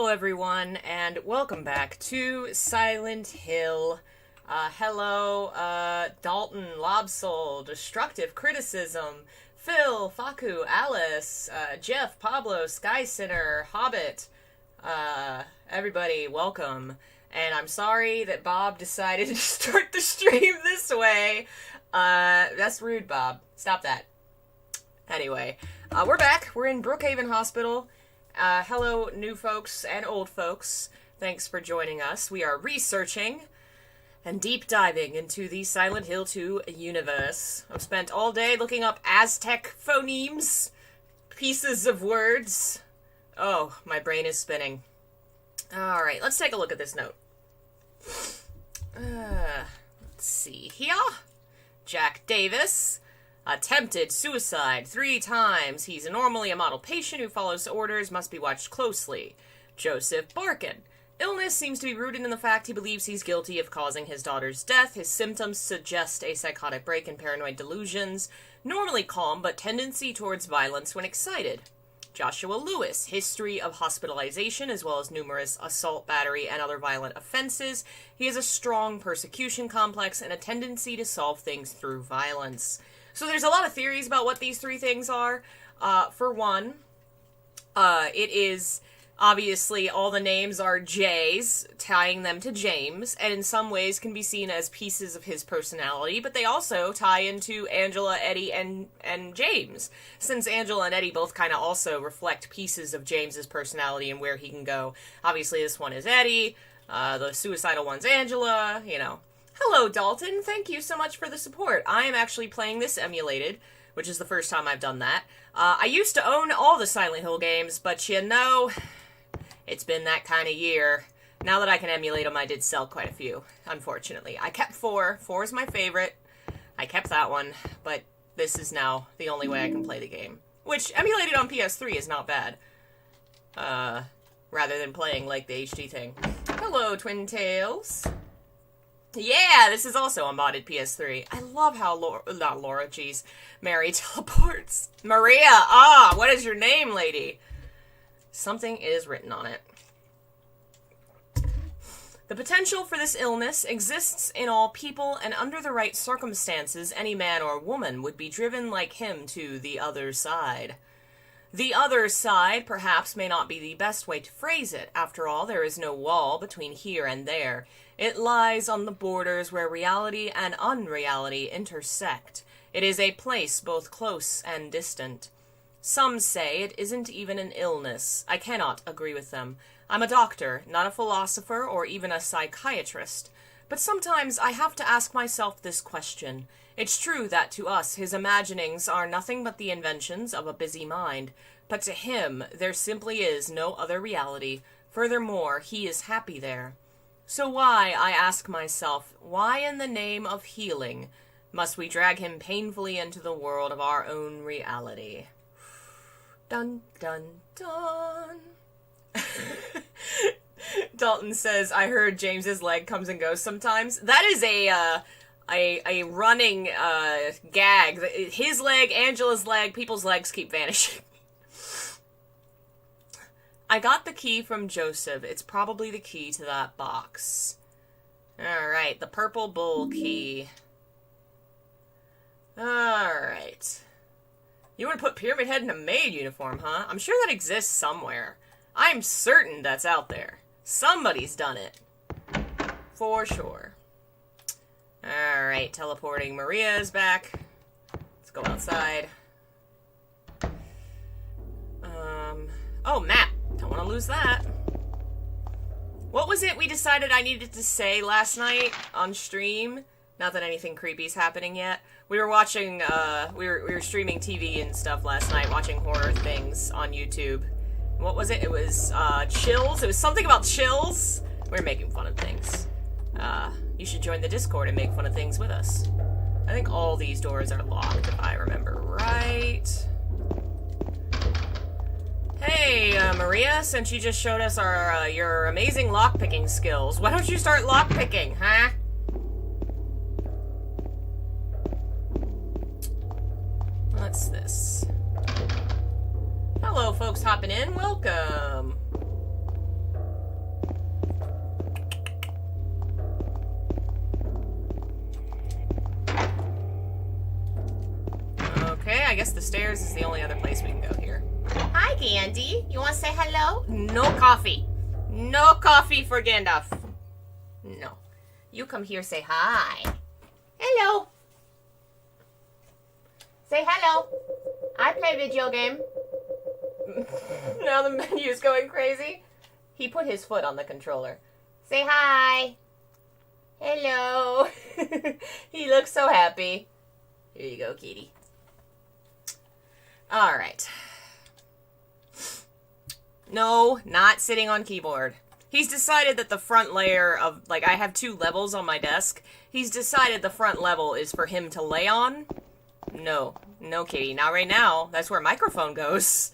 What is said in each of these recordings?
Hello everyone, and welcome back to Silent Hill. Hello, Dalton, Lobsoul, Destructive Criticism, Phil, Faku, Alice, Jeff, Pablo, Sky Sinner, Hobbit, everybody, welcome. And I'm sorry that Bob decided to start the stream this way. That's rude, Bob. Stop that. Anyway, we're back. We're in Brookhaven Hospital. Hello, new folks and old folks. Thanks for joining us. We are researching and deep diving into the Silent Hill 2 universe. I've spent all day looking up Aztec phonemes, pieces of words. Oh, my brain is spinning. Alright, let's take a look at this note. Let's see here. Jack Davis attempted suicide 3 times. He's normally a model patient who follows orders, must be watched closely. Joseph Barkin. Illness seems to be rooted in the fact he believes he's guilty of causing his daughter's death. His symptoms suggest a psychotic break and paranoid delusions. Normally calm, but tendency towards violence when excited. Joshua Lewis. History of hospitalization as well as numerous assault, battery, and other violent offenses. He has a strong persecution complex and a tendency to solve things through violence. So there's a lot of theories about what these 3 things are. For one, it is obviously all the names are J's, tying them to James, and in some ways can be seen as pieces of his personality, but they also tie into Angela, Eddie, and James, since Angela and Eddie both kind of also reflect pieces of James's personality and where he can go. Obviously this one is Eddie, the suicidal one's Angela, you know. Hello, Dalton. Thank you so much for the support. I am actually playing this emulated, which is the first time I've done that. I used to own all the Silent Hill games, but you know, it's been that kind of year. Now that I can emulate them, I did sell quite a few, unfortunately. I kept 4. 4 is my favorite. I kept that one, but this is now the only way I can play the game. Which, emulated on PS3 is not bad. Rather than playing like the HD thing. Hello, Twin Tails. Yeah, this is also a modded PS3. I love how Mary teleports. Maria, what is your name, lady? Something is written on it. The potential for this illness exists in all people, and under the right circumstances, any man or woman would be driven like him to the other side. The other side, perhaps, may not be the best way to phrase it. After all, there is no wall between here and there. It lies on the borders where reality and unreality intersect. It is a place both close and distant. Some say it isn't even an illness. I cannot agree with them. I'm a doctor, not a philosopher or even a psychiatrist. But sometimes I have to ask myself this question. It's true that to us his imaginings are nothing but the inventions of a busy mind. But to him there simply is no other reality. Furthermore, he is happy there. So why, I ask myself, why in the name of healing must we drag him painfully into the world of our own reality? Dun, dun, dun. Dalton says, I heard James's leg comes and goes sometimes. That is a running gag. His leg, Angela's leg, people's legs keep vanishing. I got the key from Joseph. It's probably the key to that box. Alright, the purple bowl key. Alright. You want to put Pyramid Head in a maid uniform, huh? I'm sure that exists somewhere. I'm certain that's out there. Somebody's done it. For sure. Alright, teleporting Maria's back. Let's go outside. Oh, map. Don't want to lose that. What was it we decided I needed to say last night on stream? Not that anything creepy's happening yet. We were watching, we were streaming TV and stuff last night, watching horror things on YouTube. What was it? It was, chills. It was something about chills. We were making fun of things. You should join the Discord and make fun of things with us. I think all these doors are locked, if I remember right. Hey, Maria, since you just showed us your amazing lockpicking skills, why don't you start lockpicking, huh? What's this? Hello, folks hopping in. Welcome. guess the stairs is the only other place we can go here. Hi, Gandhi. You want to say hello? No coffee. No coffee for Gandalf. No. You come here, say hi. Hello. Say hello. I play video game. Now the menu's going crazy. He put his foot on the controller. Say hi. Hello. He looks so happy. Here you go, kitty. Alright. No, not sitting on keyboard. He's decided that the front layer of, like, I have 2 levels on my desk. He's decided the front level is for him to lay on. No. No, kitty. Not right now. That's where microphone goes.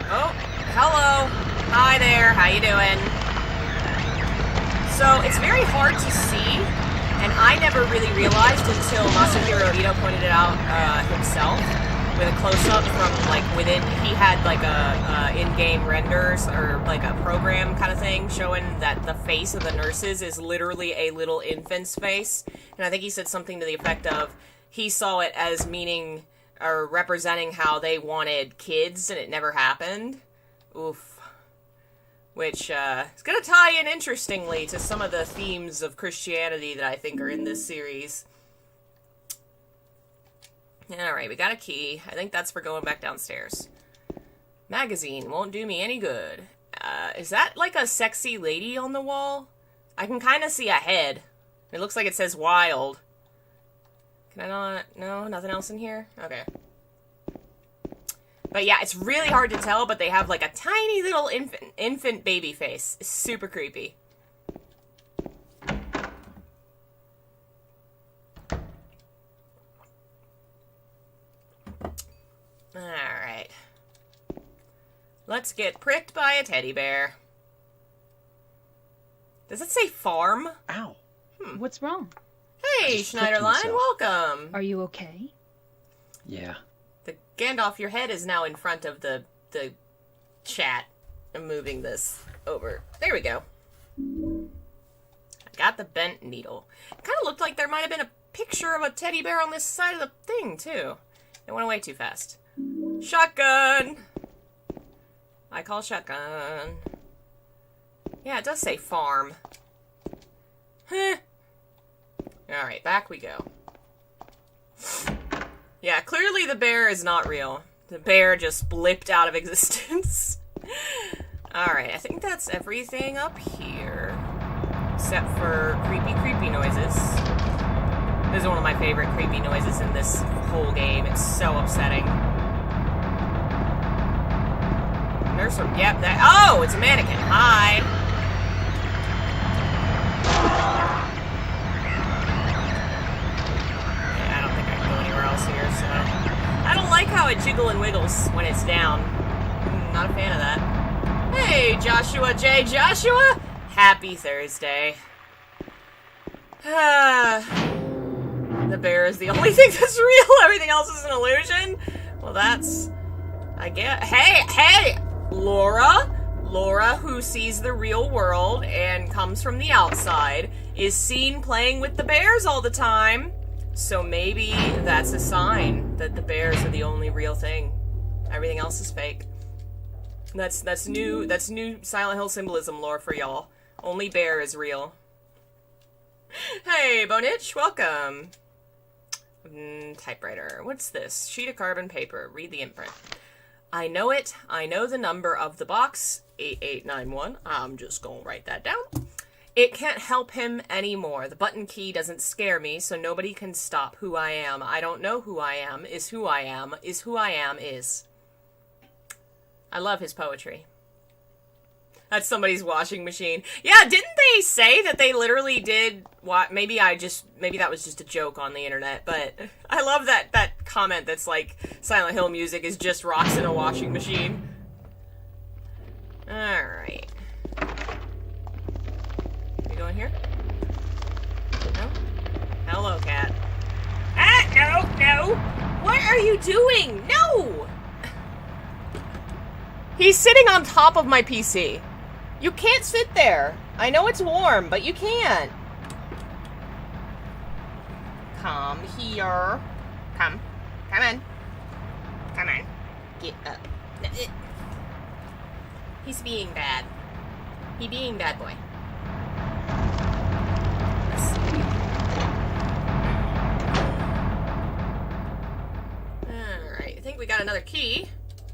Oh, hello. Hi there. How you doing? So, it's very hard to see, and I never really realized until Masahiro Ito pointed it out himself with a close-up from, like, within. He had, like, a in-game renders, or, like, a program kind of thing, showing that the face of the nurses is literally a little infant's face. And I think he said something to the effect of, he saw it as meaning, or representing how they wanted kids, and it never happened. Oof. Which, is gonna tie in interestingly to some of the themes of Christianity that I think are in this series. Alright, we got a key. I think that's for going back downstairs. Magazine won't do me any good. Is that like a sexy lady on the wall? I can kind of see a head. It looks like it says wild. Can I not? No? Nothing else in here? Okay. But yeah, it's really hard to tell, but they have like a tiny little infant baby face. It's super creepy. Alright. Let's get pricked by a teddy bear. Does it say farm? Ow. What's wrong? Hey, Schneiderline, welcome. Are you okay? Yeah. The Gandalf, your head is now in front of the chat. I'm moving this over. There we go. I got the bent needle. It kind of looked like there might have been a picture of a teddy bear on this side of the thing, too. It went away too fast. Shotgun! I call shotgun. Yeah, it does say farm. Huh. Alright, back we go. Yeah, clearly the bear is not real. The bear just blipped out of existence. Alright, I think that's everything up here. Except for creepy noises. This is one of my favorite creepy noises in this whole game. It's so upsetting. Nurse room. Yep, that. Oh, it's a mannequin. Hi. Yeah, I don't think I can go anywhere else here, so. I don't like how it jiggle and wiggles when it's down. Not a fan of that. Hey, Joshua J. Joshua! Happy Thursday. The bear is the only thing that's real. Everything else is an illusion. Well, that's... I guess... Hey! Laura, who sees the real world and comes from the outside, is seen playing with the bears all the time. So maybe that's a sign that the bears are the only real thing. Everything else is fake. That's new Silent Hill symbolism lore for y'all. Only bear is real. Hey, Bonitch, welcome. Typewriter. What's this? Sheet of carbon paper. Read the imprint. I know it. I know the number of the box. 8891. I'm just gonna write that down. It can't help him anymore. The button key doesn't scare me, so nobody can stop who I am. I don't know who I am, is who I am, is who I am, is. I love his poetry. That's somebody's washing machine. Yeah, didn't they say that they literally did what? Maybe that was just a joke on the internet, but I love that comment that's like Silent Hill music is just rocks in a washing machine. Alright. You going here? No? Hello, cat. Ah, no! What are you doing? No! He's sitting on top of my PC. You can't sit there. I know it's warm, but you can't. come here. Come in. Come on. Get up. He's being bad. He being bad boy. Let's see. Alright, I think we got another key.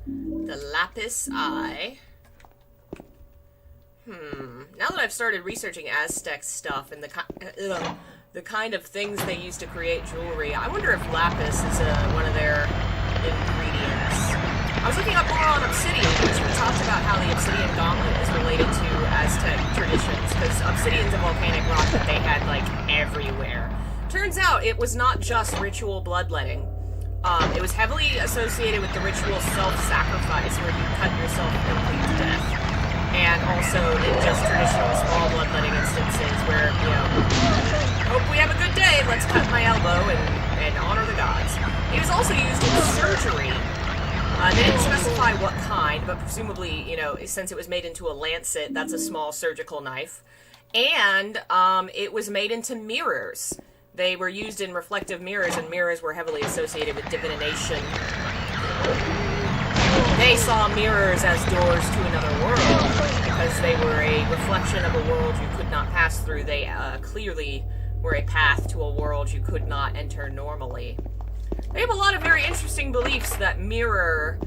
The lapis eye. Now that I've started researching Aztec stuff and the kind of things they used to create jewelry, I wonder if lapis is one of their ingredients. I was looking up more on obsidian, which we talked about how the obsidian gauntlet is related to Aztec traditions, because obsidian's a volcanic rock that they had, like, everywhere. Turns out it was not just ritual bloodletting. It was heavily associated with the ritual self-sacrifice, where you cut yourself complete to death. And also in just traditional small bloodletting instances where, you know, hope we have a good day, let's cut my elbow and honor the gods. It was also used in surgery. They didn't specify what kind, but presumably, you know, since it was made into a lancet, that's a small surgical knife. And it was made into mirrors. They were used in reflective mirrors, and mirrors were heavily associated with divination. They saw mirrors as doors to another world, because they were a reflection of a world you could not pass through. They clearly were a path to a world you could not enter normally. They have a lot of very interesting beliefs that mirror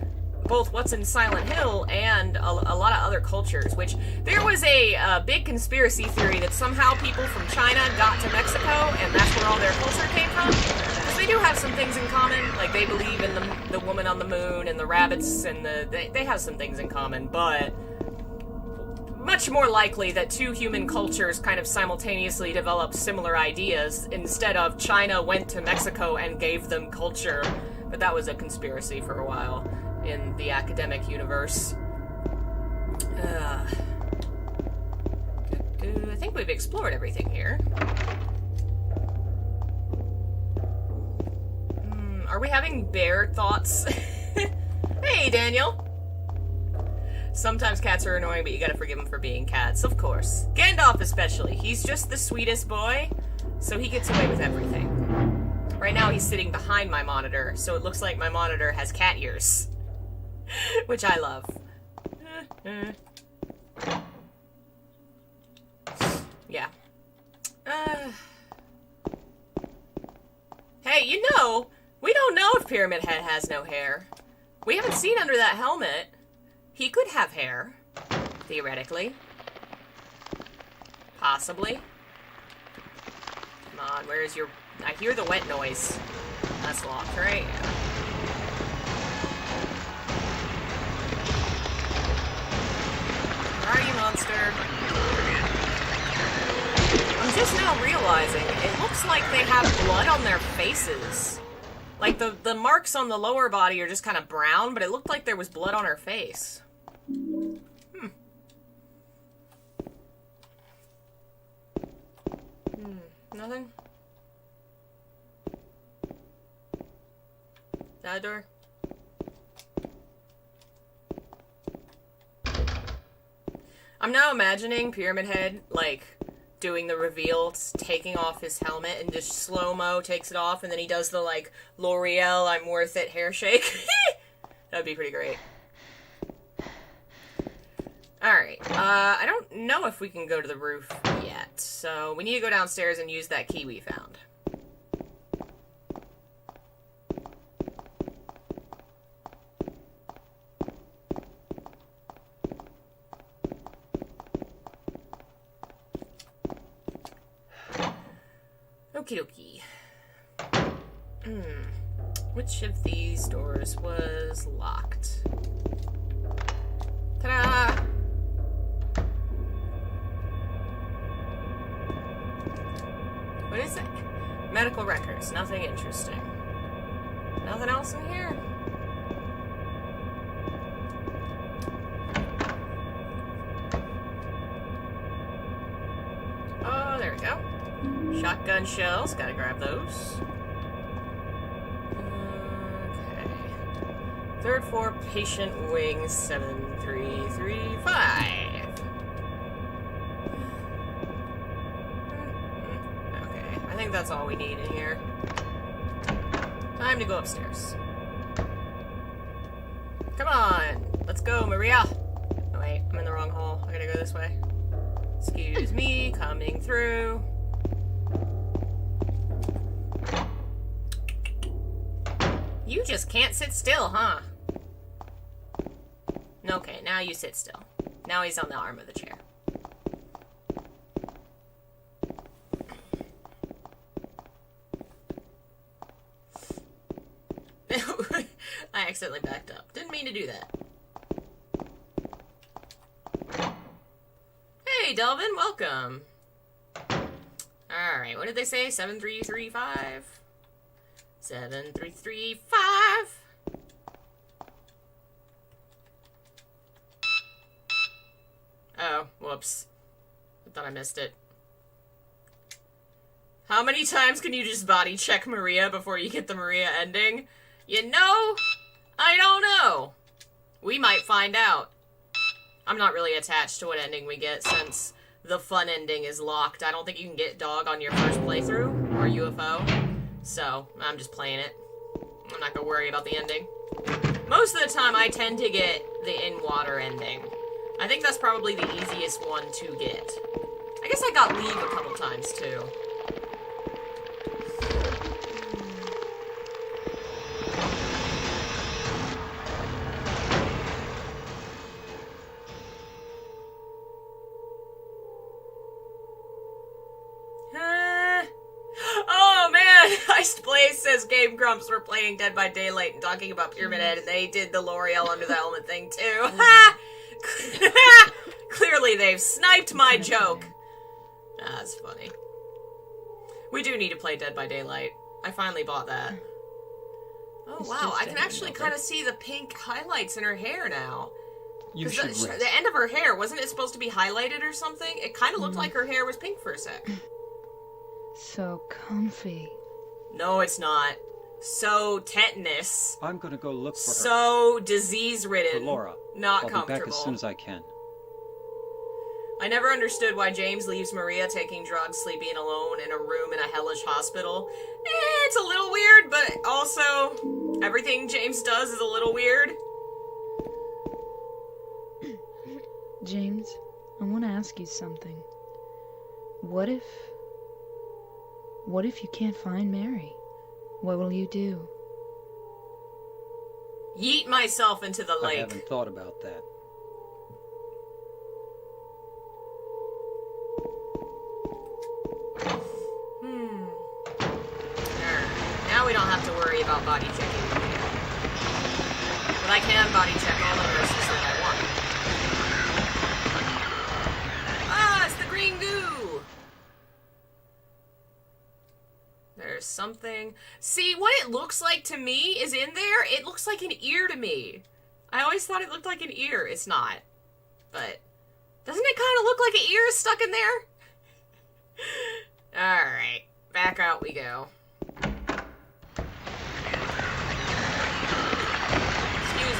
both what's in Silent Hill and a lot of other cultures, which there was a big conspiracy theory that somehow people from China got to Mexico and that's where all their culture came from. Because they do have some things in common, like they believe in the woman on the moon and the rabbits, and they have some things in common, but much more likely that two human cultures kind of simultaneously developed similar ideas instead of China went to Mexico and gave them culture. But that was a conspiracy for a while in the academic universe. I think we've explored everything here. Are we having bear thoughts? Hey, Daniel! Sometimes cats are annoying, but you gotta forgive them for being cats, of course. Gandalf especially. He's just the sweetest boy, so he gets away with everything. Right now he's sitting behind my monitor, so it looks like my monitor has cat ears. Which I love. Yeah. Hey, you know, we don't know if Pyramid Head has no hair. We haven't seen under that helmet. He could have hair, theoretically. Possibly. Come on, where's your... I hear the wet noise. That's locked, right? Yeah. Where are you, monster? I'm just now realizing, it looks like they have blood on their faces. Like, the marks on the lower body are just kind of brown, but it looked like there was blood on her face. Nothing? That door? I'm now imagining Pyramid Head, like, doing the reveal, taking off his helmet, and just slow-mo takes it off, and then he does the, like, L'Oreal, I'm worth it hair shake. That would be pretty great. Alright, I don't know if we can go to the roof yet, so we need to go downstairs and use that key we found. Okie dokie. Which of these doors was locked? Ta-da! What is it? Medical records. Nothing interesting. Nothing else in here? Oh, there we go. Shotgun shells. Gotta grab those. Okay. Third floor, patient wing 7335. I think that's all we need in here. Time to go upstairs. Come on! Let's go, Maria! Oh wait, I'm in the wrong hall. I gotta go this way. Excuse me, coming through. You just can't sit still, huh? Okay, now you sit still. Now he's on the arm of the chair. I accidentally backed up. Didn't mean to do that. Hey, Delvin, welcome. Alright, what did they say? 7335? 7335. Oh, whoops. I thought I missed it. How many times can you just body check Maria before you get the Maria ending? You know, I don't know. We might find out. I'm not really attached to what ending we get since the fun ending is locked. I don't think you can get dog on your first playthrough or UFO. So, I'm just playing it. I'm not gonna worry about the ending. Most of the time, I tend to get the in-water ending. I think that's probably the easiest one to get. I guess I got leave a couple times, too. Oh man, Iced Blaze says Game Grumps were playing Dead by Daylight and talking about Pyramid Head, and they did the L'Oreal Under the Helmet thing too. Clearly they've sniped my joke. That's funny. We do need to play Dead by Daylight. I finally bought that. Oh wow, I can actually kind of see the pink highlights in her hair now. You should rest. The end of her hair, wasn't it supposed to be highlighted or something? It kind of looked like her hair was pink for a sec. So comfy. No, it's not. So tetanus. I'm gonna go look for her. So disease-ridden. For Laura. Not I'll comfortable. be back as soon as I can. I never understood why James leaves Maria taking drugs, sleeping alone in a room in a hellish hospital. It's a little weird, but also everything James does is a little weird. James, I want to ask you something. What if you can't find Mary? What will you do? Yeet myself into the lake. I haven't thought about that. Now we don't have to worry about body checking Maria. But I can body check all the nurses that I want. Ah, it's the green goo! There's something... See, what it looks like to me is in there. It looks like an ear to me. I always thought it looked like an ear. It's not. But doesn't it kind of look like an ear is stuck in there? Alright. Back out we go. Excuse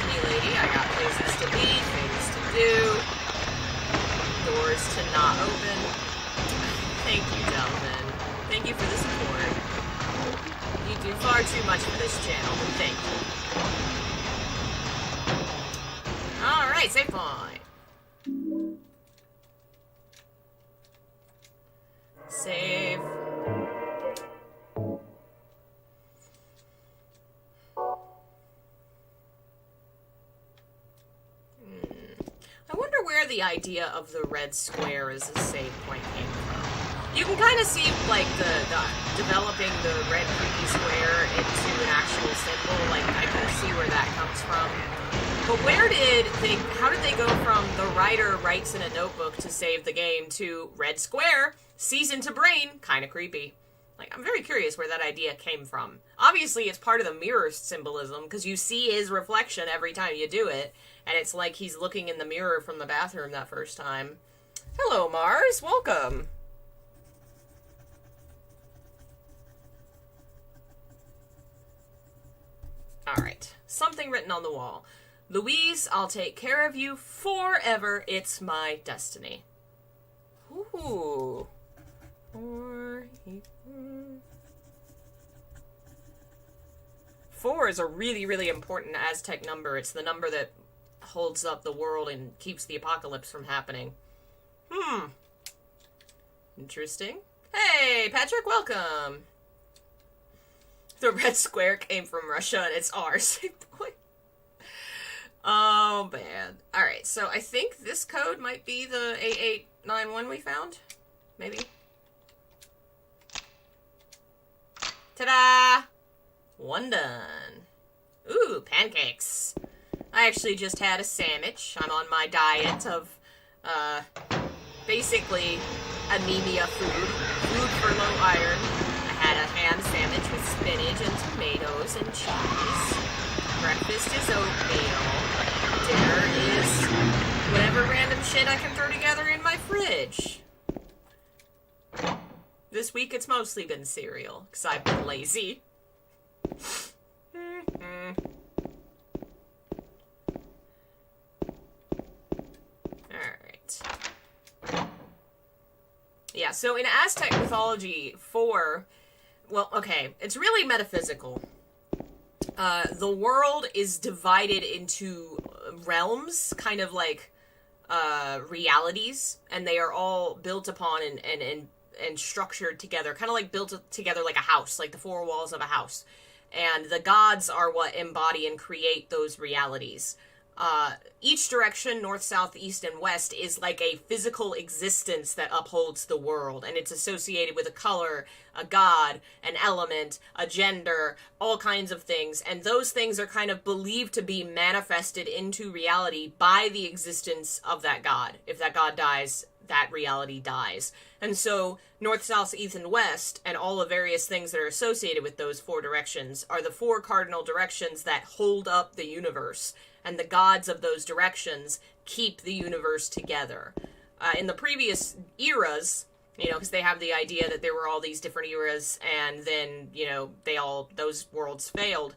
me, lady. I got places to be, things to do, doors to not open. Thank you, Delvin. Thank you for the support. You do far too much for this channel, but thank you. Alright, save point. Save. I wonder where the idea of the red square as a save point came from. You can kind of see, like, the developing the red creepy square into an actual symbol. Like, I kind of see where that comes from. But how did they go from the writer writes in a notebook to save the game to red square, sees into brain, kind of creepy. Like, I'm very curious where that idea came from. Obviously, it's part of the mirror symbolism, because you see his reflection every time you do it, and it's like he's looking in the mirror from the bathroom that first time. Hello, Mars. Welcome. Alright. Something written on the wall. Louise, I'll take care of you forever. It's my destiny. Ooh. 4 is a really, really important Aztec number. It's the number that holds up the world and keeps the apocalypse from happening. Interesting. Hey, Patrick, welcome. The red square came from Russia and it's ours. Oh, man. Alright, so I think this code might be the 8891 we found. Maybe. Ta-da! One done. Ooh, pancakes. I actually just had a sandwich. I'm on my diet of, basically anemia food. Food for low iron. I had a ham sandwich with spinach and tomatoes and cheese. Breakfast is oatmeal. Dinner is whatever random shit I can throw together in my fridge. This week it's mostly been cereal, because I've been lazy. Alright. Yeah, so in Aztec mythology, 4... Well, okay, it's really metaphysical. The world is divided into realms, kind of like realities, and they are all built upon and structured together, kind of like built together like a house, like the four walls of a house. And the gods are what embody and create those realities. Each direction, north, south, east, and west, is like a physical existence that upholds the world, and it's associated with a color, a god, an element, a gender, all kinds of things, and those things are kind of believed to be manifested into reality by the existence of that god. If that god dies, that reality dies. And so, north, south, east, and west, and all the various things that are associated with those 4 directions, are the 4 cardinal directions that hold up the universe. And the gods of those directions keep the universe together. In the previous eras, because they have the idea that there were all these different eras, and then, those worlds failed.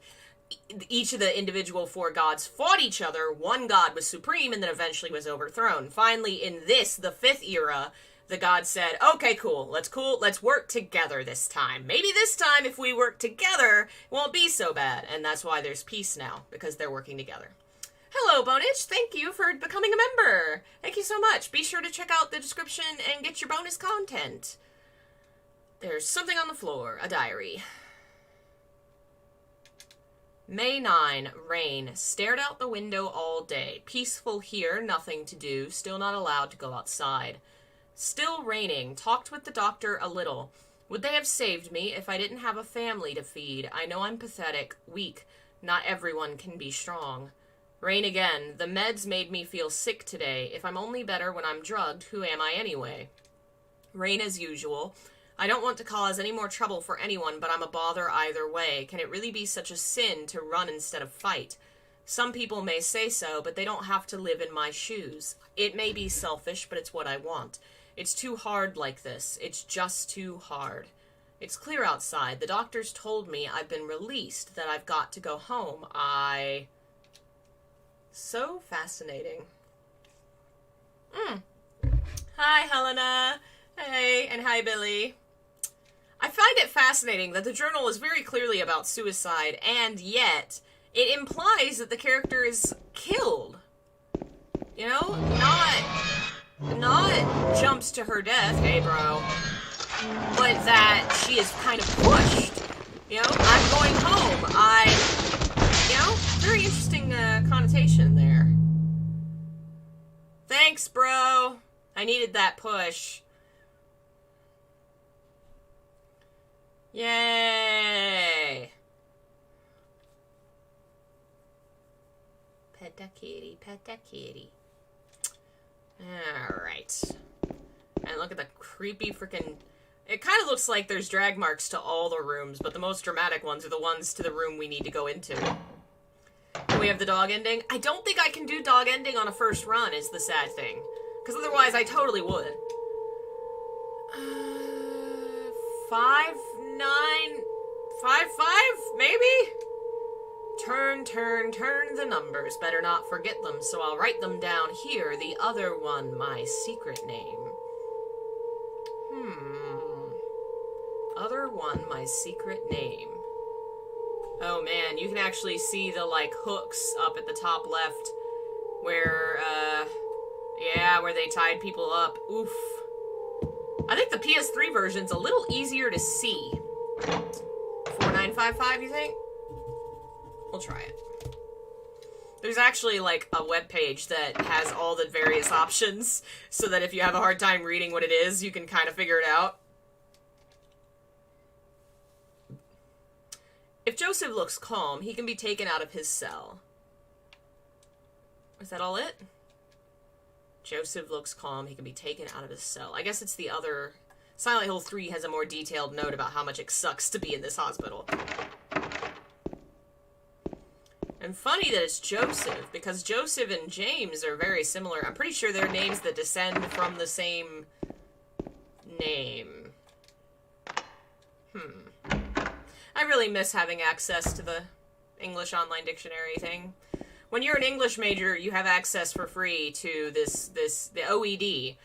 Each of the individual 4 gods fought each other. One god was supreme, and then eventually was overthrown. Finally, in this, the 5th era, the gods said, okay, cool, let's work together this time. Maybe this time, if we work together, it won't be so bad. And that's why there's peace now, because they're working together. Hello, Bonage. Thank you for becoming a member. Thank you so much. Be sure to check out the description and get your bonus content. There's something on the floor. A diary. May 9. Rain. Stared out the window all day. Peaceful here. Nothing to do. Still not allowed to go outside. Still raining. Talked with the doctor a little. Would they have saved me if I didn't have a family to feed? I know I'm pathetic. Weak. Not everyone can be strong. Rain again. The meds made me feel sick today. If I'm only better when I'm drugged, who am I anyway? Rain as usual. I don't want to cause any more trouble for anyone, but I'm a bother either way. Can it really be such a sin to run instead of fight? Some people may say so, but they don't have to live in my shoes. It may be selfish, but it's what I want. It's too hard like this. It's just too hard. It's clear outside. The doctors told me I've been released, that I've got to go home. So fascinating. Hi, Helena. Hey, and hi, Billy. I find it fascinating that the journal is very clearly about suicide, and yet it implies that the character is killed. Not jumps to her death, hey bro, but that she is kind of pushed. I'm going home. Very interesting connotation there. Thanks, bro. I needed that push. Yay! Pet that kitty, pet that kitty. Alright. And look at the creepy freaking... It kind of looks like there's drag marks to all the rooms, but the most dramatic ones are the ones to the room we need to go into. Can we have the dog ending? I don't think I can do dog ending on a first run, is the sad thing. Because otherwise I totally would. 5, 9, 5, 5, maybe? Turn the numbers. Better not forget them, so I'll write them down here. The other one, my secret name. Other one, my secret name. Oh man, you can actually see the, like, hooks up at the top left where, yeah, where they tied people up. Oof. I think the PS3 version's a little easier to see. 4955, you think? We'll try it. There's actually, like, a webpage that has all the various options, so that if you have a hard time reading what it is, you can kind of figure it out. If Joseph looks calm, he can be taken out of his cell. Is that all it? Joseph looks calm, he can be taken out of his cell. I guess it's the other... Silent Hill 3 has a more detailed note about how much it sucks to be in this hospital. And funny that it's Joseph, because Joseph and James are very similar. I'm pretty sure they're names that descend from the same name. I really miss having access to the English Online Dictionary thing. When you're an English major, you have access for free to the OED,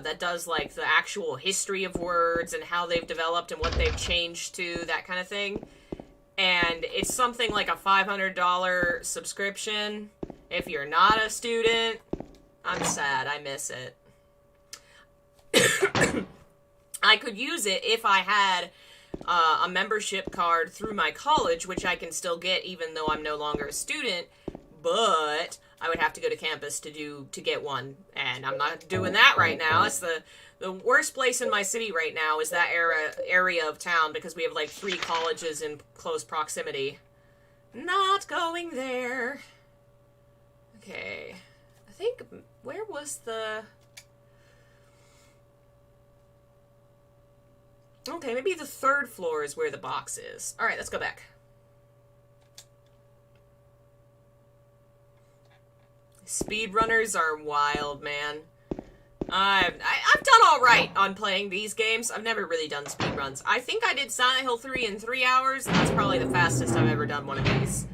that does, like, the actual history of words and how they've developed and what they've changed to, that kind of thing. And it's something like a $500 subscription. If you're not a student, I'm sad. I miss it. I could use it if I had a membership card through my college, which I can still get even though I'm no longer a student, but I would have to go to campus to get one, and I'm not doing that right now. It's the worst place in my city right now is that area of town, because we have, like, 3 colleges in close proximity. Not going there. Okay. I think, where was the... Okay, maybe the 3rd floor is where the box is. Alright, let's go back. Speedrunners are wild, man. I've done alright on playing these games. I've never really done speedruns. I think I did Silent Hill 3 in 3 hours, and that's probably the fastest I've ever done one of these.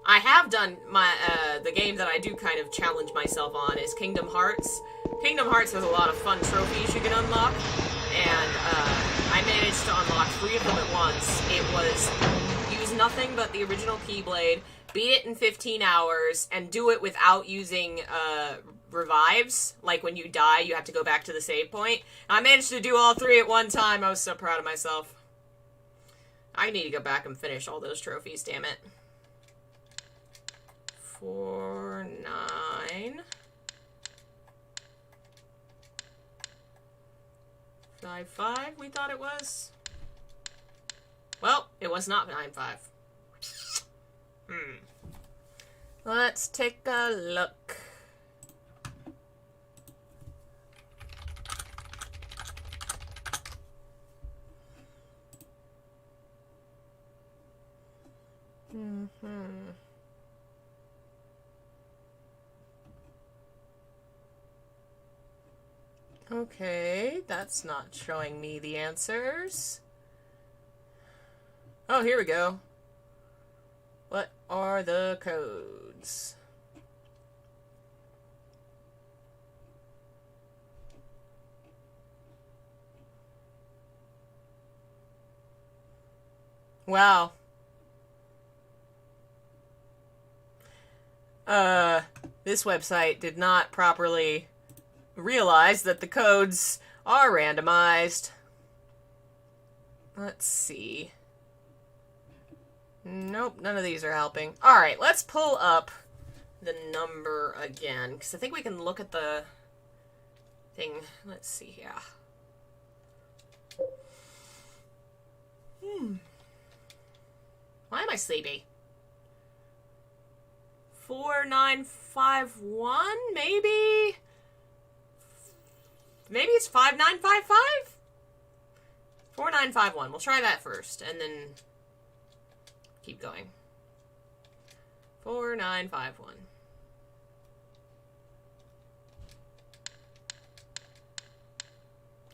I have done my, the game that I do kind of challenge myself on is Kingdom Hearts. Kingdom Hearts has a lot of fun trophies you can unlock, and, I managed to unlock 3 of them at once. It was use nothing but the original Keyblade, beat it in 15 hours, and do it without using, revives. Like, when you die, you have to go back to the save point. I managed to do all 3 at one time. I was so proud of myself. I need to go back and finish all those trophies, damn it. 4, 9... 5, 5, we thought it was. Well, it was not 9, 5. Let's take a look. Okay, that's not showing me the answers. Oh, here we go. What are the codes? Wow. This website did not properly realize that the codes are randomized. Let's see. Nope, none of these are helping. Alright, let's pull up the number again, because I think we can look at the thing. Let's see here. Why am I sleepy? 4951, maybe? Maybe it's 5955? 4951. We'll try that first, and then keep going. 4951.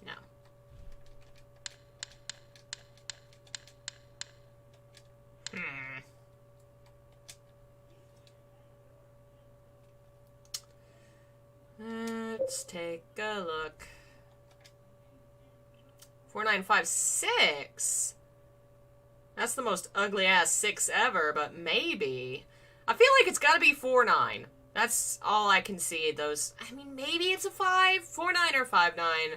No. Let's take a look. 4956. That's the most ugly-ass 6 ever, but maybe. I feel like it's gotta be 4-9. That's all I can see those. I mean, maybe it's a 5. 4-9 or 5-9.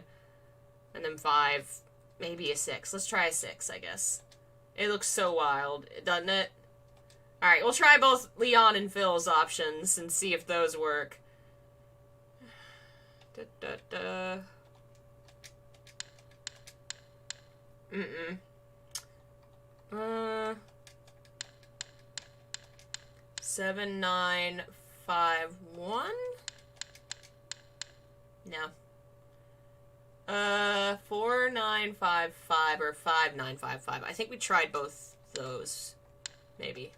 And then 5. Maybe a 6. Let's try a 6, I guess. It looks so wild, doesn't it? Alright, we'll try both Leon and Phil's options and see if those work. Mm-mm. 7, 9, 5, 1? No. 4, 9, 5, 5, or 5, 9, 5, 5. I think we tried both those. Maybe.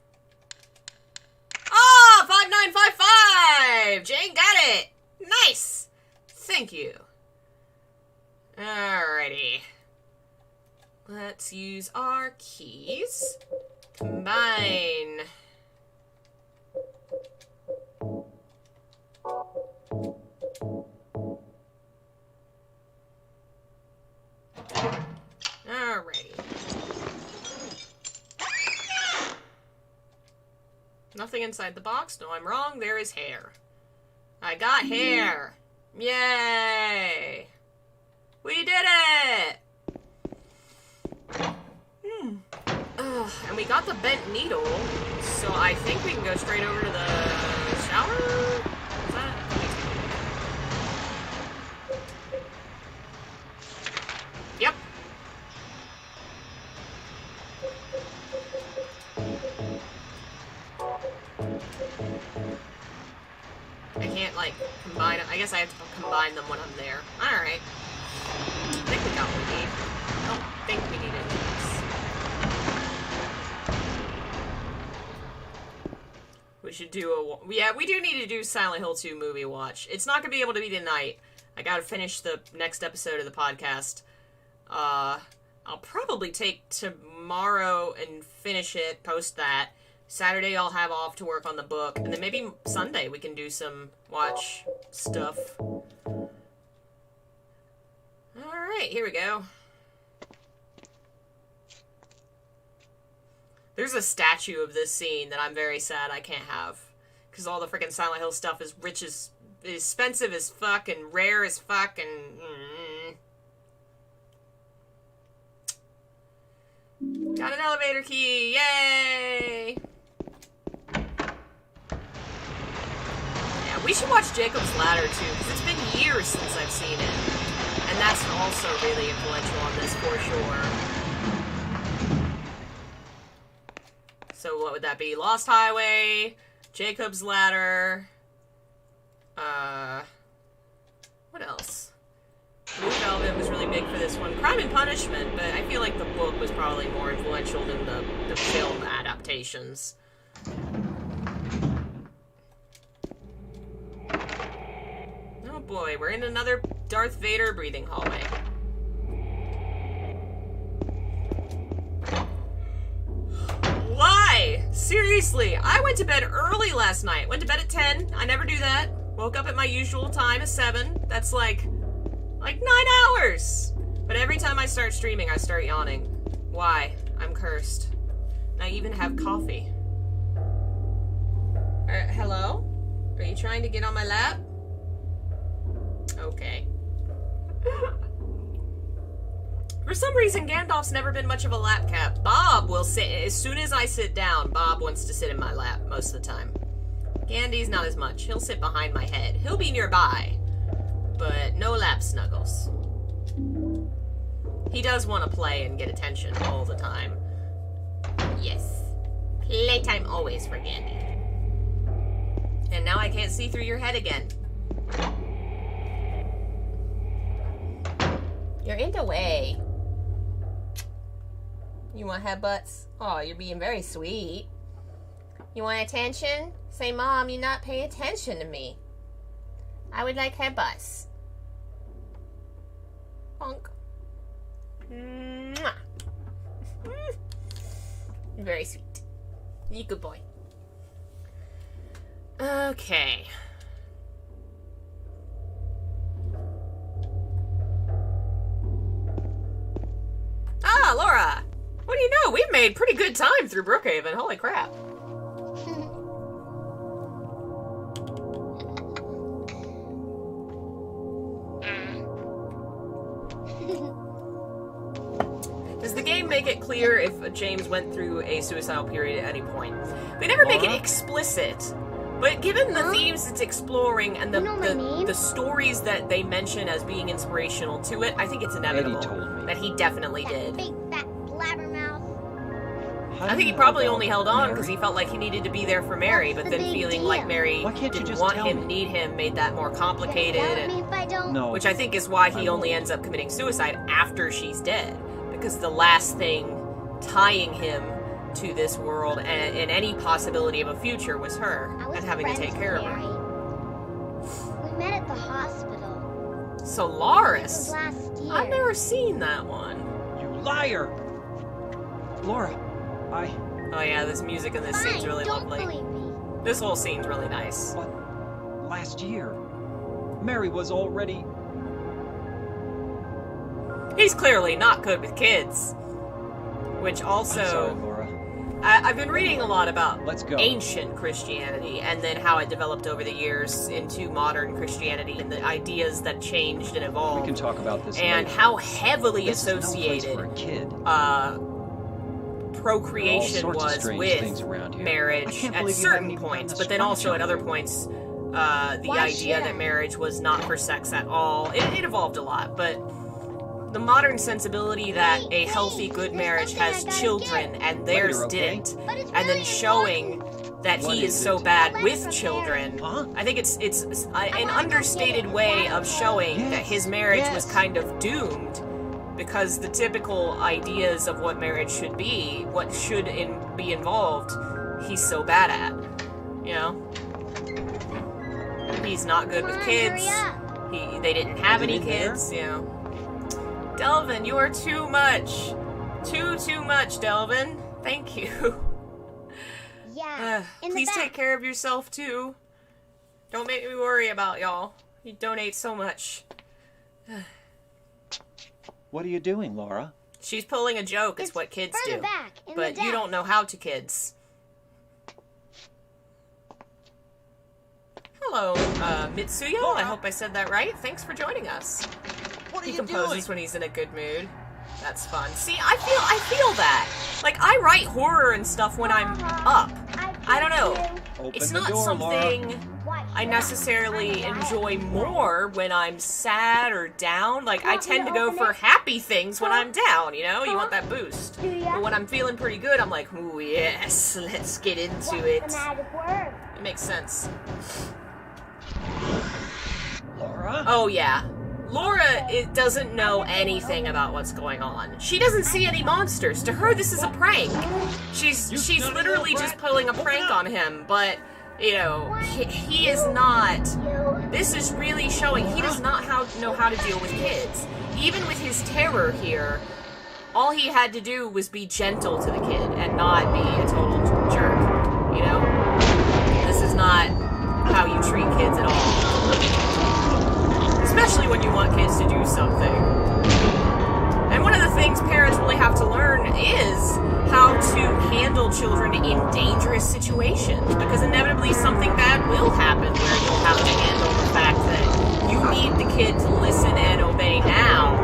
Ah! 5, 9, 5, 5! Jane got it! Nice! Thank you. Alrighty. Let's use our keys. Combine. Alrighty. Nothing inside the box. No, I'm wrong. There is hair. I got hair. Yay! We did it! And we got the bent needle, so I think we can go straight over to the shower? Is that? Yep. I can't, like, combine them. I guess I have to combine them when I'm there. Alright. I think we got what we need. I don't think we need anything else. We should do a... Yeah, we do need to do Silent Hill 2 movie watch. It's not going to be able to be tonight. I got to finish the next episode of the podcast. I'll probably take tomorrow and finish it, post that. Saturday I'll have off to work on the book. And then maybe Sunday we can do some watch stuff. Alright, here we go. There's a statue of this scene that I'm very sad I can't have. Because all the freaking Silent Hill stuff is expensive as fuck and rare as fuck and... Got an elevator key! Yay! Yeah, we should watch Jacob's Ladder too, because it's been years since I've seen it. And that's also really influential on this for sure. So what would that be? Lost Highway, Jacob's Ladder, what else? Blue Velvet was really big for this one. Crime and Punishment, but I feel like the book was probably more influential than the film adaptations. Oh boy, we're in another Darth Vader breathing hallway. Why? Seriously, I went to bed early last night. Went to bed at 10. I never do that. Woke up at my usual time at 7. That's like 9 hours. But every time I start streaming, I start yawning. Why? I'm cursed. I even have coffee. Hello? Are you trying to get on my lap? Okay. For some reason, Gandalf's never been much of a lap cat. Bob will sit, as soon as I sit down, Bob wants to sit in my lap most of the time. Gandy's not as much. He'll sit behind my head. He'll be nearby, but no lap snuggles. He does want to play and get attention all the time. Yes. Playtime always for Gandy. And now I can't see through your head again. You're in the way. You want headbutts? Oh, you're being very sweet. You want attention? Say, Mom, you're not paying attention to me. I would like headbutts. Bonk. Mwah. Very sweet. You good boy. Okay. Ah, Laura! What do you know? We've made pretty good time through Brookhaven. Holy crap. Does the game make it clear if James went through a suicidal period at any point? They never make it explicit, but given the themes it's exploring and the stories that they mention as being inspirational to it, I think it's inevitable Eddie told me that he definitely did. Big fat blabbermouth. I think he probably only held on because he felt like he needed to be there for Mary, but then feeling like Mary Why can't you didn't just want tell him, me? need him, made that more complicated, If I don't. No. which I think is why he I only won't. ends up committing suicide after she's dead. Because the last thing tying him to this world and any possibility of a future was her I was and having to take friends care with of her. Mary. We met at the hospital. It was Solaris? last year. I've never seen that one. You liar! Laura, Oh yeah, this music in this Fine, scene's really don't lovely. believe me. This whole scene's really nice. But last year, Mary was already... He's clearly not good with kids. Which also... I'm sorry, Laura. I've been reading a lot about Let's go. ancient Christianity and then how it developed over the years into modern Christianity and the ideas that changed and We evolved. can talk about this And later. how heavily This is no place associated for a kid. procreation There are all sorts of was strange things with around here. I marriage can't at believe you haven't certain even gotten points, the but then sperm also at other jumping. points, the Why idea should that I? marriage was not for sex at all. It evolved a lot, but the modern sensibility that a healthy, good There's marriage something I has gotta children and theirs Later, okay? didn't, But it's and then really showing important. that What he is is so it? bad Letter with from children. Huh? I think it's an wanna go understated get it. way of showing that Yes, his marriage was yes. kind of doomed because the typical ideas of what marriage should be, what should be involved, he's so bad at. You know? He's not good Come with on, kids. hurry up. They didn't have Is it any in there? kids, you know. Delvin, you are too much. Too much, Delvin. Thank you. Yeah. in the Please back. take care of yourself, too. Don't make me worry about y'all. You donate so much. What are you doing, Laura? She's pulling a joke. It's It's what kids further do. back, in But the you desk. don't know how to kids. Hello, Mitsuya. I Laura. hope I said that right. Thanks for joining us. What are He you composes doing? when he's in a good mood. That's fun. See, I feel that. Like, I write horror and stuff when I'm up. I don't know. Open It's the not door, something Laura. I necessarily enjoy more when I'm sad or down. Like, I tend to go for happy things when I'm down, you know? You want that boost. But when I'm feeling pretty good, I'm like, ooh, yes, let's get into it. It makes sense. Laura? Oh, yeah. Laura doesn't know anything about what's going on. She doesn't see any monsters. To her, this is a prank. She's dirty literally little just brat. pulling a Open prank up. on him, but, you know, he is not... This is really showing he does not know how to deal with kids. Even with his terror here, all he had to do was be gentle to the kid and not be a total jerk, you know? This is not how you treat kids at all. Especially when you want kids to do something. And one of the things parents really have to learn is how to handle children in dangerous situations. Because inevitably something bad will happen where you'll have to handle the fact that you need the kid to listen and obey now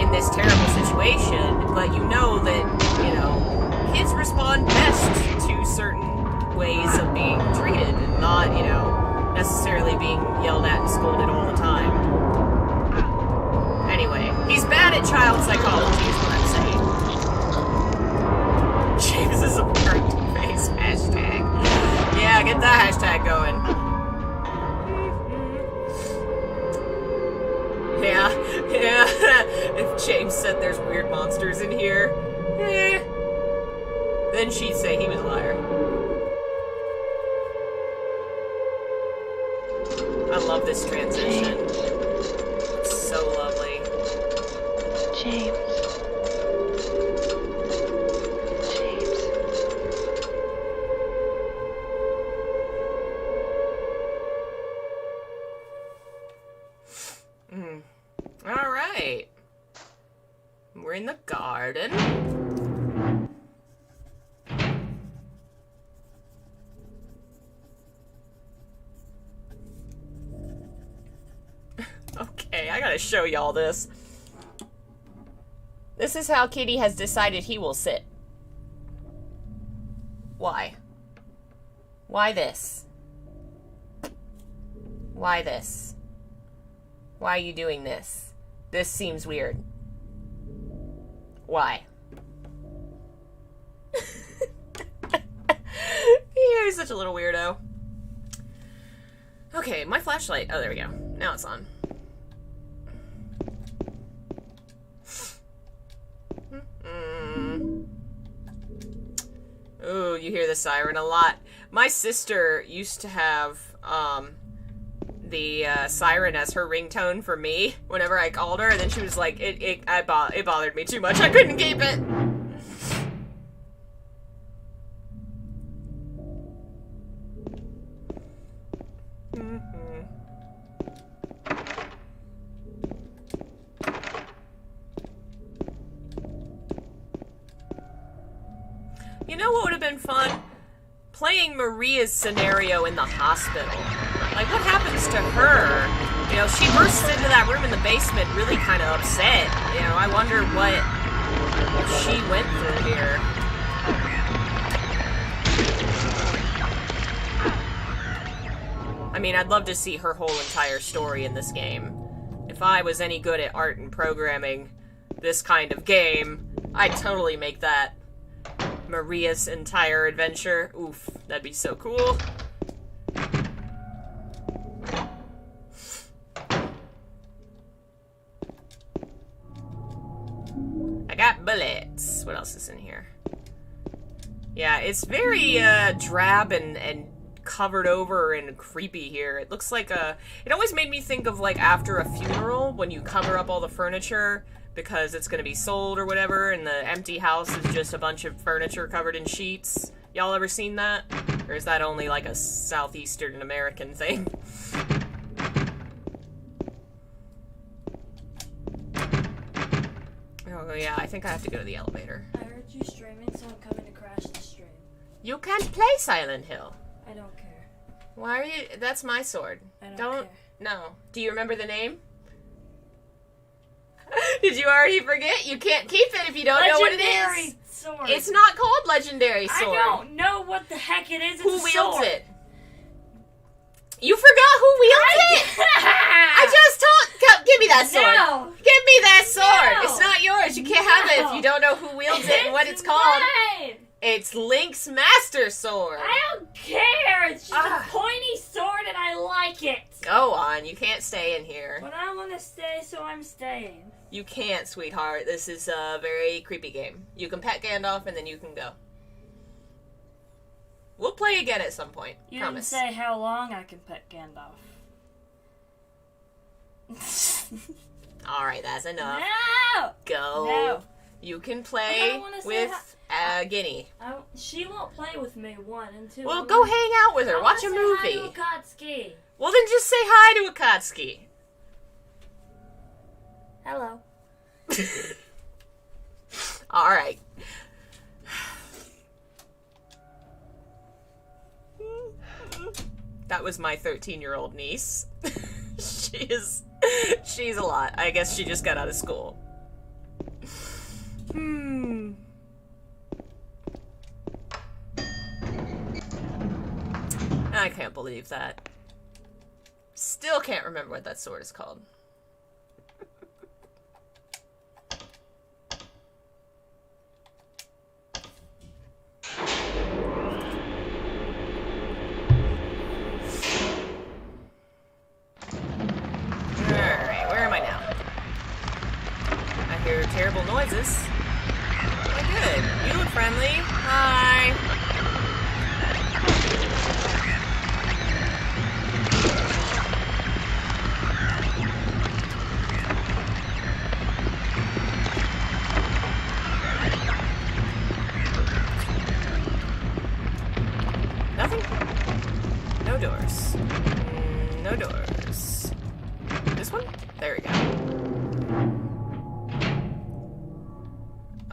in this terrible situation. But you know that, you know, kids respond best to certain ways of being treated and not, you know, necessarily being yelled at and scolded all the time. Anyway, he's bad at child psychology is what I'm saying. James is a burnt face hashtag. Yeah, get that hashtag going. Yeah. If James said there's weird monsters in here, then she'd say he was a liar. I love this transition. It's so lovely. James. James. All right. We're in the garden. gotta show y'all this. This is how Kitty has decided he will sit. Why? Why this? Why this? Why are you doing this? This seems weird. Why? You're such a little weirdo. Okay, my flashlight. Oh, there we go. Now it's on. Ooh, you hear the siren a lot. My sister used to have the siren as her ringtone for me whenever I called her, and then she was like, it bothered me too much. I couldn't keep it. You know what would have been fun? Playing Maria's scenario in the hospital. Like, what happens to her? You know, she bursts into that room in the basement really kind of upset. You know, I wonder what she went through here. I mean, I'd love to see her whole entire story in this game. If I was any good at art and programming this kind of game, I'd totally make that Maria's entire adventure. Oof, that'd be so cool. I got bullets. What else is in here? Yeah, it's very drab and covered over and creepy here. It looks like it always made me think of like after a funeral when you cover up all the furniture because it's gonna be sold or whatever, and the empty house is just a bunch of furniture covered in sheets. Y'all ever seen that? Or is that only like a southeastern American thing? Oh yeah, I think I have to go to the elevator. I heard you streaming, so I'm coming to crash the stream. You can't play Silent Hill. I don't care. Why are you? That's my sword. I don't care. No. Do you remember the name? Did you already forget? You can't keep it if you don't know what it is. Sword. It's not called Legendary Sword. I don't know what the heck it is. It's Who a wields sword. it? You forgot who wields it? I just told. Give me that sword. No. Give me that sword. No. It's not yours. You can't have it if you don't know who wields it and what it's called. Mine. It's Link's Master Sword. I don't care. It's just a pointy sword, and I like it. Go on. You can't stay in here. But I want to stay, so I'm staying. You can't, sweetheart. This is a very creepy game. You can pet Gandalf, and then you can go. We'll play again at some point. You Promise. didn't say how long I can pet Gandalf. Alright, that's enough. No! Go. No. You can I play don't wanna say with Guinea. She won't play with me, 1 and 2. Well, go hang out with her. Watch a movie. Hi to Akatsuki. Well, then just say hi to Akatsuki. Hello. Alright. That was my 13-year-old niece. She's a lot. I guess she just got out of school. I can't believe that. Still can't remember what that sword is called. Alright, where am I now? I hear terrible noises. Oh, good. You look friendly. Hi. Nothing? No doors. No doors. This one? There we go.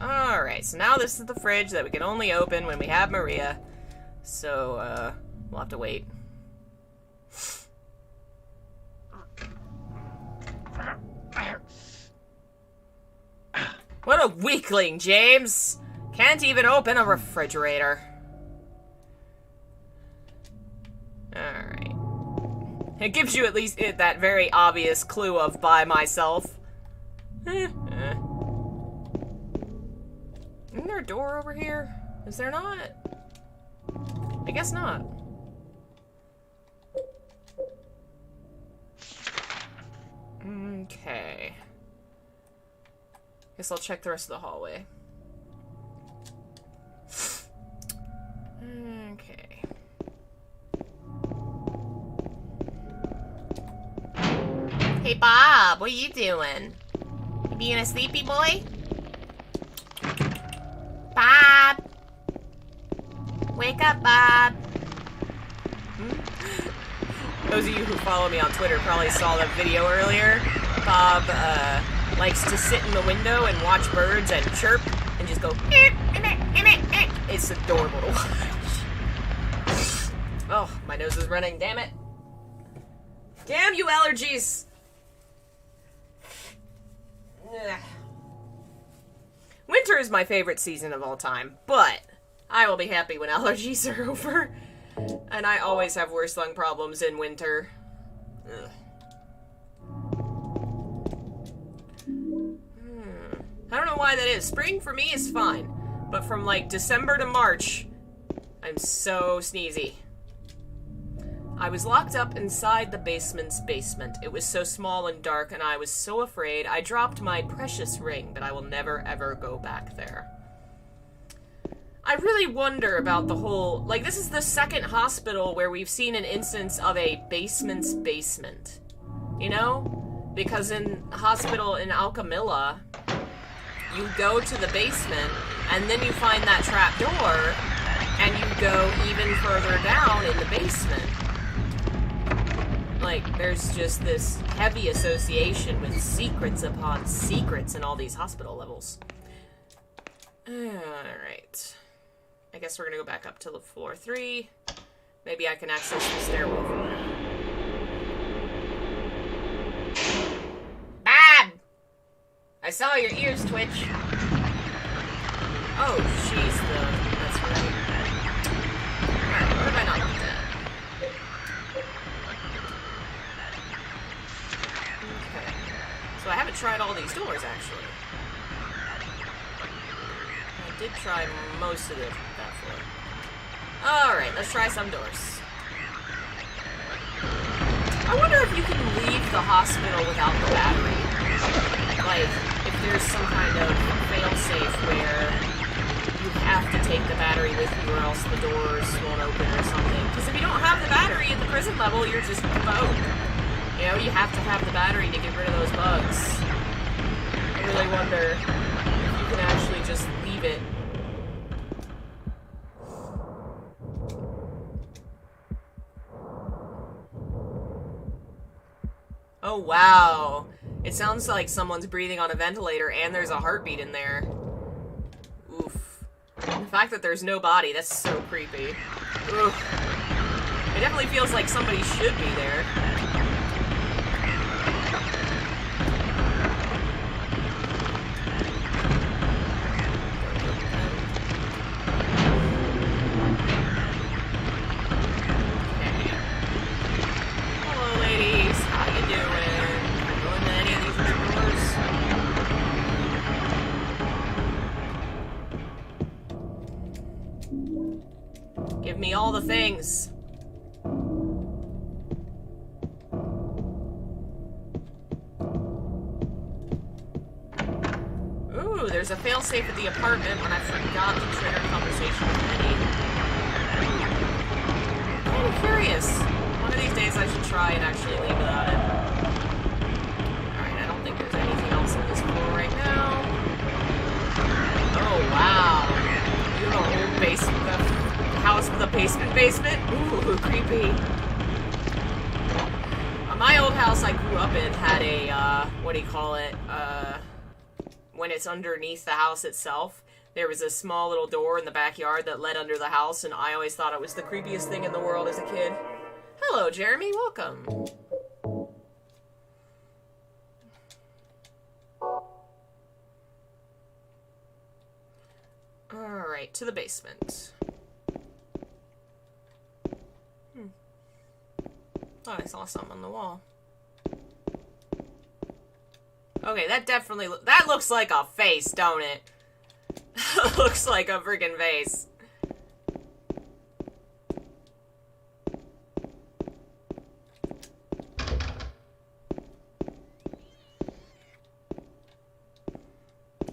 Alright, so now this is the fridge that we can only open when we have Maria. So, we'll have to wait. What a weakling, James! Can't even open a refrigerator. Alright. It gives you at least that very obvious clue of by myself. Isn't there a door over here? Is there not? I guess not. Okay. Guess I'll check the rest of the hallway. Okay. Hey Bob, what are you doing? You being a sleepy boy? Bob! Wake up, Bob! Those of you who follow me on Twitter probably saw the video earlier. Bob, likes to sit in the window and watch birds and chirp and just go, it's adorable to watch. Oh, my nose is running, damn it. Damn you allergies! Ugh. Winter is my favorite season of all time, but I will be happy when allergies are over. And I always have worse lung problems in winter. Ugh. I don't know why that is. Spring for me is fine, but from like December to March, I'm so sneezy. I was locked up inside the basement's basement. It was so small and dark, and I was so afraid I dropped my precious ring, but I will never ever go back there. I really wonder about the whole, like, this is the second hospital where we've seen an instance of a basement's basement. You know? Because in hospital in Alchemilla, you go to the basement, and then you find that trap door, and you go even further down in the basement. Like, there's just this heavy association with secrets upon secrets in all these hospital levels. Alright. I guess we're gonna go back up to floor 3. Maybe I can access the stairwell from there. Bob! I saw your ears twitch. Oh, she's that's right. Alright, what have I not looked at? Okay. So I haven't tried all these doors, actually. I did try most of that floor. Alright, let's try some doors. I wonder if you can leave the hospital without the battery. Like, if there's some kind of fail-safe where you have to take the battery with you or else the doors won't open or something. Because if you don't have the battery at the prison level, you're just boned. You know, you have to have the battery to get rid of those bugs. I really wonder if you can actually just leave it. Oh, wow. It sounds like someone's breathing on a ventilator and there's a heartbeat in there. Oof. The fact that there's no body, that's so creepy. Oof. It definitely feels like somebody should be there. Give me all the things. Ooh, there's a failsafe at the apartment when I forgot to trigger conversation with Eddie. I'm curious. One of these days I should try and actually leave without it. Alright, I don't think there's anything else on this floor right now. Oh, wow. You have a whole basement. House with a basement? Ooh, creepy. My old house I grew up in had a, what do you call it? When it's underneath the house itself, there was a small little door in the backyard that led under the house, and I always thought it was the creepiest thing in the world as a kid. Hello, Jeremy. Welcome. Alright, to the basement. Thought I saw something on the wall. Okay, that definitely that looks like a face, don't it? Looks like a freaking face.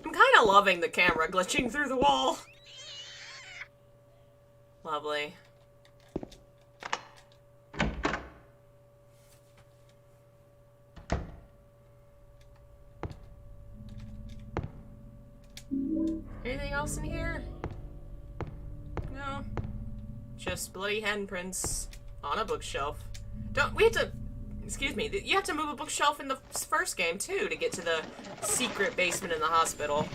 I'm kind of loving the camera glitching through the wall. Lovely. Anything else in here? No. Just bloody handprints on a bookshelf. We have to... Excuse me. You have to move a bookshelf in the first game, too, to get to the secret basement in the hospital.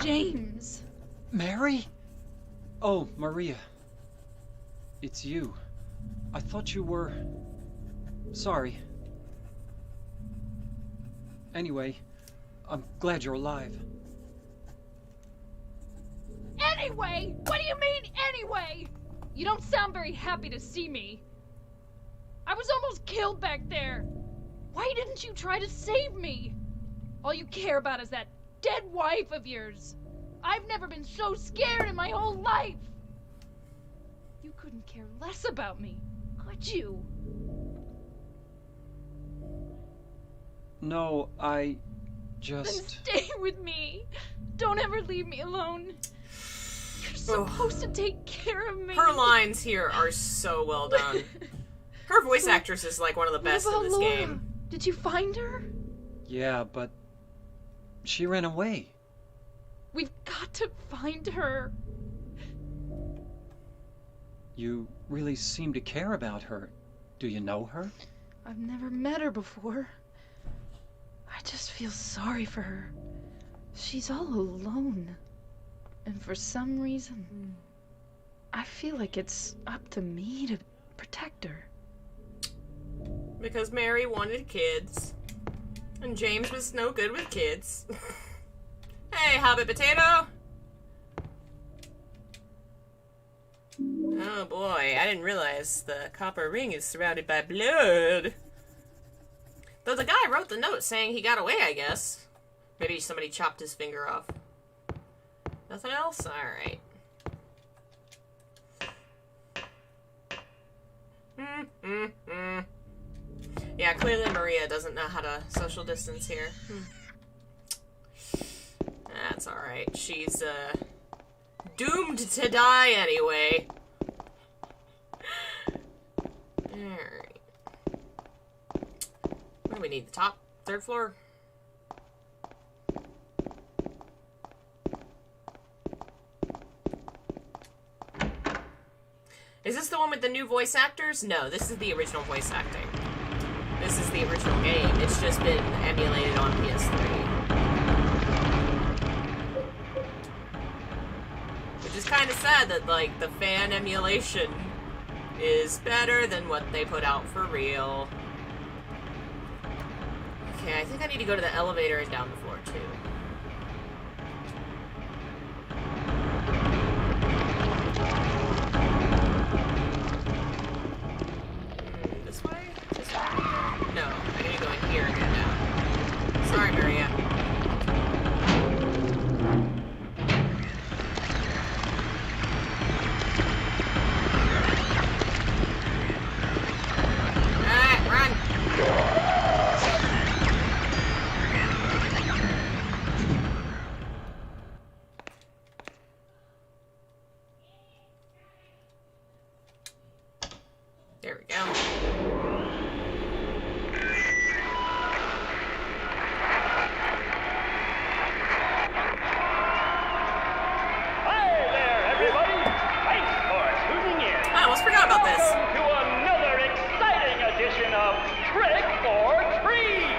James! Mary? Oh, Maria. It's you. I thought you were... Sorry. Anyway, I'm glad you're alive. Anyway? What do you mean, anyway? You don't sound very happy to see me. I was almost killed back there. Why didn't you try to save me? All you care about is that dead wife of yours. I've never been so scared in my whole life. You couldn't care less about me, could you? No, I Then just... stay with me. Don't ever leave me alone. You're supposed to take care of me. Her lines here are so well done. Her voice actress is like one of the best What in about this Laura? game. Did you find her? Yeah, but... She ran away. We've got to find her. You really seem to care about her. Do you know her? I've never met her before. I just feel sorry for her. She's all alone. And for some reason, I feel like it's up to me to protect her. Because Mary wanted kids. And James was no good with kids. Hey, Hobbit Potato! Oh boy, I didn't realize the copper ring is surrounded by blood. Though the guy wrote the note saying he got away, I guess. Maybe somebody chopped his finger off. Nothing else? Alright. Yeah, clearly Maria doesn't know how to social distance here. That's alright. She's, doomed to die anyway. Alright. What do we need? The top? Third floor? Is this the one with the new voice actors? No, this is the original voice acting. This is the original game. It's just been emulated on PS3. Which is kind of sad that, like, the fan emulation is better than what they put out for real. Okay, I think I need to go to the elevator and down the floor, too. This way? This way? No, I need to go in here and get down. Sorry, Maria. Alright, run! There we go. Hi there, everybody! Thanks for tuning in. I almost forgot about this. Welcome to another exciting edition of Trick or Treat!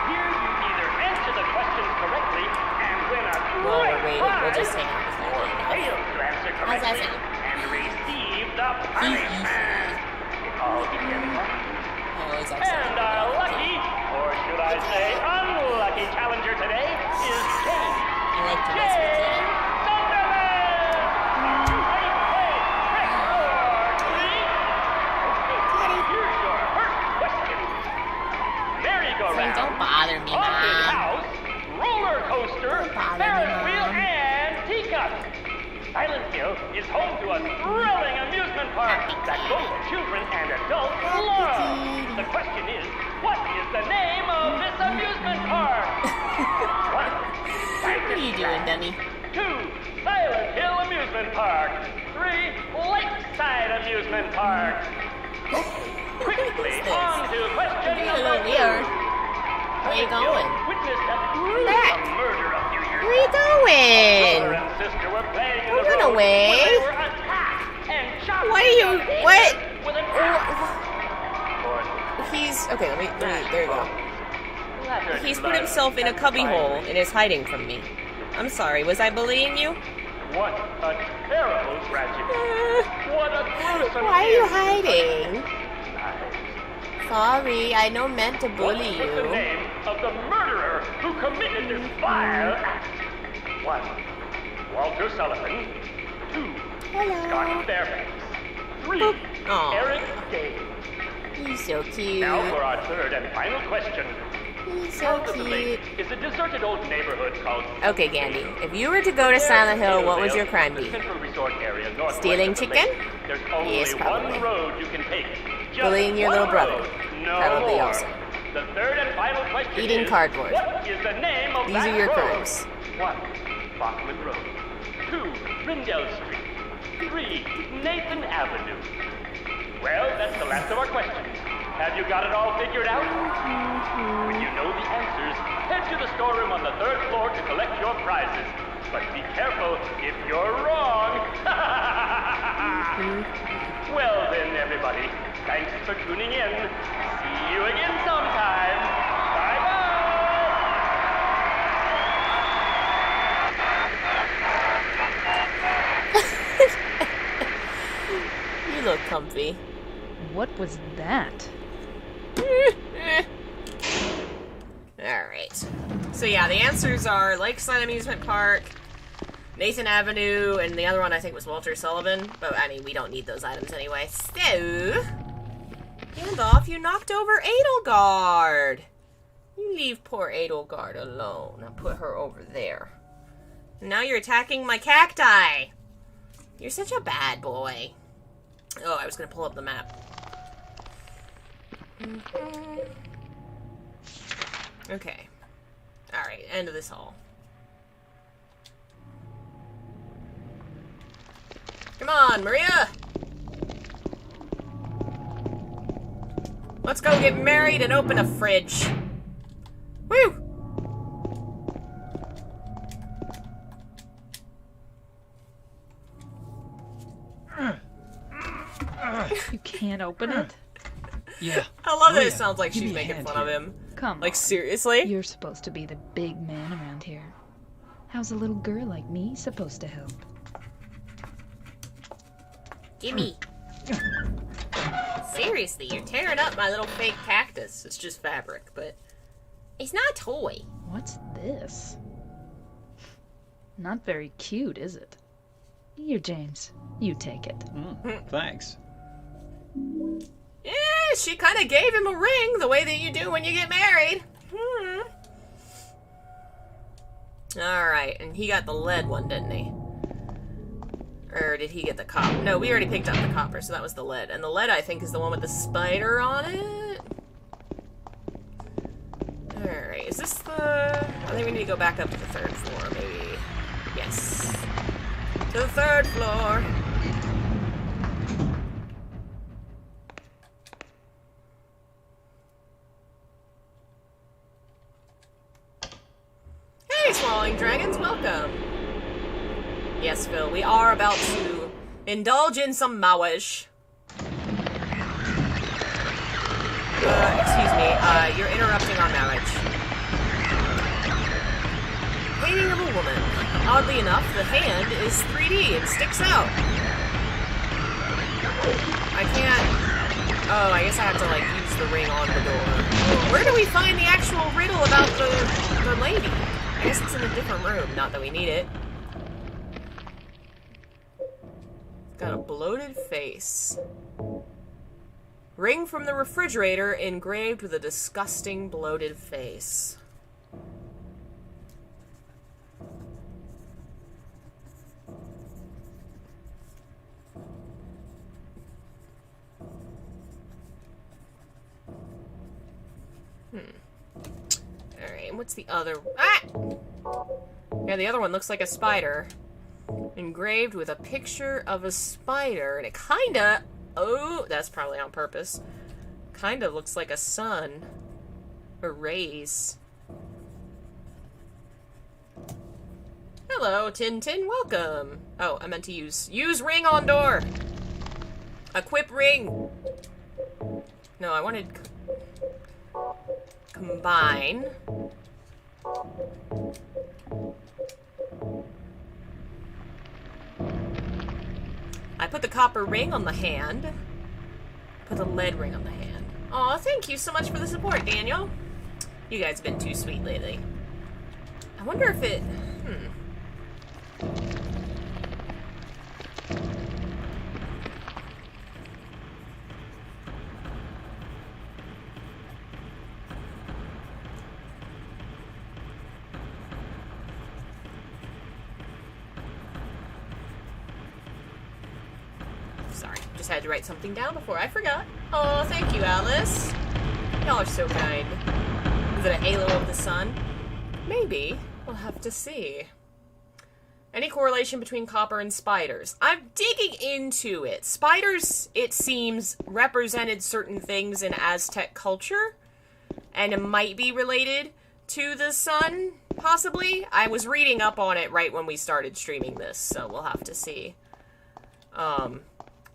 Here you either answer the questions correctly and win a While great we're waiting, we'll prize, just hang out with or you. fail to answer correctly and receive the punishment. All begin Oh, he's and lucky, or should I say unlucky merry-go-round, Don't bother me, haunted Mom. house, roller coaster, bother me, Ferris wheel, Mom. and teacup. Silent Hill is home to a thrilling amusement park that both children and adults love. The question is, what is the name of this amusement park? 1. What are you doing, dummy? 2. Silent Hill Amusement Park. 3. Lakeside Amusement Park. Quickly on to question You're a number little 2. weird. Where you going? Witnessed a back. gruesome murder a few years Where you back. going? Brother and sister were playing in Don't the run road away. when they were attacked and shot What are you? What? with an axe. He's okay. Let me. There you go. Flattered He's put blood himself in a and cubbyhole finally- and is hiding from me. I'm sorry. Was I bullying you? What a terrible tragedy. What a gruesome Why are you end. hiding? Sorry, I don't meant to bully What was the you. name of the murderer who committed this vile act? 1. Walter Sullivan. 2. Scott Fairbanks. 3. Aw. Eric Day. He's so cute. Now for our third and final question. He's so South of the cute. lake is a deserted old neighborhood called Okay, Gandhi. If you were to go to Silent Hill, what would your crime be? The Central Resort area northwest Stealing of the chicken? lake. There's only Yes, probably. one road you can take. Just Bullying your one little brother. road. No Probably more. also. The third and final question Eating is, cardboard. What is the name of These that are your road? crimes. 1. Bachman Road. 2. Rindell Street. 3. Nathan Avenue. Well, that's the last of our questions. Have you got it all figured out? When you know the answers, head to the storeroom on the 3rd floor to collect your prizes. But be careful if you're wrong. Well then, everybody, thanks for tuning in. See you again sometime. Bye-bye. You look comfy. What was that? Alright. So yeah, the answers are Lakeside Amusement Park, Nathan Avenue, and the other one I think was Walter Sullivan. But I mean, we don't need those items anyway. So, Gandalf, you knocked over Edelgard. You leave poor Edelgard alone. Now put her over there. Now you're attacking my cacti. You're such a bad boy. Oh, I was gonna pull up the map. Okay. Alright, end of this hall. Come on, Maria! Let's go get married and open a fridge. Woo! You can't open it? Yeah. I love that Maria, it sounds like give she's me a making hand fun of here. him. Come Like, on. seriously? You're supposed to be the big man around here. How's a little girl like me supposed to help? Gimme. Seriously, you're tearing up my little fake cactus. It's just fabric, but it's not a toy. What's this? Not very cute, is it? Here, James. You take it. Thanks. Yeah, she kind of gave him a ring the way that you do when you get married. Alright, and he got the lead one, didn't he? Or did he get the copper? No, we already picked up the copper, so that was the lead. And the lead, I think, is the one with the spider on it. Alright, is this the... I think we need to go back up to the 3rd floor, maybe. Yes. To the 3rd floor. Hey, swallowing dragons, welcome. Yes, Phil, we are about to indulge in some marriage. Excuse me, you're interrupting our marriage. Painting of a woman. Oddly enough, the hand is 3D and sticks out. I can't... Oh, I guess I have to, like, use the ring on the door. Where do we find the actual riddle about the lady? I guess it's in a different room, not that we need it. Got a bloated face. Ring from the refrigerator engraved with a disgusting bloated face. Alright, what's the other... Ah! Yeah, the other one looks like a spider. Engraved with a picture of a spider, and it kinda... Oh, that's probably on purpose. Kinda looks like a sun. Or rays. Hello, Tintin, welcome. Oh, I meant to use ring on door. Equip ring. No, I wanted... Combine. I put the copper ring on the hand. Put the lead ring on the hand. Aw, thank you so much for the support, Daniel. You guys have been too sweet lately. I wonder if it... Sorry, just had to write something down before I forgot. Oh, thank you, Alice. Y'all are so kind. Is it a halo of the sun? Maybe. We'll have to see. Any correlation between copper and spiders? I'm digging into it. Spiders, it seems, represented certain things in Aztec culture, and it might be related to the sun, possibly. I was reading up on it right when we started streaming this, so we'll have to see.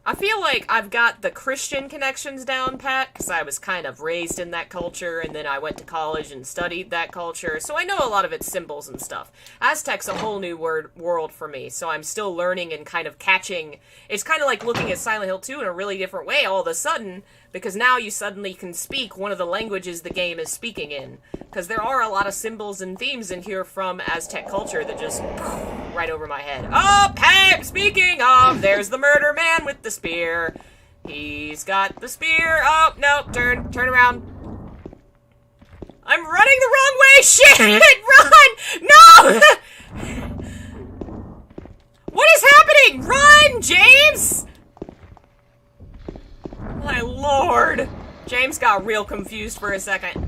I feel like I've got the Christian connections down pat, because I was kind of raised in that culture, and then I went to college and studied that culture, so I know a lot of its symbols and stuff. Aztec's a whole new world for me, so I'm still learning and kind of catching... It's kind of like looking at Silent Hill 2 in a really different way all of a sudden, because now you suddenly can speak one of the languages the game is speaking in. Because there are a lot of symbols and themes in here from Aztec culture that just... right over my head. Oh, hey, speaking of, there's the murder man with the spear. He's got the spear. Oh, no, turn around. I'm running the wrong way. Shit, run! No! What is happening? Run, James! My lord. James got real confused for a second.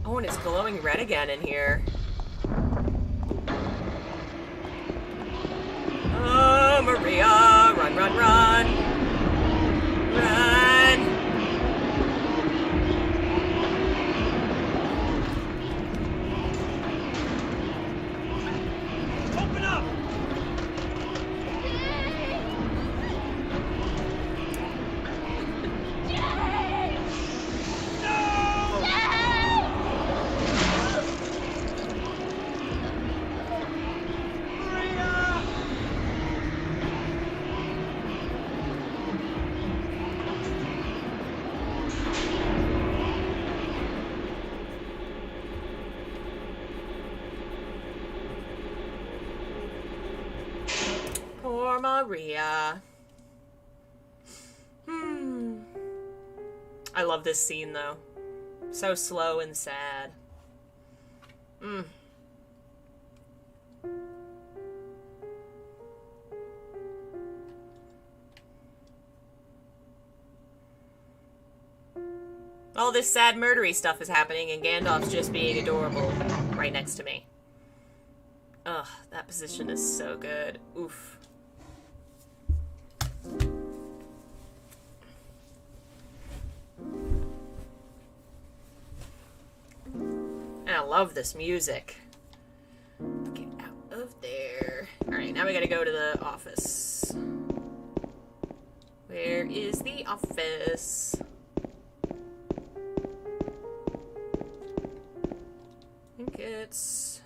Oh, and it's glowing red again in here. Oh, Maria, run, run, run. Run. Open up! Poor Maria. I love this scene, though. So slow and sad. All this sad murdery stuff is happening, and Gandalf's just being adorable right next to me. Ugh, that position is so good. Oof. And I love this music. Get out of there. Alright, now we gotta go to the office. Where is the office? I think it's...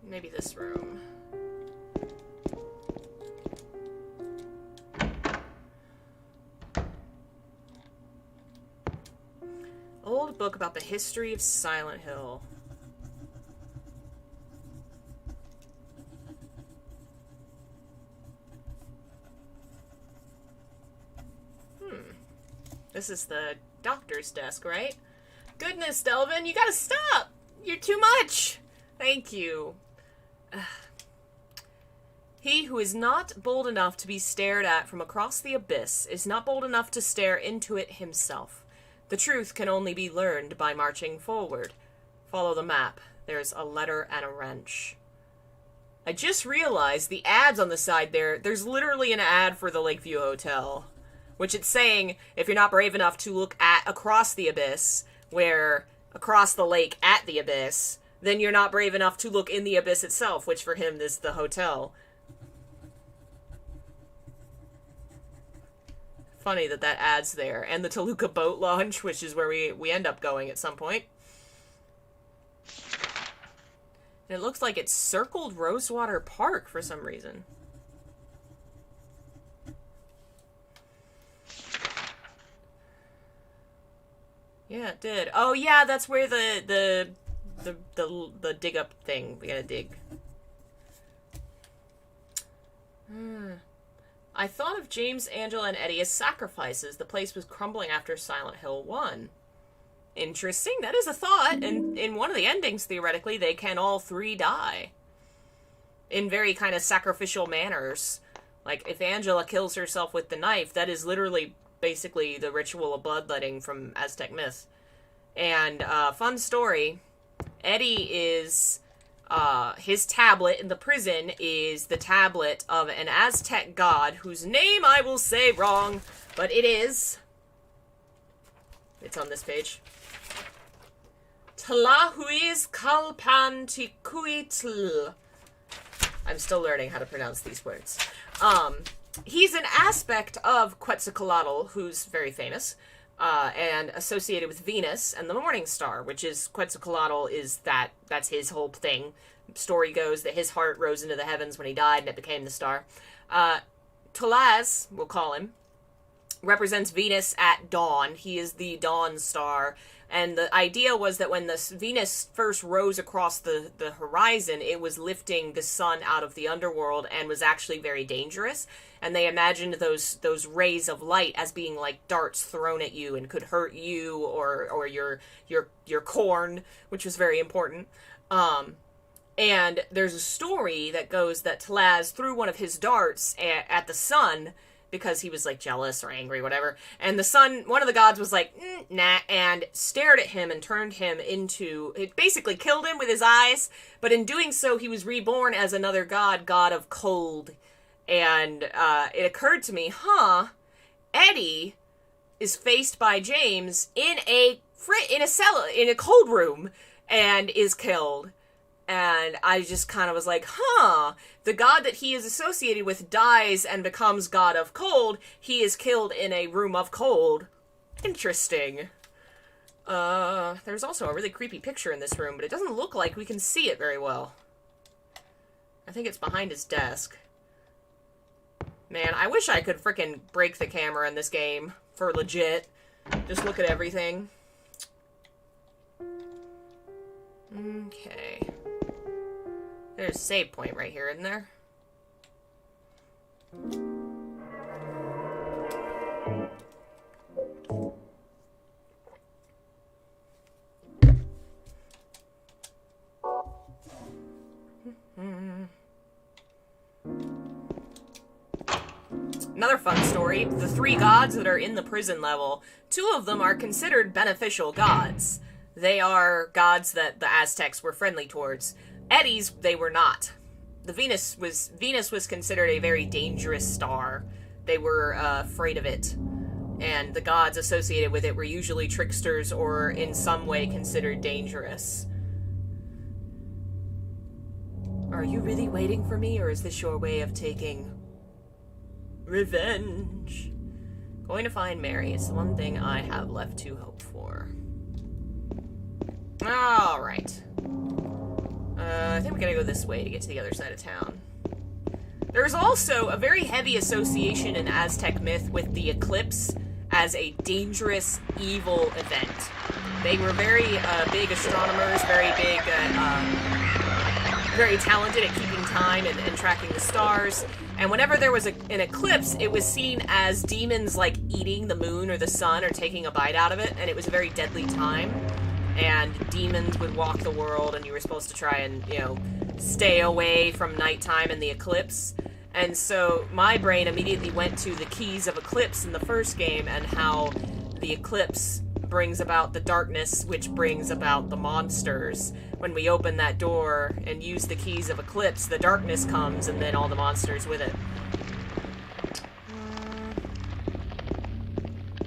maybe this room. Old book about the history of Silent Hill. This is the doctor's desk, right? Goodness, Delvin, you gotta stop! You're too much! Thank you. He who is not bold enough to be stared at from across the abyss is not bold enough to stare into it himself. The truth can only be learned by marching forward. Follow the map. There's a letter and a wrench. I just realized the ads on the side there's literally an ad for the Lakeview Hotel, which it's saying if you're not brave enough to look across the abyss, where across the lake at the abyss, then you're not brave enough to look in the abyss itself, which for him is the hotel. Funny that ad's there. And the Toluca boat launch, which is where we end up going at some point. And it looks like it's circled Rosewater Park for some reason. Yeah, it did. Oh yeah, that's where the dig up thing. We gotta dig. I thought of James, Angela, and Eddie as sacrifices. The place was crumbling after Silent Hill 1. Interesting. That is a thought. And in one of the endings, theoretically, they can all three die. In very kind of sacrificial manners. Like, if Angela kills herself with the knife, that is literally basically the ritual of bloodletting from Aztec myth. And, fun story, Eddie is... his tablet in the prison is the tablet of an Aztec god whose name I will say wrong, but it is... It's on this page. Tlahuizcalpanticuitl. I'm still learning how to pronounce these words. He's an aspect of Quetzalcoatl, who's very famous, and associated with Venus and the Morning Star, which is Quetzalcoatl is that's his whole thing. Story goes that his heart rose into the heavens when he died and it became the star. Tolaz, we'll call him, represents Venus at dawn. He is the dawn star. And the idea was that when the Venus first rose across the horizon, it was lifting the sun out of the underworld and was actually very dangerous. And they imagined those rays of light as being like darts thrown at you and could hurt you or your corn, which was very important. And there's a story that goes that Tlaz threw one of his darts at the sun because he was like jealous or angry, whatever. And the sun, one of the gods was like, nah, and stared at him and turned him into, it basically killed him with his eyes. But in doing so, he was reborn as another god of cold. And it occurred to me, Eddie is faced by James in a cellar, in a cold room, and is killed. And I just kind of was like, the god that he is associated with dies and becomes god of cold. He is killed in a room of cold. Interesting. There's also a really creepy picture in this room, but it doesn't look like we can see it very well. I think it's behind his desk. Man, I wish I could frickin' break the camera in this game for legit. Just look at everything. Okay. There's a save point right here, isn't there? Another fun story, the three gods that are in the prison level, 2 of them are considered beneficial gods. They are gods that the Aztecs were friendly towards. Eddie's, they were not. Venus was considered a very dangerous star. They were afraid of it. And the gods associated with it were usually tricksters or in some way considered dangerous. Are you really waiting for me, or is this your way of taking revenge? Going to find Mary is the one thing I have left to hope for. Alright. I think we gotta go this way to get to the other side of town. There's also a very heavy association in Aztec myth with the eclipse as a dangerous, evil event. They were very big astronomers, very big very talented at keeping time and tracking the stars. And whenever there was an eclipse, it was seen as demons, like, eating the moon or the sun or taking a bite out of it, and it was a very deadly time. And demons would walk the world, and you were supposed to try and, you know, stay away from nighttime and the eclipse. And so my brain immediately went to the keys of eclipse in the first game and how the eclipse brings about the darkness, which brings about the monsters. When we open that door and use the keys of eclipse, the darkness comes and then all the monsters with it.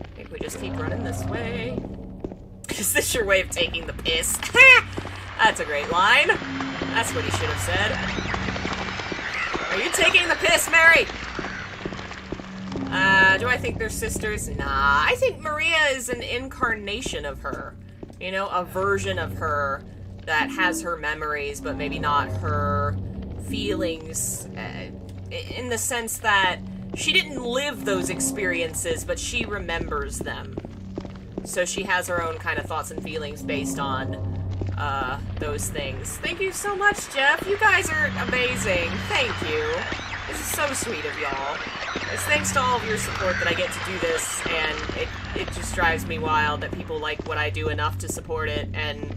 I think we just keep running this way. Is this your way of taking the piss? That's a great line. That's what he should have said. Are you taking the piss, Mary? Do I think they're sisters? Nah, I think Maria is an incarnation of her. You know, a version of her that has her memories, but maybe not her feelings, in the sense that she didn't live those experiences, but she remembers them. So she has her own kind of thoughts and feelings based on those things. Thank you so much, Jeff. You guys are amazing. Thank you. This is so sweet of y'all. It's thanks to all of your support that I get to do this, and it just drives me wild that people like what I do enough to support it, and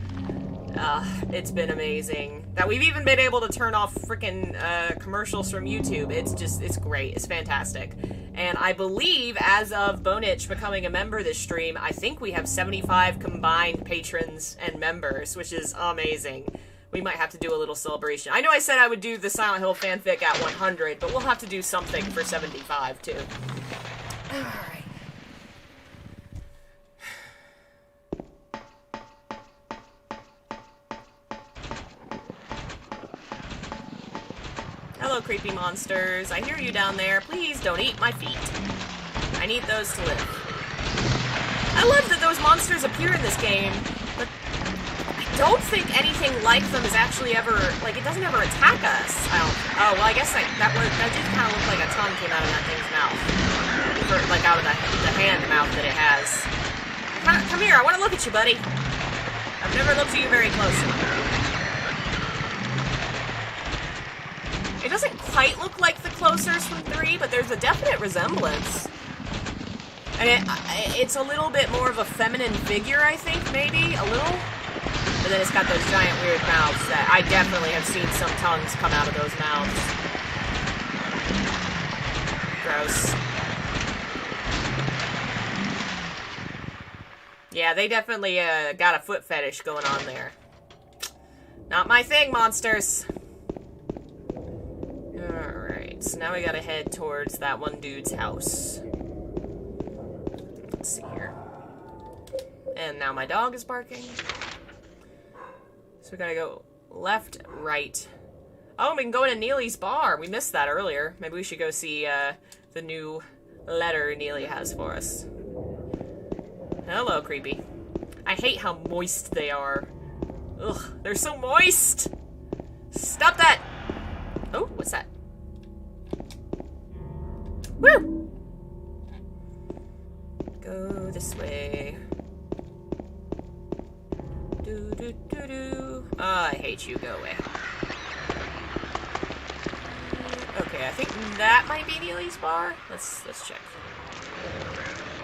it's been amazing. That we've even been able to turn off freaking commercials from YouTube. It's great. It's fantastic. And I believe, as of Bonitch becoming a member this stream, I think we have 75 combined patrons and members, which is amazing. We might have to do a little celebration. I know I said I would do the Silent Hill fanfic at 100, but we'll have to do something for 75, too. Alright. Hello, creepy monsters. I hear you down there. Please don't eat my feet. I need those to live. I love that those monsters appear in this game, but I don't think anything like them is actually ever, like, it doesn't ever attack us. Oh, well, I guess that did kind of look like a tongue came out of that thing's mouth. Or, like, out of the hand mouth that it has. Come here, I want to look at you, buddy. I've never looked at you very closely. It doesn't quite look like the Closers from 3, but there's a definite resemblance. And it's a little bit more of a feminine figure, I think, maybe? A little? But then it's got those giant weird mouths that I definitely have seen some tongues come out of those mouths. Gross. Yeah, they definitely got a foot fetish going on there. Not my thing, monsters. Alright, so now we gotta head towards that one dude's house. Let's see here. And now my dog is barking. So we gotta go left, right. Oh, we can go into Neely's bar. We missed that earlier. Maybe we should go see the new letter Neely has for us. Hello, creepy. I hate how moist they are. Ugh, they're so moist! Stop that! Oh, what's that? Woo! Go this way. Do do do do. Oh, I hate you. Go away. Okay, I think that might be Neely's bar. Let's check.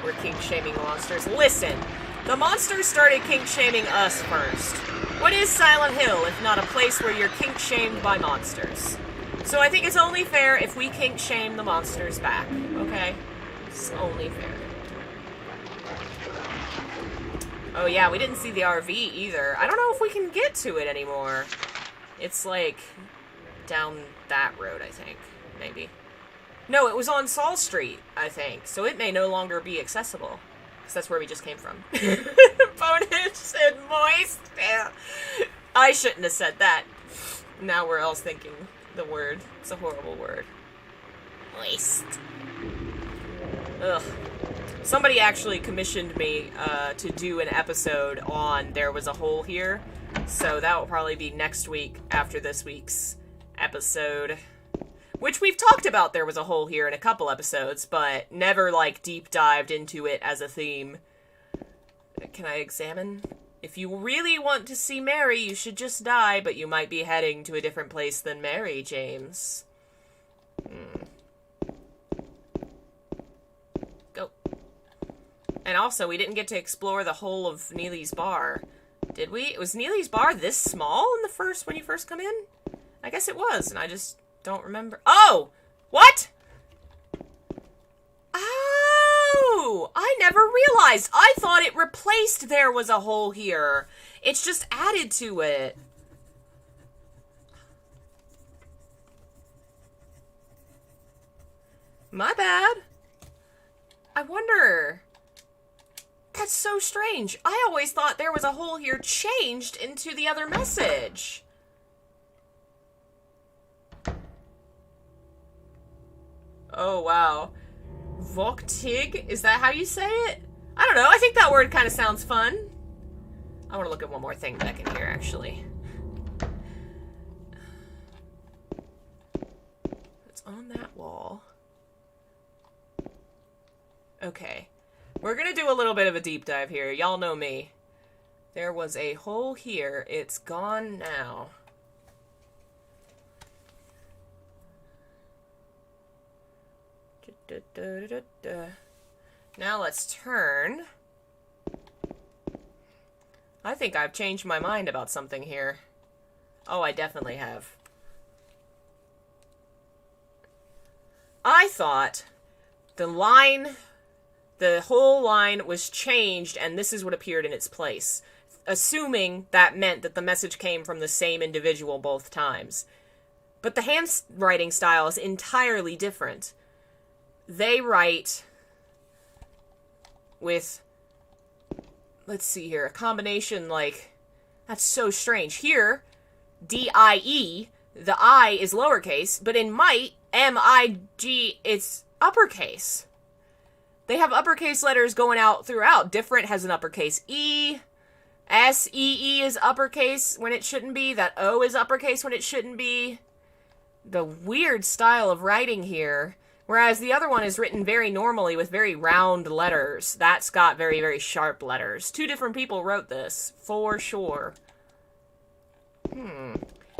We're kink-shaming monsters. Listen, the monsters started kink-shaming us first. What is Silent Hill if not a place where you're kink-shamed by monsters? So I think it's only fair if we kink-shame the monsters back, okay? It's only fair. Oh yeah, we didn't see the RV either. I don't know if we can get to it anymore. It's like down that road, I think. Maybe. No, it was on Saul Street, I think. So it may no longer be accessible. Because that's where we just came from. Bonus said moist. Yeah. I shouldn't have said that. Now we're all thinking the word. It's a horrible word. Moist. Ugh. Somebody actually commissioned me to do an episode on There Was a Hole Here. So that will probably be next week after this week's episode. Which we've talked about There Was a Hole Here in a couple episodes, but never, like, deep dived into it as a theme. Can I examine If you really want to see Mary, you should just die, but you might be heading to a different place than Mary, James. Go. And also, we didn't get to explore the whole of Neely's bar. Did we? Was Neely's bar this small in the when you first come in? I guess it was, and I just don't remember. Oh! What? Oh! I never realized. I thought it replaced there was a hole here. It's just added to it. My bad. I wonder. That's so strange. I always thought there was a hole here changed into the other message. Oh, wow. Voktig? Is that how you say it? I don't know. I think that word kind of sounds fun. I want to look at one more thing back in here, actually. It's on that wall. Okay. We're gonna do a little bit of a deep dive here. Y'all know me. There was a hole here. It's gone now. Now let's turn. I think I've changed my mind about something here. Oh, I definitely have. I thought the whole line was changed and this is what appeared in its place. Assuming that meant that the message came from the same individual both times. But the handwriting style is entirely different. They write with, let's see here, a combination like, that's so strange. Here, D-I-E, the I is lowercase, but in might, M-I-G, it's uppercase. They have uppercase letters going out throughout. Different has an uppercase E. S-E-E is uppercase when it shouldn't be. That O is uppercase when it shouldn't be. The weird style of writing here. Whereas the other one is written very normally with very round letters. That's got very, very sharp letters. Two different people wrote this, for sure.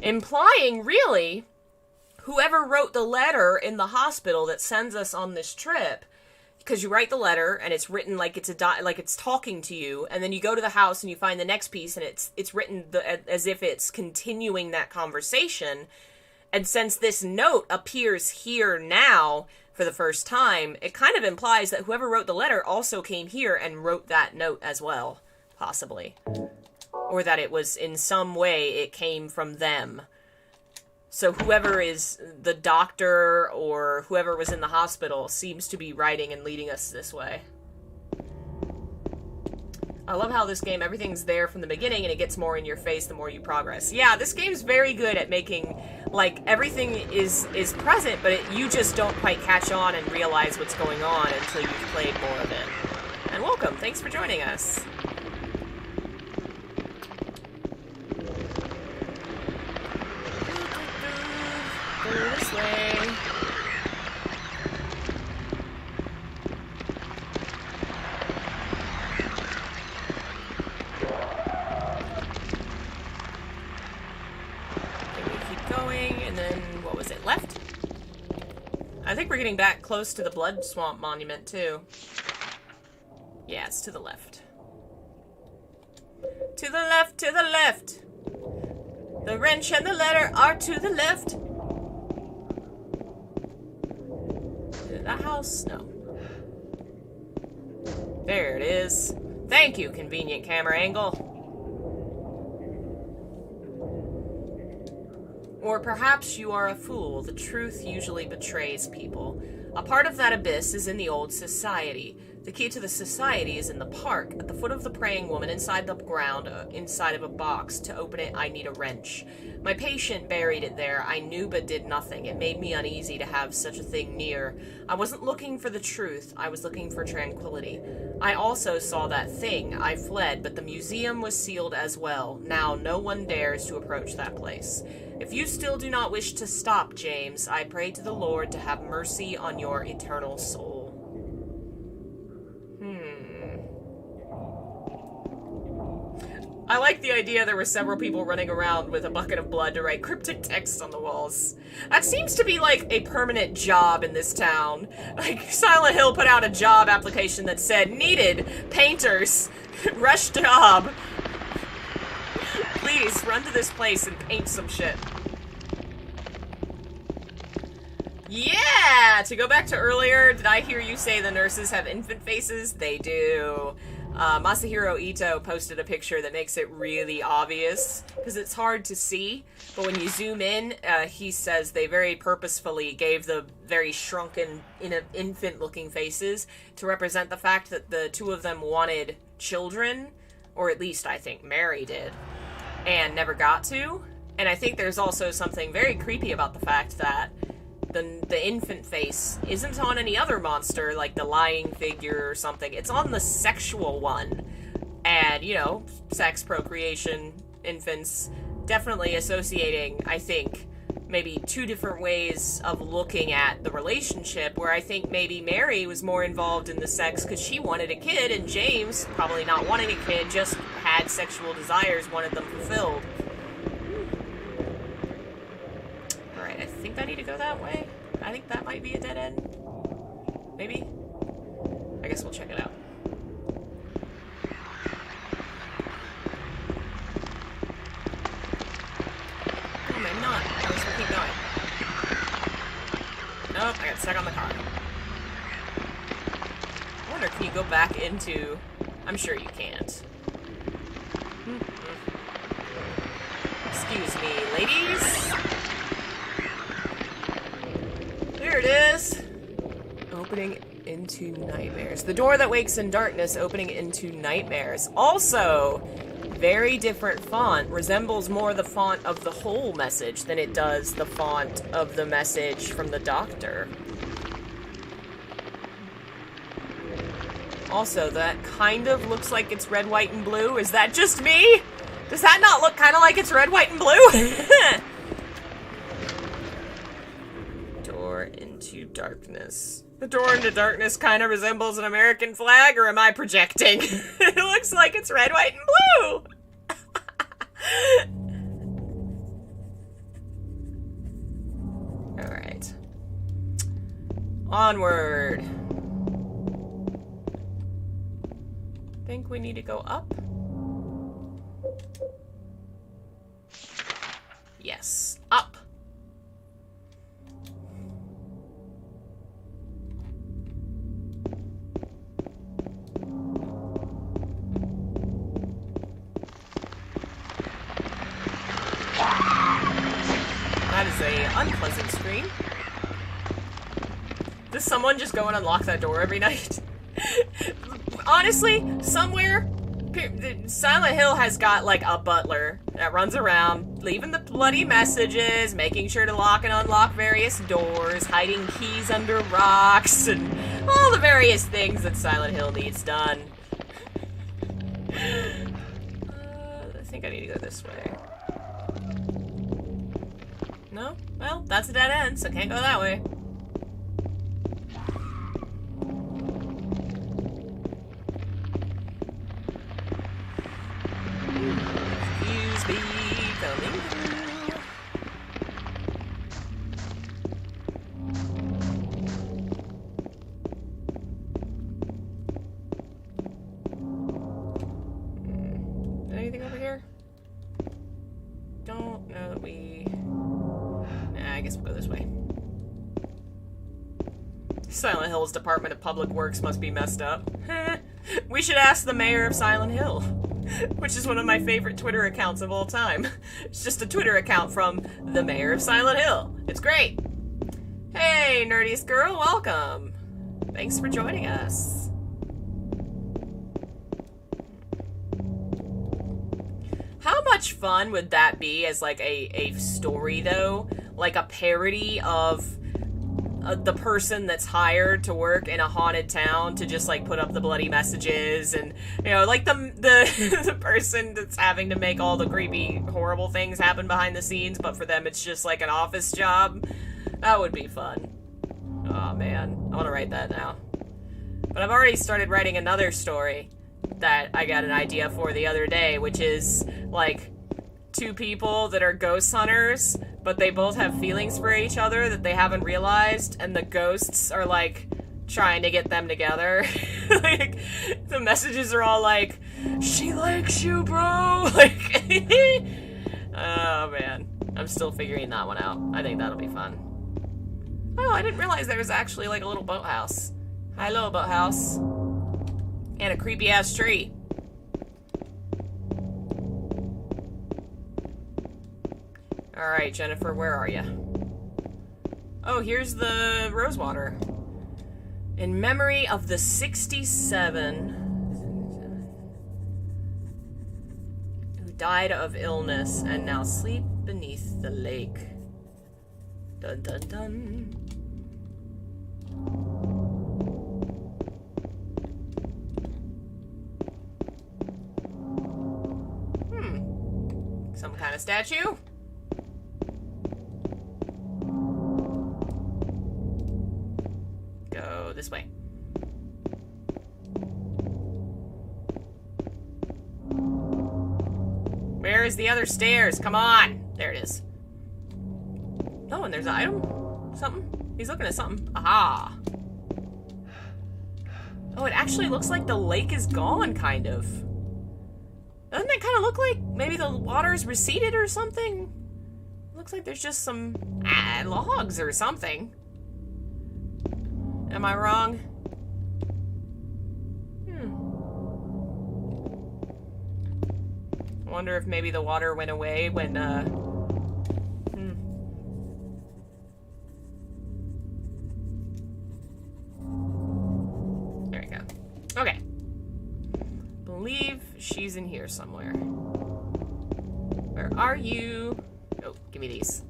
Implying, really, whoever wrote the letter in the hospital that sends us on this trip, because you write the letter and it's written like it's like it's talking to you, and then you go to the house and you find the next piece and it's written as if it's continuing that conversation. And since this note appears here now for the first time, it kind of implies that whoever wrote the letter also came here and wrote that note as well, possibly. Or that it was in some way it came from them. So whoever is the doctor or whoever was in the hospital seems to be writing and leading us this way. I love how this game, everything's there from the beginning and it gets more in your face the more you progress. Yeah, this game's very good at making, like, everything is present, but you just don't quite catch on and realize what's going on until you've played more of it. And welcome, thanks for joining us. Go this way. And then, what was it, left? I think we're getting back close to the Blood Swamp Monument, too. Yeah, it's to the left. To the left, to the left! The wrench and the letter are to the left! That house? No. There it is. Thank you, convenient camera angle. Or perhaps you are a fool. The truth usually betrays people. A part of that abyss is in the old society. The key to the society is in the park, at the foot of the praying woman, inside the ground, inside of a box. To open it, I need a wrench. My patient buried it there. I knew but did nothing. It made me uneasy to have such a thing near. I wasn't looking for the truth. I was looking for tranquility. I also saw that thing. I fled, but the museum was sealed as well. Now no one dares to approach that place. If you still do not wish to stop, James, I pray to the Lord to have mercy on your eternal soul. I like the idea there were several people running around with a bucket of blood to write cryptic text on the walls. That seems to be like a permanent job in this town. Like, Silent Hill put out a job application that said, needed painters, rush job. Please, run to this place and paint some shit. Yeah! To go back to earlier, did I hear you say the nurses have infant faces? They do. Masahiro Ito posted a picture that makes it really obvious, because it's hard to see, but when you zoom in, he says they very purposefully gave the very shrunken, infant-looking faces to represent the fact that the two of them wanted children, or at least I think Mary did, and never got to. And I think there's also something very creepy about the fact that the infant face isn't on any other monster, like the lying figure or something. It's on the sexual one. And, you know, sex, procreation, infants, definitely associating, I think, maybe two different ways of looking at the relationship, where I think maybe Mary was more involved in the sex because she wanted a kid, and James, probably not wanting a kid, just had sexual desires, wanted them fulfilled. Alright, I think I need to go that way. I think that might be a dead end. Maybe? I guess we'll check it out. Oh, maybe not. I guess we'll keep going. Nope, I got stuck on the car. I wonder, can you go back into... I'm sure you can't. Excuse me, ladies. There it is. Opening into nightmares. The door that wakes in darkness, opening into nightmares. Also, very different font. Resembles more the font of the whole message than it does the font of the message from the doctor. Also, that kind of looks like it's red, white, and blue. Is that just me? Does that not look kind of like it's red, white, and blue? Door into darkness. The door into darkness kind of resembles an American flag, or am I projecting? It looks like it's red, white, and blue! Alright. Onward. Think we need to go up? Yes. Up! That is a unpleasant scream. Does someone just go and unlock that door every night? Honestly, somewhere, Silent Hill has got, like, a butler that runs around, leaving the bloody messages, making sure to lock and unlock various doors, hiding keys under rocks, and all the various things that Silent Hill needs done. I think I need to go this way. No? Well, that's a dead end, so can't go that way. Excuse me, coming through. Anything over here? Don't know that we... Nah, I guess we'll go this way. Silent Hill's Department of Public Works must be messed up. We should ask the mayor of Silent Hill. Which is one of my favorite Twitter accounts of all time. It's just a Twitter account from the mayor of Silent Hill. It's great. Hey, nerdiest girl, welcome. Thanks for joining us. How much fun would that be as, like, a story, though? Like a parody of the person that's hired to work in a haunted town to just, like, put up the bloody messages and, you know, like the person that's having to make all the creepy, horrible things happen behind the scenes, but for them it's just like an office job. That would be fun. Oh, man. I want to write that now. But I've already started writing another story that I got an idea for the other day, which is, like, two people that are ghost hunters, but they both have feelings for each other that they haven't realized, and the ghosts are, like, trying to get them together. Like, the messages are all like, she likes you, bro! Like, oh, man. I'm still figuring that one out. I think that'll be fun. Oh, I didn't realize there was actually, like, a little boathouse. Hi, little boathouse. And a creepy-ass tree. Alright, Jennifer, where are you? Oh, here's the rosewater. In memory of the 67 who died of illness and now sleep beneath the lake. Dun dun dun. Some kind of statue? Go this way. Where is the other stairs? Come on! There it is. Oh, and there's an item? Something? He's looking at something. Aha! Oh, it actually looks like the lake is gone, kind of. Doesn't it kind of look like maybe the water's receded or something? Looks like there's just some logs or something. Am I wrong? I wonder if maybe the water went away when, There we go. Okay. Believe she's in here somewhere. Where are you? Oh, give me these.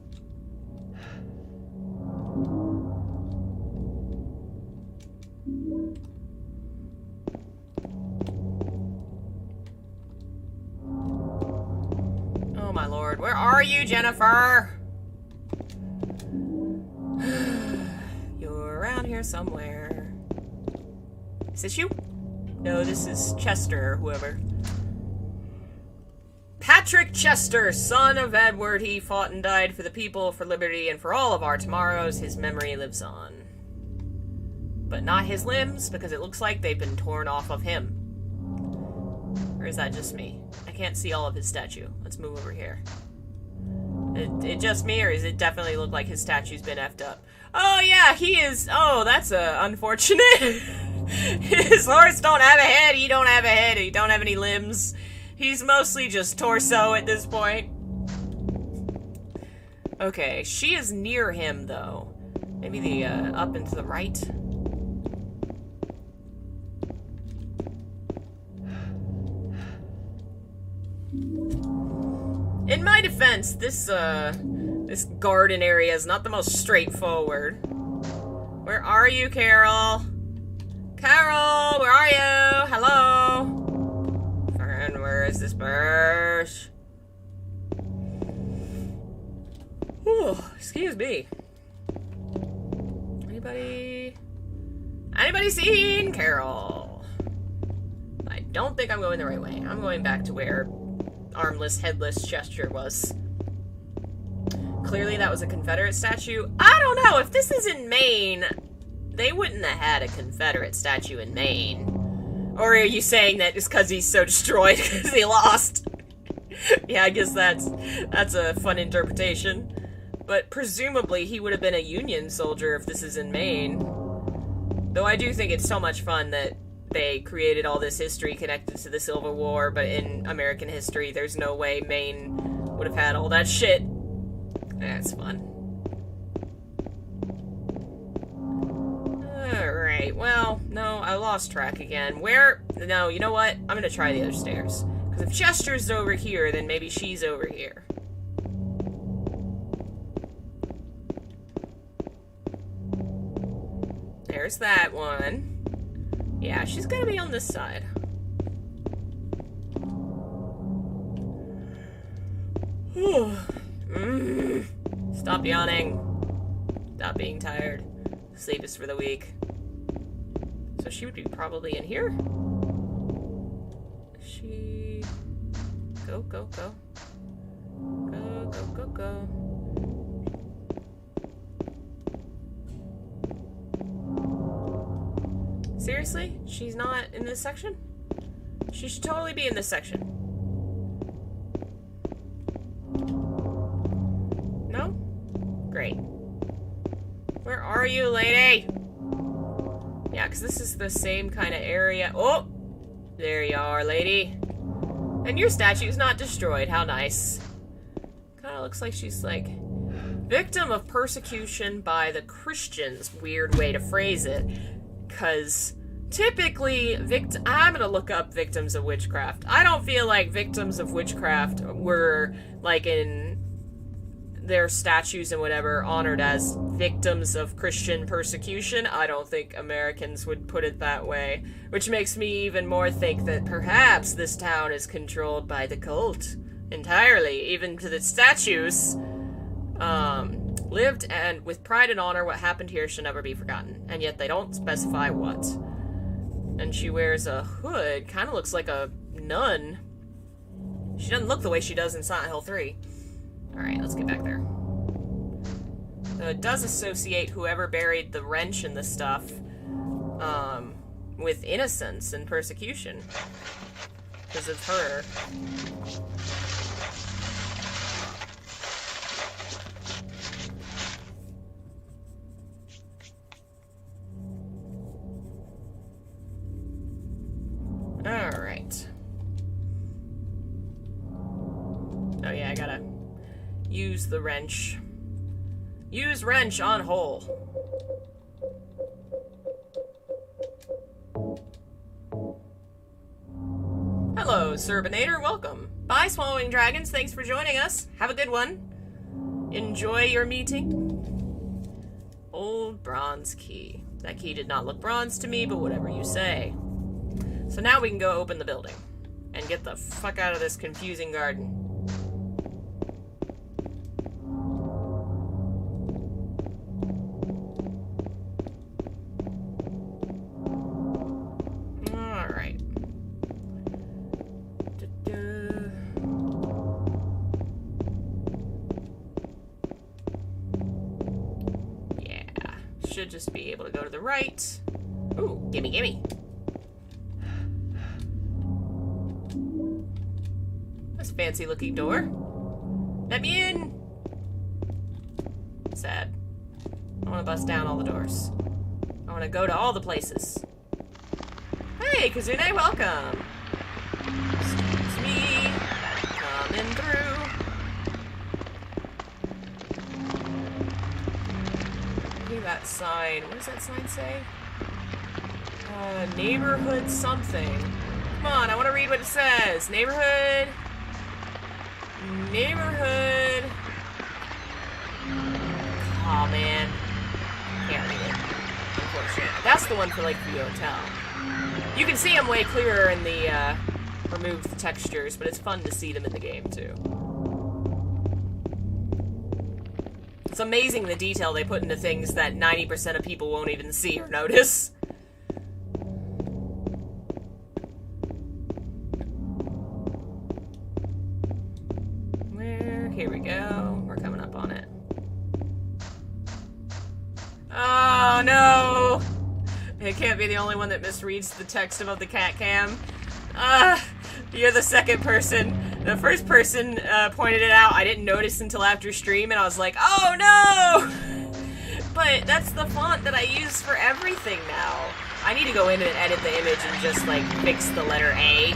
Oh my lord, where are you, Jennifer? You're around here somewhere. Is this you? No, this is Chester, or whoever. Patrick Chester, son of Edward, he fought and died for the people, for liberty, and for all of our tomorrows. His memory lives on. But not his limbs, because it looks like they've been torn off of him. Or is that just me? I can't see all of his statue. Let's move over here. It just me, or does it definitely look like his statue's been effed up? Oh yeah, he is. Oh, that's unfortunate. His horse don't have a head, he don't have a head, he don't have any limbs. He's mostly just torso at this point. Okay, she is near him, though. Maybe the, up and to the right? In my defense, this garden area is not the most straightforward. Where are you, Carol? Carol, where are you? Hello? Friend, where is this bush? Whew, excuse me. Anybody seen Carol? I don't think I'm going the right way. I'm going back to where armless, headless Chester was. Clearly that was a Confederate statue. I don't know, if this is in Maine, they wouldn't have had a Confederate statue in Maine. Or are you saying that just because he's so destroyed because he lost? Yeah, I guess that's a fun interpretation. But presumably he would have been a Union soldier if this is in Maine. Though I do think it's so much fun that they created all this history connected to the Civil War, but in American history, there's no way Maine would have had all that shit. That's fun. Alright, well, no, I lost track again. Where? No, you know what? I'm gonna try the other stairs. Because if Chester's over here, then maybe she's over here. There's that one. Yeah, she's gonna be on this side. Stop yawning. Stop being tired. Sleep is for the weak. So she would be probably in here? She... Go, go, go. Go, go, go, go. Seriously? She's not in this section? She should totally be in this section. No? Great. Where are you, lady? Yeah, because this is the same kind of area. Oh! There you are, lady. And your statue's not destroyed. How nice. Kind of looks like she's, like, victim of persecution by the Christians. Weird way to phrase it. Because typically, I'm gonna look up victims of witchcraft. I don't feel like victims of witchcraft were, like, in their statues and whatever, honored as victims of Christian persecution. I don't think Americans would put it that way. Which makes me even more think that perhaps this town is controlled by the cult entirely, even to the statues. Lived and with pride and honor, what happened here should never be forgotten. And yet they don't specify what. And she wears a hood, kind of looks like a nun. She doesn't look the way she does in Silent Hill 3. Alright, let's get back there. It does associate whoever buried the wrench and the stuff, with innocence and persecution. Because of her. Alright. Oh yeah, I gotta use the wrench. Use wrench on hole. Hello, Serbinator, welcome. Bye, Swallowing Dragons, thanks for joining us. Have a good one. Enjoy your meeting. Old bronze key. That key did not look bronze to me, but whatever you say. So now we can go open the building. And get the fuck out of this confusing garden. Alright. Yeah. Should just be able to go to the right. Ooh, gimme, gimme. Fancy looking door. Let me in! Sad. I want to bust down all the doors. I want to go to all the places. Hey, Kazune, welcome! Excuse me. Coming through. Look at that sign. What does that sign say? Neighborhood something. Come on, I want to read what it says. Neighborhood... Neighborhood. Oh man. Can't read it. Unfortunately. That's the one for like the hotel. You can see them way clearer in the removed textures, but it's fun to see them in the game too. It's amazing the detail they put into things that 90% of people won't even see or notice. Here we go. We're coming up on it. Oh, no! It can't be the only one that misreads the text above the cat cam. You're the second person. The first person pointed it out. I didn't notice until after stream, and I was like, oh, no! But that's the font that I use for everything now. I need to go in and edit the image and just, like, fix the letter A.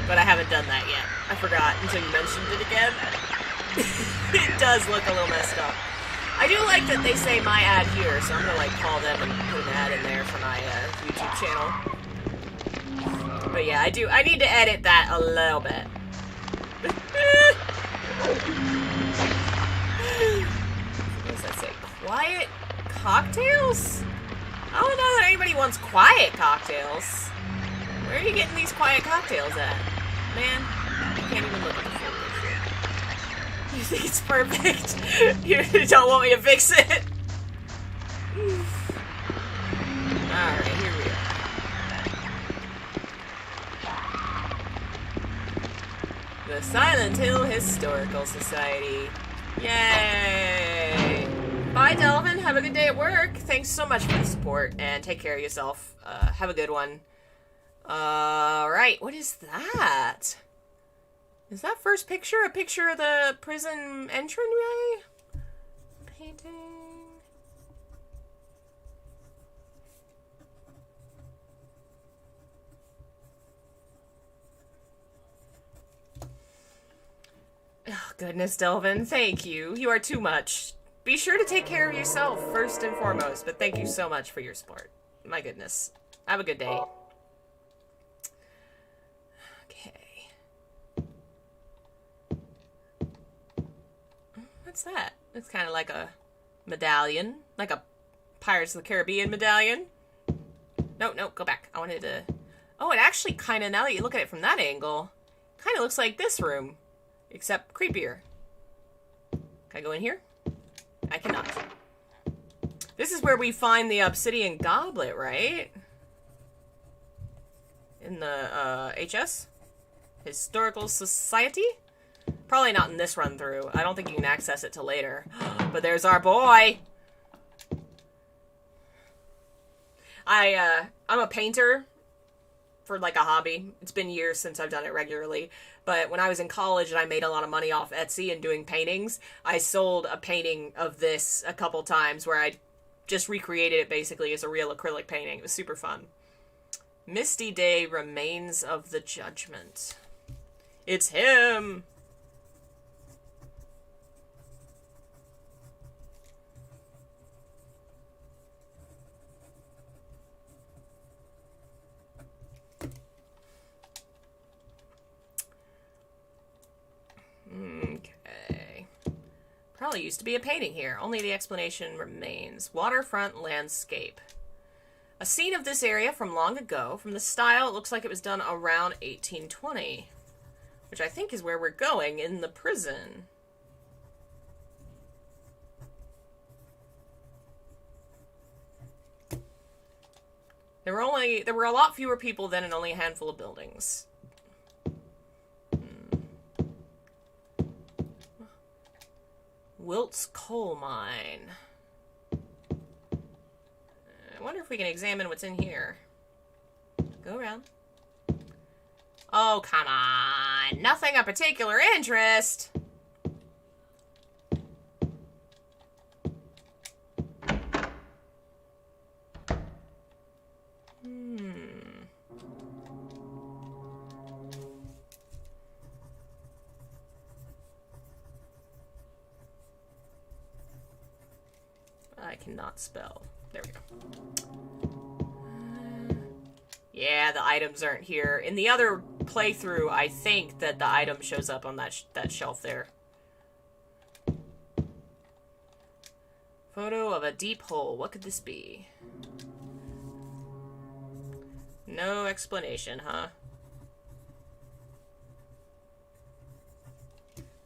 But I haven't done that yet. I forgot until you mentioned it again. It does look a little messed up. I do like that they say my ad here, so I'm gonna like call them and put an ad in there for my YouTube channel. But yeah, I need to edit that a little bit. What does that say? Quiet cocktails? I don't know that anybody wants quiet cocktails. Where are you getting these quiet cocktails at? Man, I can't even look at the full picture. You think it's perfect? You don't want me to fix it? Alright, here we are. The Silent Hill Historical Society. Yay! Bye, Delvin. Have a good day at work. Thanks so much for the support, and take care of yourself. Have a good one. Right. What is that? Is that first picture a picture of the prison entryway? Painting. Oh, goodness, Delvin. Thank you. You are too much. Be sure to take care of yourself first and foremost, but thank you so much for your support. My goodness. Have a good day. Okay. What's that? It's kind of like a medallion. Like a Pirates of the Caribbean medallion. No, go back. I wanted to... Oh, it actually kind of, now that you look at it from that angle, kind of looks like this room. Except creepier. Can I go in here? I cannot. This is where we find the obsidian goblet, right? In the, HS? Historical Society? Probably not in this run-through. I don't think you can access it till later. But there's our boy! I'm a painter for, like, a hobby. It's been years since I've done it regularly. But when I was in college and I made a lot of money off Etsy and doing paintings, I sold a painting of this a couple times where I just recreated it basically as a real acrylic painting. It was super fun. Misty Day, Remains of the Judgment. It's him! Okay. Probably used to be a painting here. Only the explanation remains. Waterfront landscape. A scene of this area from long ago. From the style, it looks like it was done around 1820. Which I think is where we're going, in the prison. There were a lot fewer people then and only a handful of buildings. Wilt's coal mine. I wonder if we can examine what's in here. Go around. Oh, come on. Nothing of particular interest. I cannot spell. There we go. Yeah, the items aren't here. In the other playthrough, I think that the item shows up on that shelf there. Photo of a deep hole. What could this be? No explanation, huh?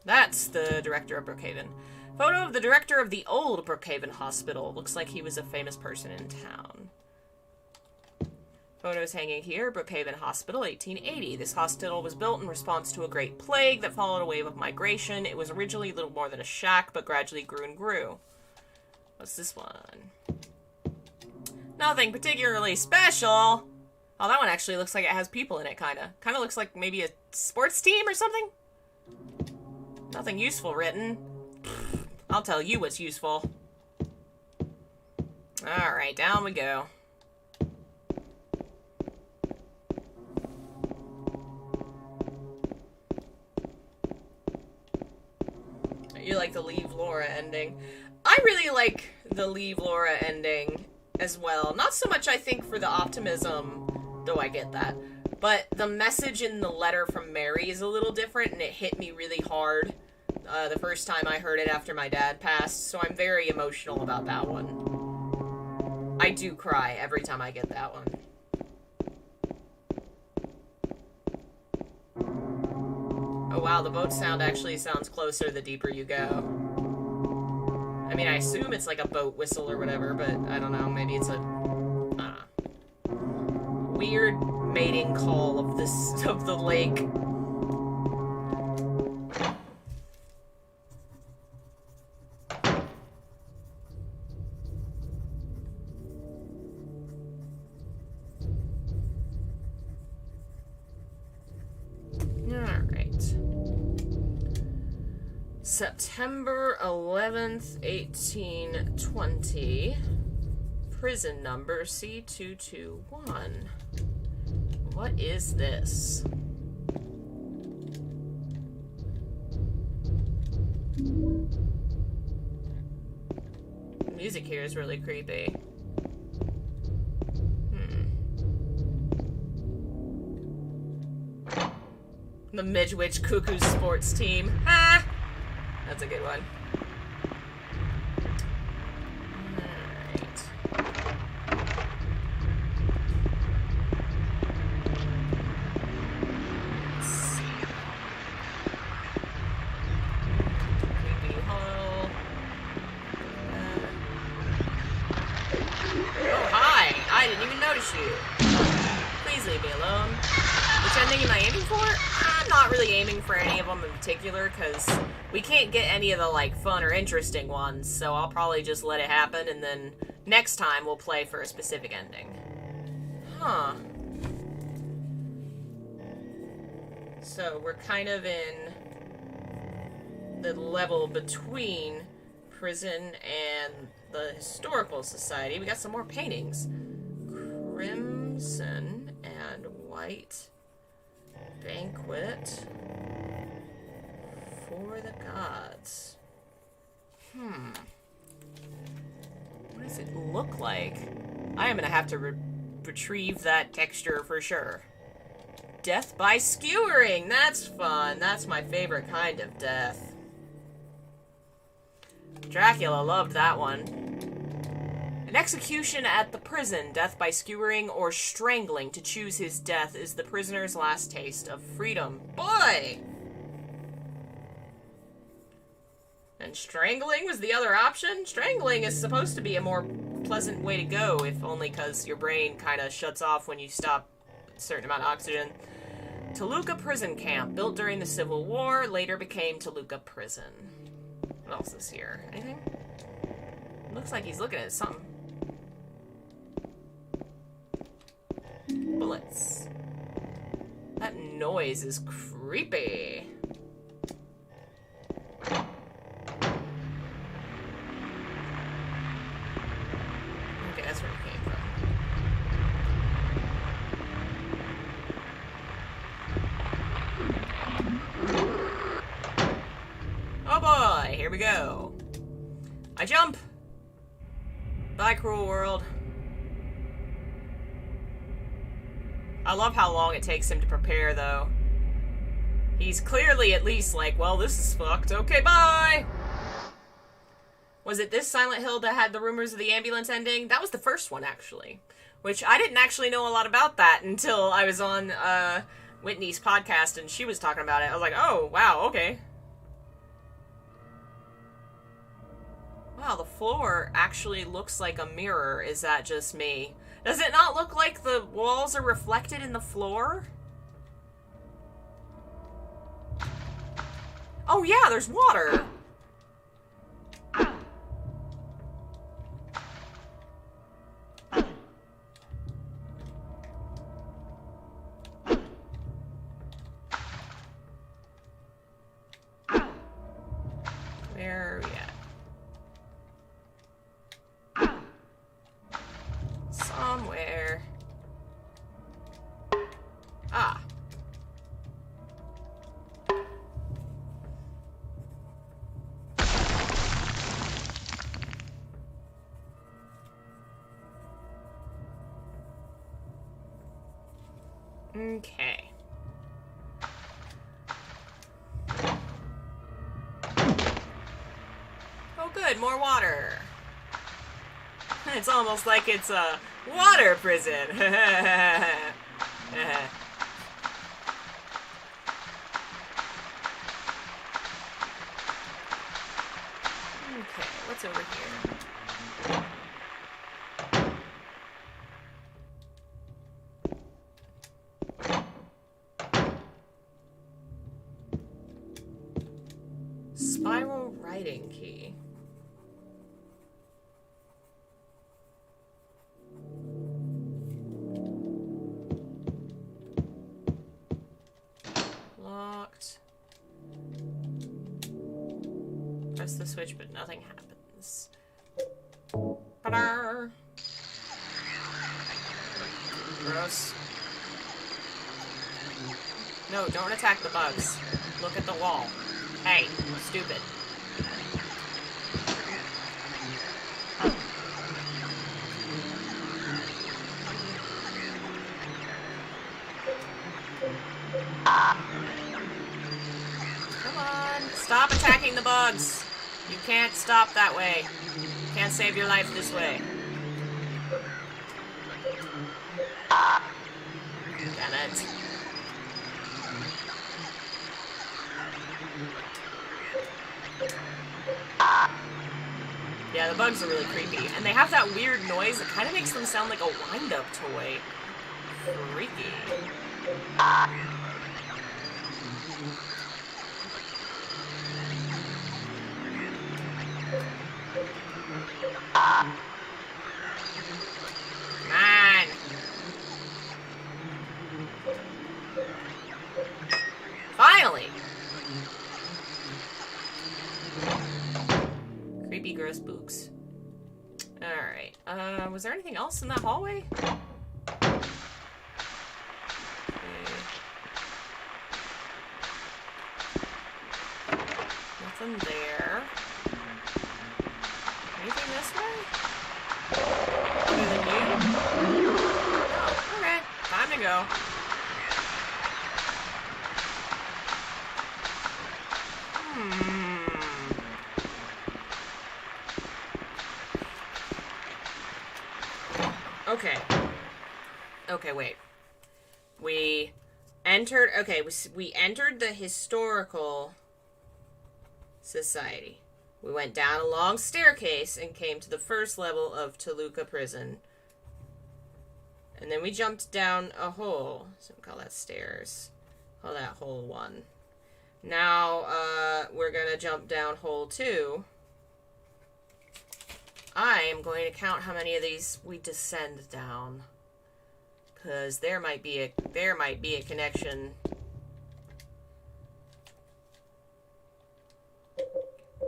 That's the director of Brookhaven. Photo of the director of the old Brookhaven Hospital. Looks like he was a famous person in town. Photos hanging here. Brookhaven Hospital, 1880. This hospital was built in response to a great plague that followed a wave of migration. It was originally little more than a shack, but gradually grew and grew. What's this one? Nothing particularly special. Oh, that one actually looks like it has people in it, kinda. Kinda looks like maybe a sports team or something? Nothing useful written. I'll tell you what's useful. Alright, down we go. You like the Leave Laura ending. I really like the Leave Laura ending as well. Not so much, I think, for the optimism, though I get that. But the message in the letter from Mary is a little different, and it hit me really hard the first time I heard it after my dad passed, so I'm very emotional about that one. I do cry every time I get that one. Oh wow, the boat sound actually sounds closer the deeper you go. I mean, I assume it's like a boat whistle or whatever, but I don't know, maybe it's a weird mating call of the lake. September 11th, 1820. Prison number C221. What is this? The music here is really creepy. The Midwich Cuckoo sports team. Ha! That's a good one. Alright. Let's see. Creepy hole. Oh, hi! I didn't even notice you. Please leave me alone. Which ending am I aiming for? I'm not really aiming for any of them in particular, because we can't get any of the, like, fun or interesting ones, so I'll probably just let it happen, and then next time we'll play for a specific ending. Huh. So, we're kind of in the level between prison and the Historical Society. We got some more paintings. Crimson and white. Banquet for the gods. What does it look like? I am gonna have to retrieve that texture for sure. Death by skewering! That's fun. That's my favorite kind of death. Dracula loved that one. An execution at the prison, death by skewering or strangling to choose his death, is the prisoner's last taste of freedom. Boy! And strangling was the other option? Strangling is supposed to be a more pleasant way to go, if only because your brain kind of shuts off when you stop a certain amount of oxygen. Toluca Prison Camp, built during the Civil War, later became Toluca Prison. What else is here? Anything? Looks like he's looking at something. Bullets. That noise is creepy. Okay, that's where it came from. Oh boy, here we go. I jump. Bye, cruel world. I love how long it takes him to prepare, though. He's clearly at least like, well, this is fucked. Okay, bye! Was it this Silent Hill that had the rumors of the ambulance ending? That was the first one, actually. Which, I didn't actually know a lot about that until I was on Whitney's podcast and she was talking about it. I was like, oh, wow, okay. Wow, the floor actually looks like a mirror. Is that just me? Does it not look like the walls are reflected in the floor? Oh yeah, there's water! Where are we at? Somewhere. Ah. Okay. Oh good, more water. It's almost like it's a water prison. Okay, what's over here? Spiral writing key. Locked. Press the switch, but nothing happens. Ta-da! Gross. No, don't attack the bugs. Look at the wall. Hey, stupid. Come on, stop attacking the bugs. You can't stop that way. You can't save your life this way. Damn it. Yeah, the bugs are really creepy. And they have that weird noise that kind of makes them sound like a wind-up toy. Freaky. Man. Finally. Creepy, gross books. Alright. Was there anything else in that hallway? Nothing there. Anything this way? Other than you? Oh, okay. Time to go. Okay. Okay, wait. We entered... Okay, we entered the historical society. We went down a long staircase and came to the first level of Toluca Prison. And then we jumped down a hole. So we call that stairs. Call that hole 1. Now, we're gonna jump down hole 2. I am going to count how many of these we descend down. Because there might be a connection.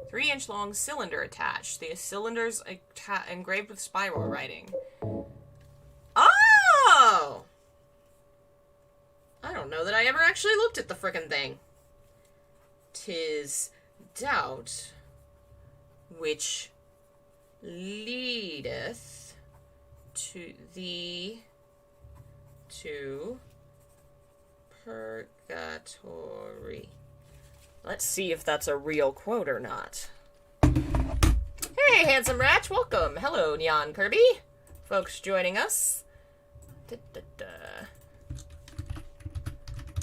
3-inch long cylinder attached. The cylinder's engraved with spiral writing. Oh! I don't know that I ever actually looked at the frickin' thing. 'Tis doubt which leadeth to thee to purgatory. Let's see if that's a real quote or not. Hey, handsome ratch, welcome. Hello, Neon Kirby. Folks joining us.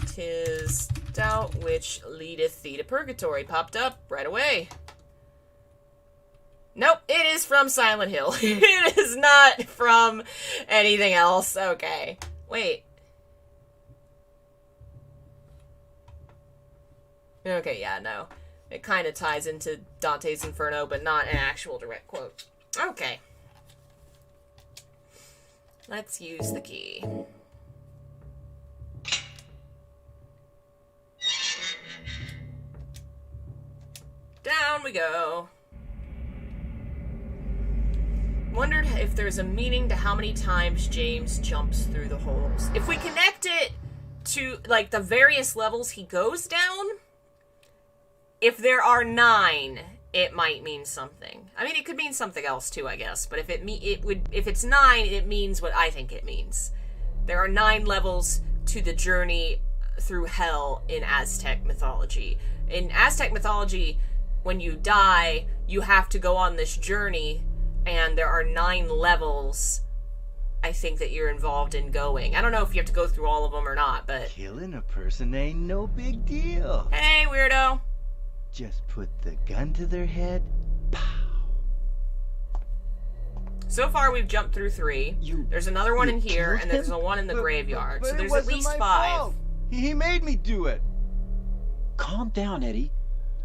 Tis doubt which leadeth thee to purgatory. Popped up right away. Nope, it is from Silent Hill. It is not from anything else. Okay. Wait. Okay, yeah, no. It kind of ties into Dante's Inferno, but not an actual direct quote. Okay. Let's use the key. Down we go. Wondered if there's a meaning to how many times James jumps through the holes. If we connect it to, like, the various levels he goes down, if there are 9, it might mean something. I mean, it could mean something else too, I guess. But if if it's 9, it means what I think it means. There are 9 levels to the journey through hell in Aztec mythology. In Aztec mythology, when you die, you have to go on this journey, and there are 9 levels, I think, that you're involved in going. I don't know if you have to go through all of them or not, but... Killing a person ain't no big deal. Hey, weirdo. Just put the gun to their head. Pow. So far, we've jumped through 3. There's another one in here, and there's one in the graveyard. So there's at least 5. Fault. He made me do it. Calm down, Eddie.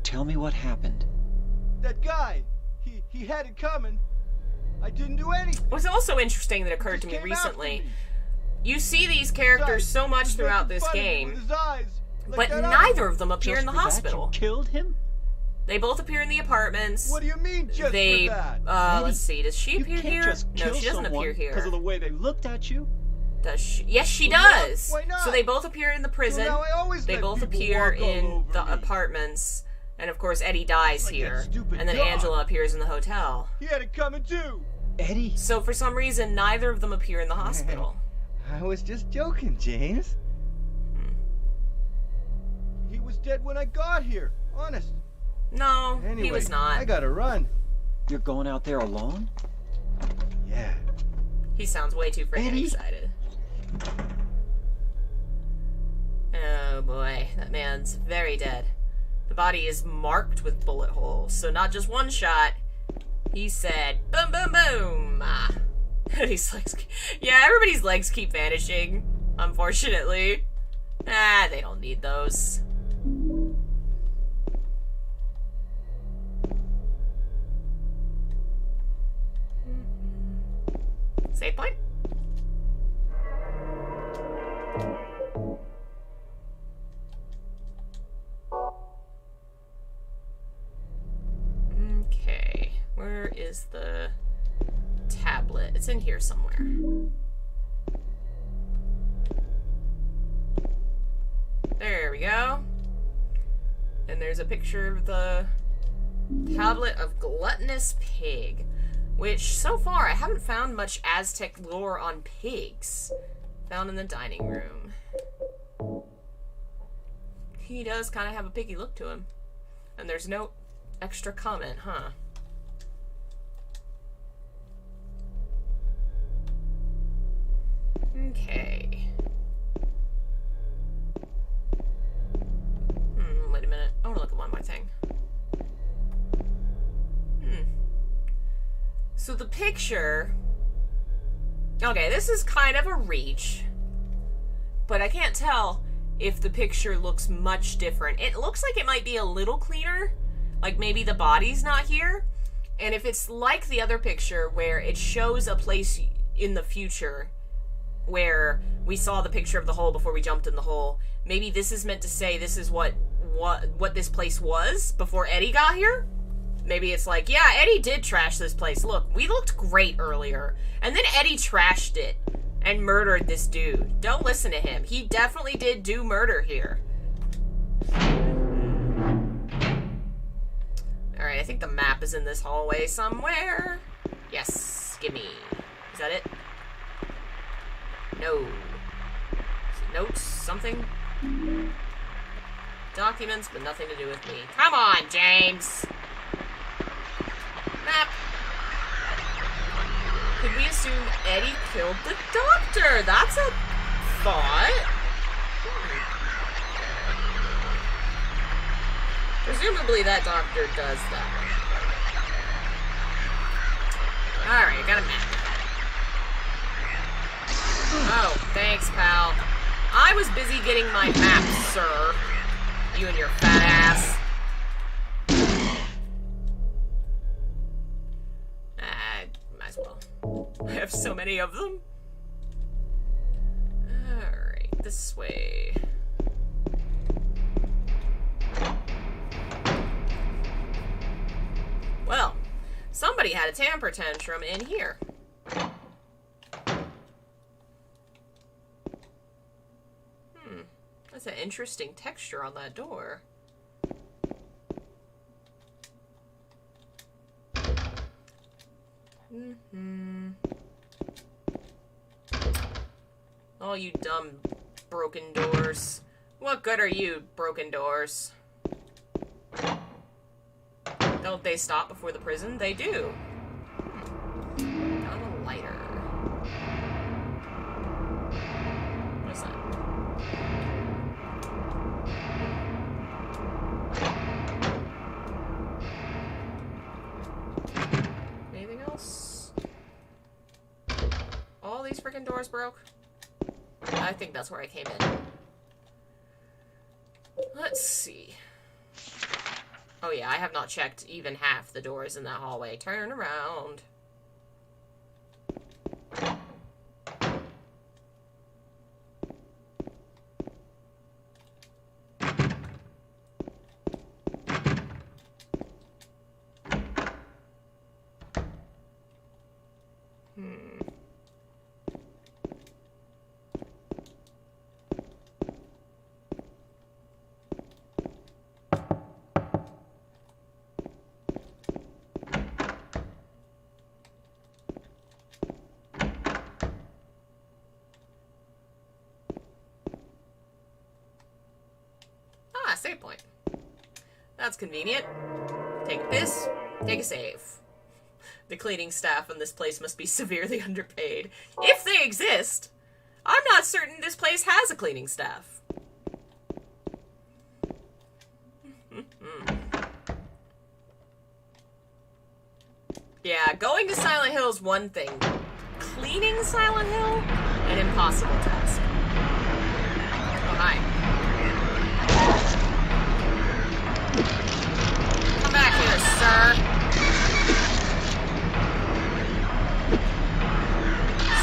Tell me what happened. That guy, he had it coming. I didn't do anything. What's also interesting that occurred to me recently, you see these characters so much throughout this game, but neither of them appear in the hospital. You killed him? They both appear in the apartments. What do you mean, just They, for that? let's see. Does she You appear can't here? just No, kill she doesn't someone appear here. because of the way they looked at you. Does she? Yes, she Well, does. why not? So they both appear in the prison. So now I always They let both people appear walk all in over the me. apartments. And of course, Eddie dies Like that here. stupid And then dog. Angela appears in the hotel. He had it coming too. Eddie? So for some reason, neither of them appear in the hospital. I was just joking, James. He was dead when I got here. Honest. No, Anyway, he was not. I gotta run. You're going out there alone? Yeah. He sounds way too freaking Eddie? excited. Oh boy, that man's very dead. The body is marked with bullet holes, so not just one shot. He said, boom, boom, boom. Ah. His legs, yeah, everybody's legs keep vanishing, unfortunately. Ah, they don't need those. Save point? Okay, where is the tablet? It's in here somewhere. There we go. And there's a picture of the tablet of gluttonous pig, which so far I haven't found much Aztec lore on pigs. Found in the dining room. He does kind of have a piggy look to him. And there's no extra comment, huh? Okay. Wait a minute. I want to look at one more thing. So the picture... Okay, this is kind of a reach. But I can't tell if the picture looks much different. It looks like it might be a little cleaner. Like maybe the body's not here. And if it's like the other picture where it shows a place in the future where we saw the picture of the hole before we jumped in the hole, maybe this is meant to say this is what this place was before Eddie got here? Maybe it's like, yeah, Eddie did trash this place. Look, we looked great earlier. And then Eddie trashed it and murdered this dude. Don't listen to him. He definitely did do murder here. Alright, I think the map is in this hallway somewhere. Yes, gimme. Is that it? No. Is it notes? Something? Documents, but nothing to do with me. Come on, James! Map! Could we assume Eddie killed the doctor? That's a thought. Presumably that doctor does that. Alright, I got a map. Oh, thanks, pal. I was busy getting my map, sir. You and your fat ass. Might as well. I have so many of them. Alright, this way. Well, somebody had a temper tantrum in here. That's an interesting texture on that door. Oh, you dumb broken doors. What good are you, broken doors? Don't they stop before the prison? They do. Got a lighter. What is that? Anything else? All these freaking doors broke? I think that's where I came in. Let's see. Oh yeah, I have not checked even half the doors in that hallway. Turn around. That's convenient. Take a piss, take a save. The cleaning staff in this place must be severely underpaid. If they exist! I'm not certain this place has a cleaning staff. Yeah, going to Silent Hill is one thing. Cleaning Silent Hill? An impossible task. Oh, hi. Come back here, sir.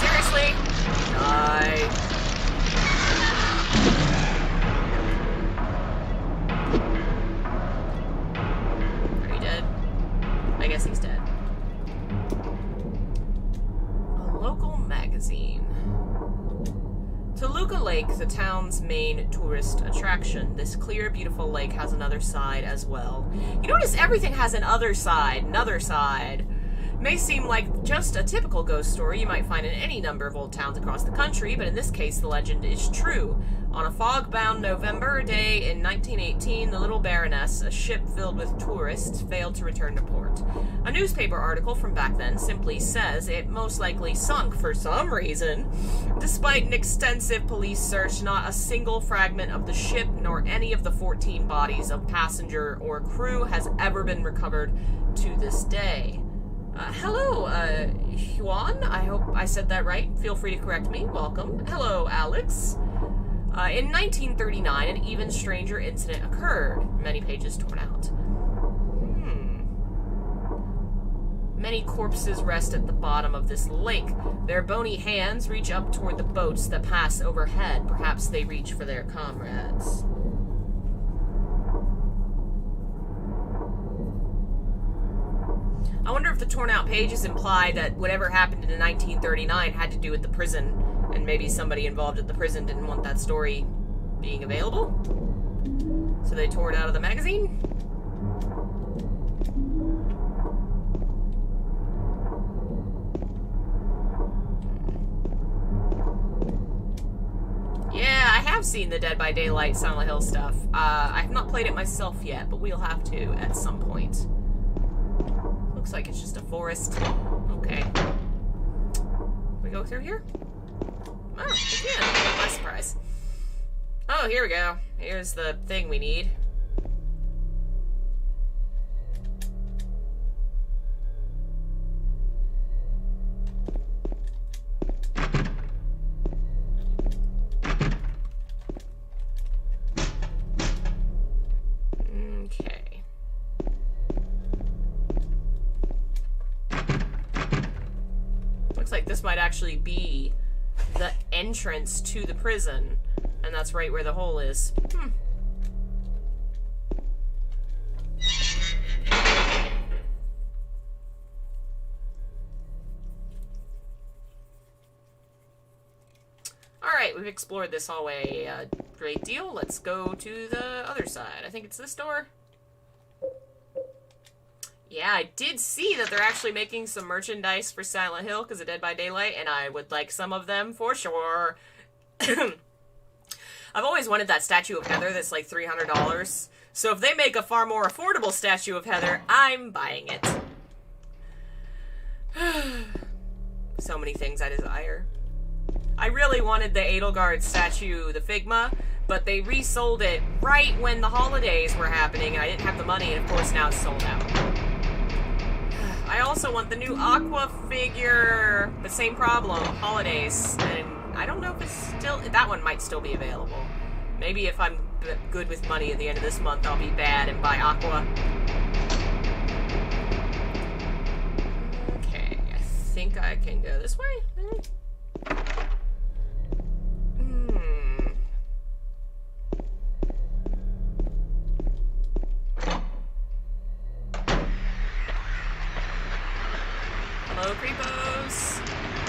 Seriously? Die. Are you dead? I guess he's dead. A local magazine. Toluca Lake, the town's main tourist attraction. This clear, beautiful lake has another side as well. You notice everything has an other side, another side. May seem like just a typical ghost story you might find in any number of old towns across the country, but in this case the legend is true. On a fog-bound November day in 1918, the Little Baroness, a ship filled with tourists, failed to return to port. A newspaper article from back then simply says it most likely sunk for some reason. Despite an extensive police search, not a single fragment of the ship nor any of the 14 bodies of passenger or crew has ever been recovered to this day. Hello, Juan? I hope I said that right. Feel free to correct me. Welcome. Hello, Alex. In 1939, an even stranger incident occurred. Many pages torn out. Many corpses rest at the bottom of this lake. Their bony hands reach up toward the boats that pass overhead. Perhaps they reach for their comrades. I wonder if the torn out pages imply that whatever happened in 1939 had to do with the prison, and maybe somebody involved at the prison didn't want that story being available, so they tore it out of the magazine? Yeah, I have seen the Dead by Daylight Silent Hill stuff. I have not played it myself yet, but we'll have to at some point. Looks like it's just a forest. Okay. We go through here? Oh, again. My surprise. Oh, here we go. Here's the thing we need. Okay. Looks like this might actually be the entrance to the prison, and that's right where the hole is. Alright, we've explored this hallway a great deal. Let's go to the other side. I think it's this door. Yeah, I did see that they're actually making some merchandise for Silent Hill because of Dead by Daylight, and I would like some of them for sure. I've always wanted that statue of Heather that's like $300. So if they make a far more affordable statue of Heather, I'm buying it. So many things I desire. I really wanted the Edelgard statue, the Figma, but they resold it right when the holidays were happening, and I didn't have the money, and of course now it's sold out. I also want the new Aqua figure, but same problem, holidays, and I don't know if it's still, that one might still be available. Maybe if I'm good with money at the end of this month, I'll be bad and buy Aqua. Okay, I think I can go this way, maybe? Hello, creepos.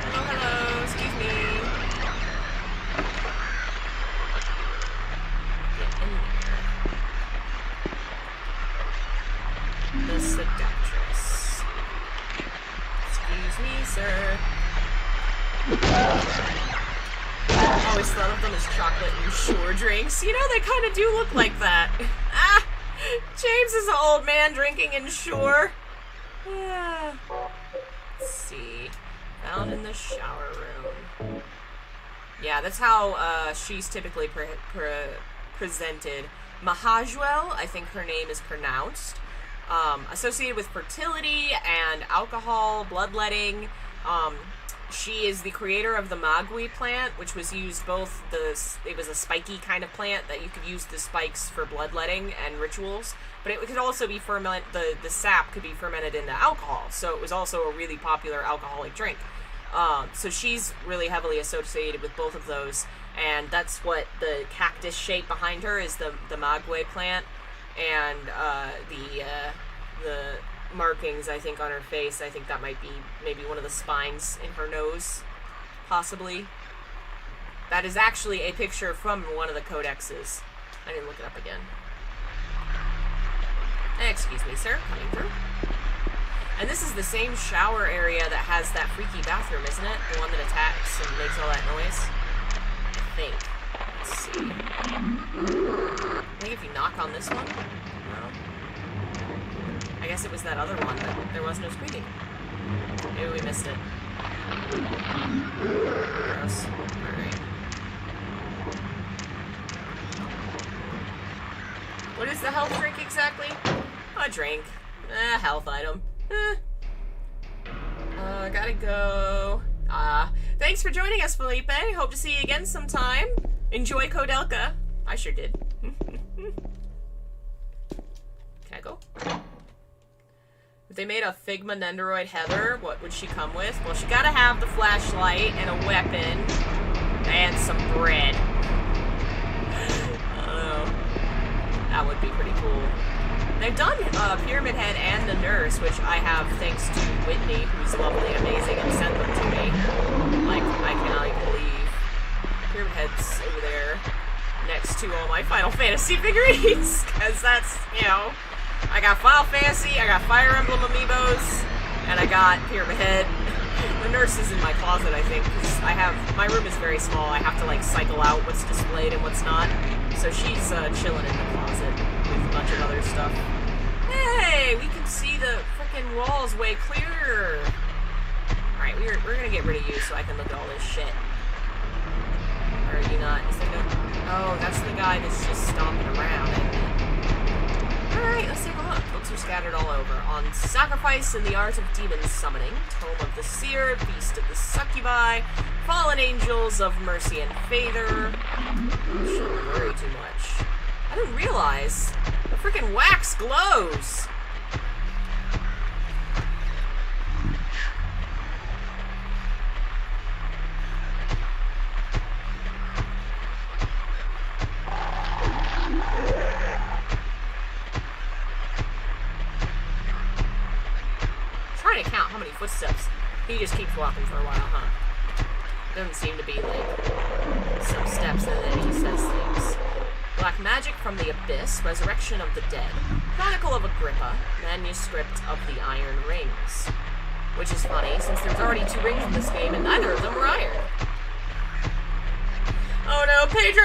Hello, hello. Excuse me. Get in there. The seductress. Excuse me, sir. I always thought of them as chocolate and shore drinks. You know, they kind of do look like that. Ah! James is an old man drinking in shore. Yeah. Let's see. Found in the shower room. Yeah, that's how she's typically presented. Mahajwell, I think her name is pronounced. Associated with fertility and alcohol, bloodletting. She is the creator of the magui plant, which was used both it was a spiky kind of plant that you could use the spikes for bloodletting and rituals, but it could also be the sap could be fermented into alcohol, so it was also a really popular alcoholic drink. So she's really heavily associated with both of those, and that's what the cactus shape behind her is, the maguey plant, and the markings, I think, on her face. I think that might be maybe one of the spines in her nose, possibly. That is actually a picture from one of the codexes. I didn't look it up again. Excuse me, sir. Coming through. And this is the same shower area that has that freaky bathroom, isn't it? The one that attacks and makes all that noise? I think. Let's see. I think if you knock on this one... No. I guess it was that other one, but there was no screaming. Maybe we missed it. Gross. Alright. What is the health drink exactly? A drink. Health item. Gotta go. Thanks for joining us, Felipe. Hope to see you again sometime. Enjoy Kodelka. I sure did. Can I go? If they made a Figma Nendoroid Heather, what would she come with? Well, she gotta have the flashlight and a weapon and some bread. I don't know. That would be pretty cool. They've done Pyramid Head and the Nurse, which I have thanks to Whitney, who's lovely and amazing, and sent them to me. Like, I cannot even believe. Pyramid Head's over there next to all my Final Fantasy figurines, because that's, you know... I got Final Fantasy, I got Fire Emblem amiibos, and I got Pyramid Head. The Nurse is in my closet, I think, because my room is very small. I have to, like, cycle out what's displayed and what's not. So she's chilling in the closet with a bunch of other stuff. Hey, we can see the frickin' walls way clearer. Alright, we're gonna get rid of you so I can look at all this shit. Or are you not? Is there no... Oh, that's the guy that's just stomping around, isn't it? Alright, let's take a look. Books are scattered all over. On Sacrifice and the Art of Demon Summoning, Tome of the Seer, Feast of the Succubi, Fallen Angels of Mercy and Favor. Shouldn't worry too much. I didn't realize the freaking wax glows. Trying to count how many footsteps. He just keeps walking for a while, huh? Doesn't seem to be like some steps and then he says things. Black Magic from the Abyss, Resurrection of the Dead, Chronicle of Agrippa, Manuscript of the Iron Rings. Which is funny, since there's already 2 rings in this game and neither of them were iron. Oh no, Pedro!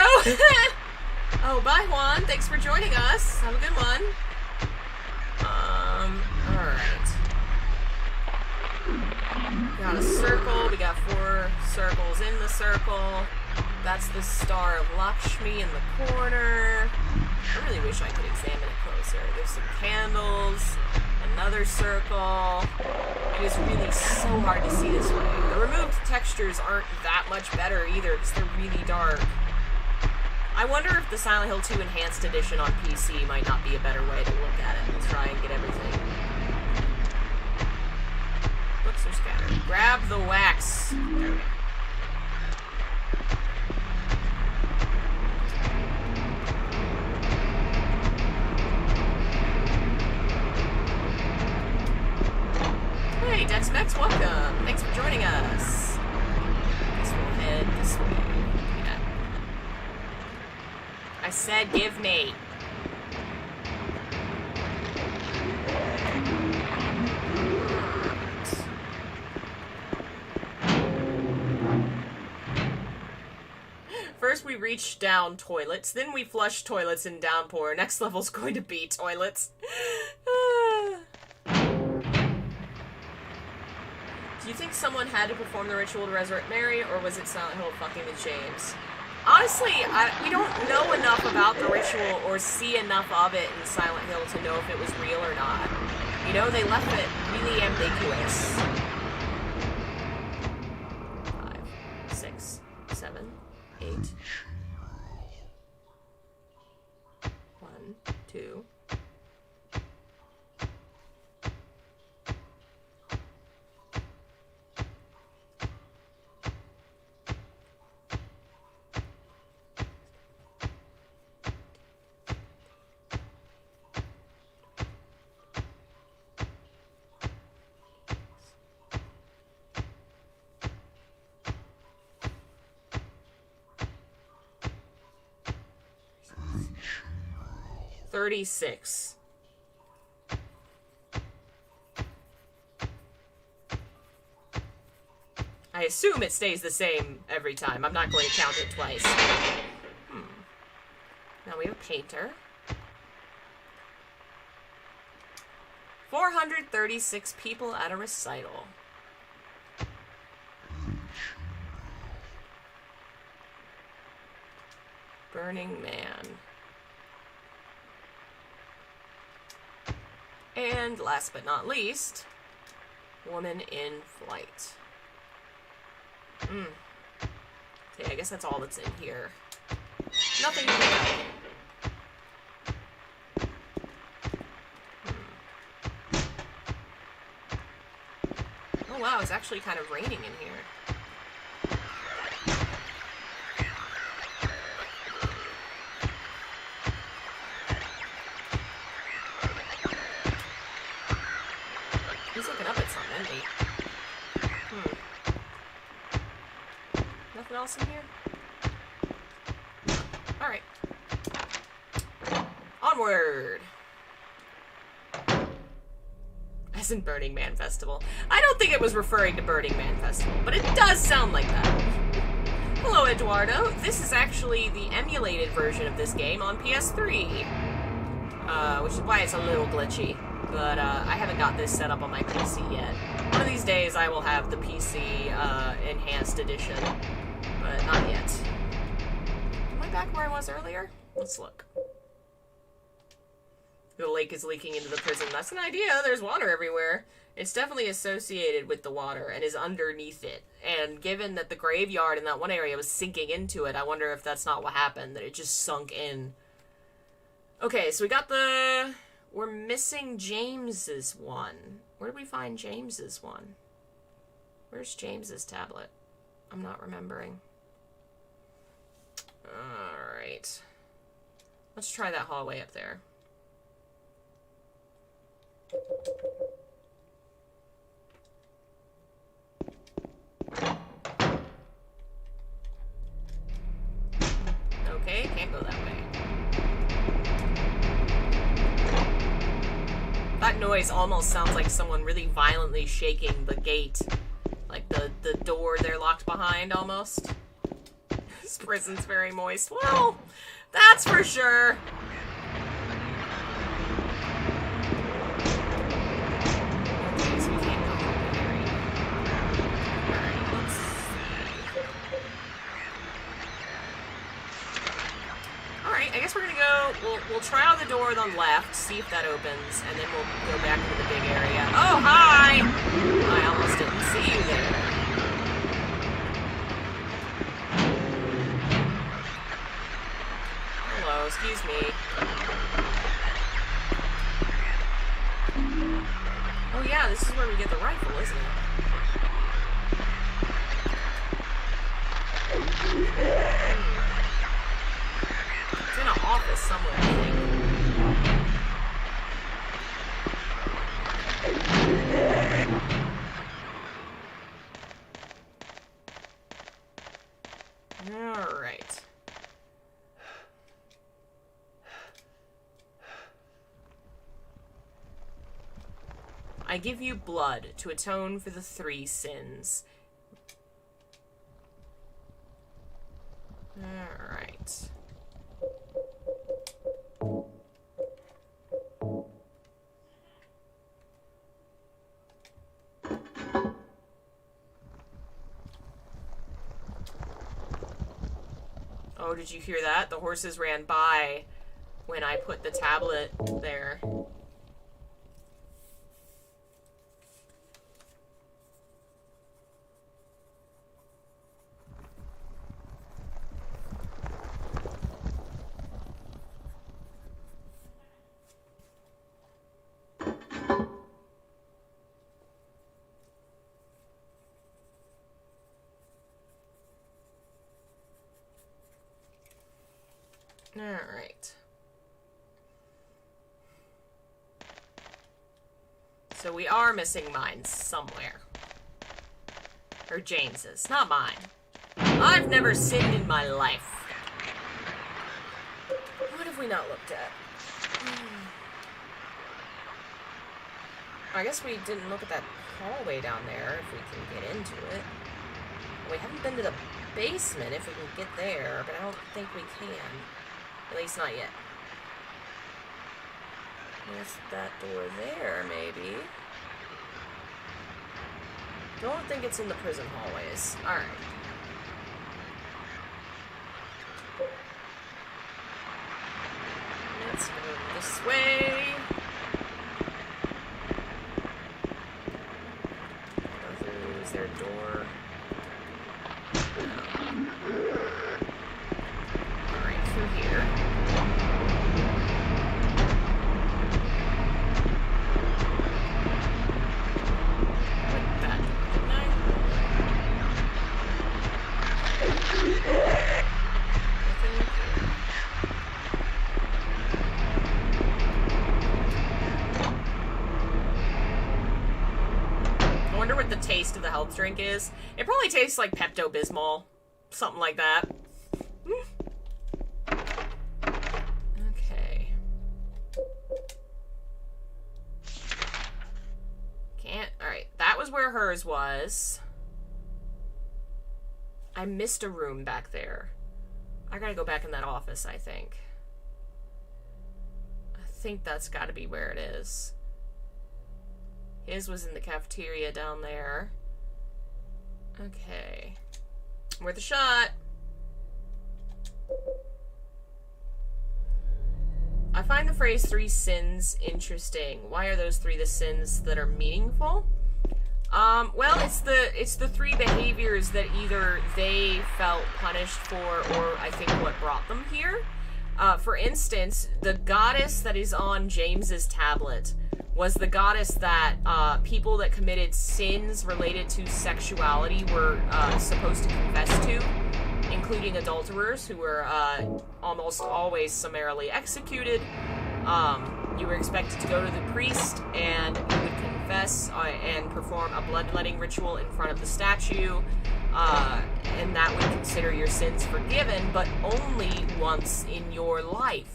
Oh, bye Juan, thanks for joining us. Have a good one. Alright. Got a circle, we got 4 circles in the circle. That's the Star of Lakshmi in the corner. I really wish I could examine it closer. There's some candles, another circle. It is really so hard to see this way. The removed textures aren't that much better either because they're really dark. I wonder if the Silent Hill 2 Enhanced Edition on PC might not be a better way to look at it and try and get everything. Books are scattered. Grab the wax. There we go. Hey, Dex-Mex, welcome. Thanks for joining us. Guess we'll head this way. Yeah. I said give me. First we reach down toilets, then we flush toilets in downpour. Next level's going to be toilets. Do you think someone had to perform the ritual to resurrect Mary, or was it Silent Hill fucking with James? Honestly, we don't know enough about the ritual or see enough of it in Silent Hill to know if it was real or not. You know, they left it really ambiguous. 5, 6, 7, 8. 1, 2. $36. I assume it stays the same every time. I'm not going to count it twice. Now we have a painter. 436 people at a recital. Burning Man. And last but not least, Woman in Flight. Okay, I guess that's all that's in here. Nothing new. Oh wow, it's actually kind of raining in here. He's looking up at something, isn't he? Nothing else in here? Alright. Onward! As in Burning Man Festival. I don't think it was referring to Burning Man Festival, but it does sound like that. Hello, Eduardo. This is actually the emulated version of this game on PS3. Which is why it's a little glitchy. But I haven't got this set up on my PC yet. One of these days I will have the PC enhanced edition, but not yet. Am I back where I was earlier? Let's look. The lake is leaking into the prison. That's an idea. There's water everywhere. It's definitely associated with the water and is underneath it. And given that the graveyard in that one area was sinking into it, I wonder if that's not what happened, that it just sunk in. Okay, so we got the... We're missing James's one. Where did we find James's one? Where's James's tablet? I'm not remembering. Alright. Let's try that hallway up there. Okay, can't go that way. That noise almost sounds like someone really violently shaking the gate. Like the door they're locked behind, almost. This prison's very moist. Well, that's for sure. Okay, so we can't go from that area. Alright, let's see. Alright, I guess we're gonna go, we'll try out the door on the left, see if that opens, and then we'll go back into the big area. Oh, hi! I almost didn't see you there. Hello, excuse me. Oh yeah, this is where we get the rifle, isn't it? It's in an office somewhere, I think. Alright. I give you blood to atone for the 3 sins. Alright. Oh, did you hear that? The horses ran by when I put the tablet there. Alright. So we are missing mine somewhere. Or James's, not mine. I've never sinned in my life. What have we not looked at? I guess we didn't look at that hallway down there, if we can get into it. We haven't been to the basement, if we can get there, but I don't think we can. At least not yet. There's that door there, maybe. Don't think it's in the prison hallways. Alright. Let's go this way. Go through. Is there a door? No. Alright, through here. Like that, didn't I? Nothing here. I wonder what the taste of the health drink is. It probably tastes like Pepto-Bismol. Something like that. Okay. Can't. Alright, that was where hers was. I missed a room back there. I gotta go back in that office, I think. I think that's gotta be where it is. His was in the cafeteria down there. Okay. Worth a shot. I find the phrase 3 sins interesting. Why are those 3 the sins that are meaningful? Well, it's the 3 behaviors that either they felt punished for or I think what brought them here. For instance, the goddess that is on James's tablet was the goddess that people that committed sins related to sexuality were supposed to confess to, including adulterers who were almost always summarily executed. You were expected to go to the priest and you would confess and perform a bloodletting ritual in front of the statue, and that would consider your sins forgiven, but only once in your life.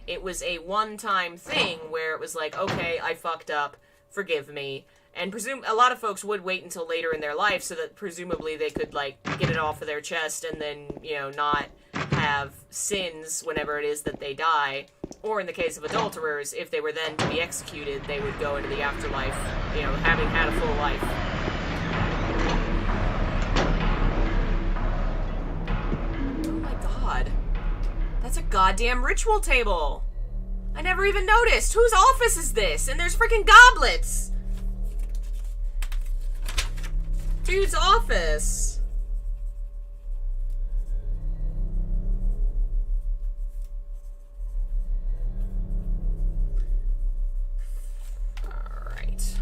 It was a one-time thing where it was like, okay, I fucked up, forgive me. And a lot of folks would wait until later in their life so that presumably they could, like, get it off of their chest and then, you know, not have sins whenever it is that they die. Or in the case of adulterers, if they were then to be executed, they would go into the afterlife, you know, having had a full life. Oh my god. That's a goddamn ritual table! I never even noticed! Whose office is this? And there's freaking goblets! Dude's office! Alright.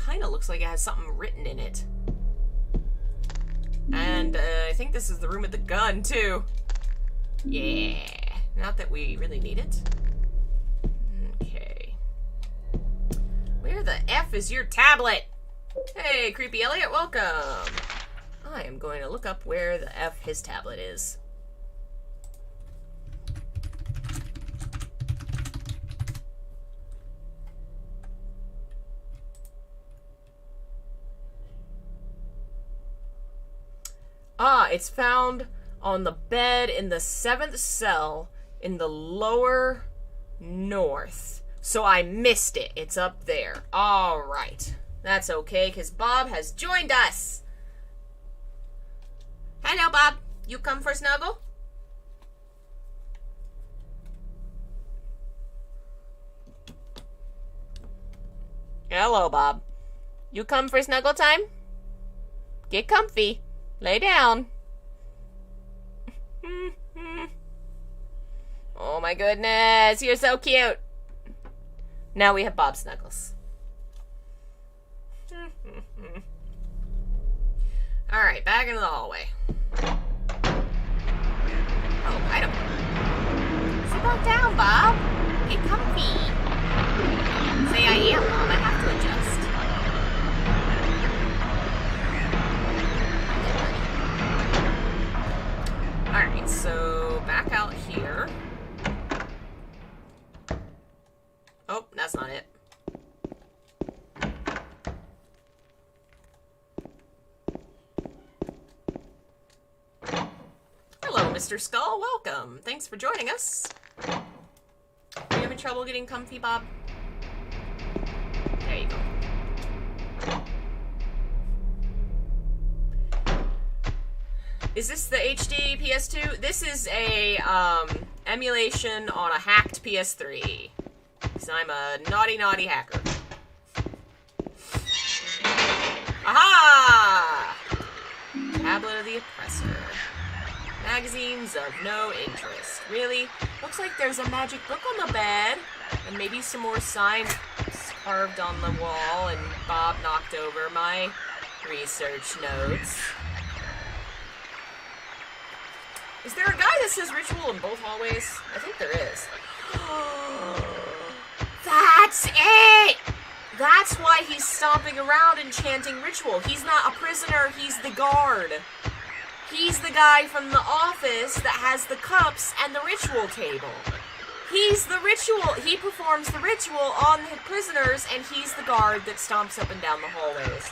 Kinda looks like it has something written in it. And, I think this is the room with the gun, too. Yeah. Not that we really need it. Okay. Where the F is your tablet? Hey, Creepy Elliot, welcome! I am going to look up where the F his tablet is. Ah, it's found on the bed in the 7th cell in the lower north. So I missed it. It's up there. All right. That's okay, because Bob has joined us. Hello, Bob. You come for snuggle? Hello, Bob. You come for snuggle time? Get comfy. Lay down. Oh my goodness, you're so cute. Now we have Bob Snuggles. Alright, back into the hallway. Oh, item. Sit back down, Bob. Get comfy. Say I am, Mom. I have to adjust. Alright, so back out here. Oh, that's not it. Hello, Mr. Skull. Welcome. Thanks for joining us. Are you having trouble getting comfy, Bob? There you go. Is this the HD PS2? This is a emulation on a hacked PS3. Because I'm a naughty, naughty hacker. Aha! Tablet of the Oppressor. Magazines of no interest. Really? Looks like there's a magic book on the bed. And maybe some more signs carved on the wall. And Bob knocked over my research notes. Is there a guy that says ritual in both hallways? I think there is. That's it! That's why he's stomping around and chanting ritual. He's not a prisoner, he's the guard. He's the guy from the office that has the cups and the ritual table. He's the ritual. He performs the ritual on the prisoners, and he's the guard that stomps up and down the hallways.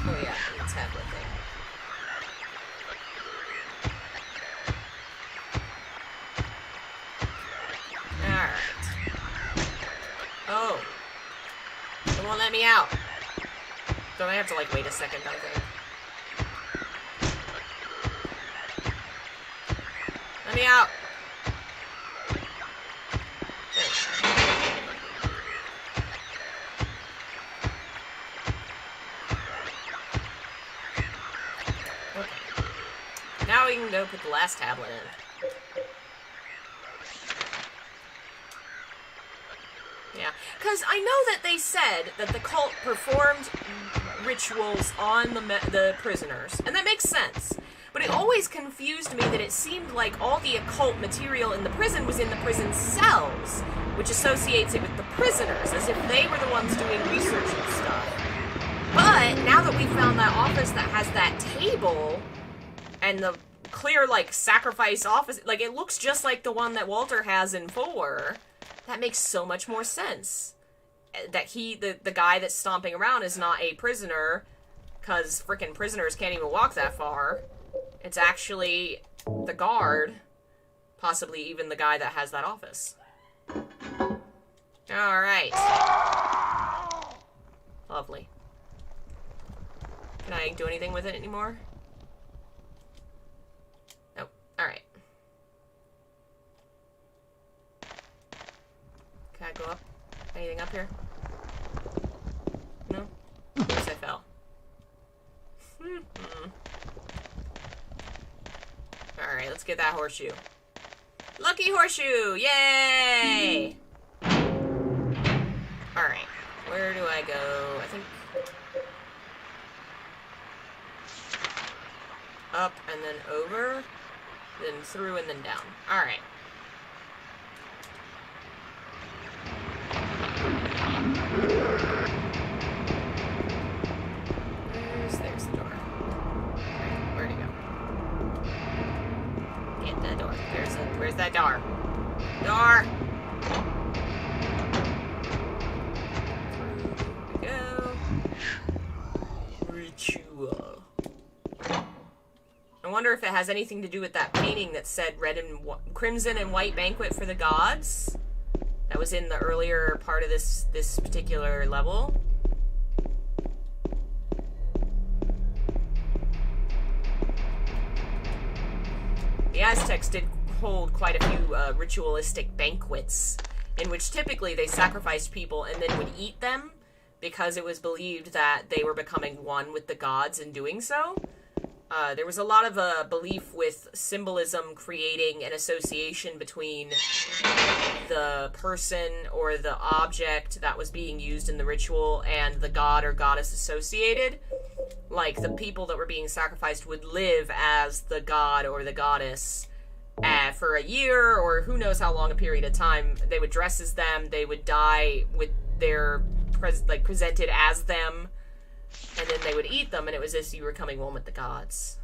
Oh yeah, the tablet thing. Alright. Oh. It won't let me out. Don't I have to, like, wait a second, I think? Let me out! Now we can go put the last tablet in. Yeah, because I know that they said that the cult performed rituals on the prisoners, and that makes sense. But it always confused me that it seemed like all the occult material in the prison was in the prison cells, which associates it with the prisoners, as if they were the ones doing research and stuff. But now that we found that office that has that table, and the clear, like, sacrifice office, like, it looks just like the one that Walter has in 4. That makes so much more sense. That the guy that's stomping around is not a prisoner, because frickin' prisoners can't even walk that far. It's actually the guard, possibly even the guy that has that office. Alright. Lovely. Can I do anything with it anymore? Nope. Alright. Can I go up? Anything up here? No? Yes, I fell. Alright, let's get that horseshoe. Lucky horseshoe! Yay! Alright, where do I go? I think... up and then over, then through and then down. Alright. There's the door. Right, where'd he go? Get the door. Where's that door? door. There we go. Ritual. I wonder if it has anything to do with that painting that said crimson and white banquet for the gods. That was in the earlier part of this particular level. The Aztecs did hold quite a few ritualistic banquets, in which typically they sacrificed people and then would eat them, because it was believed that they were becoming one with the gods in doing so. There was a lot of belief with symbolism creating an association between the person or the object that was being used in the ritual and the god or goddess associated. Like, the people that were being sacrificed would live as the god or the goddess for a year, or who knows how long a period of time. They would dress as them, they would die with their presented as them, and then they would eat them, and it was as you were coming one with the gods.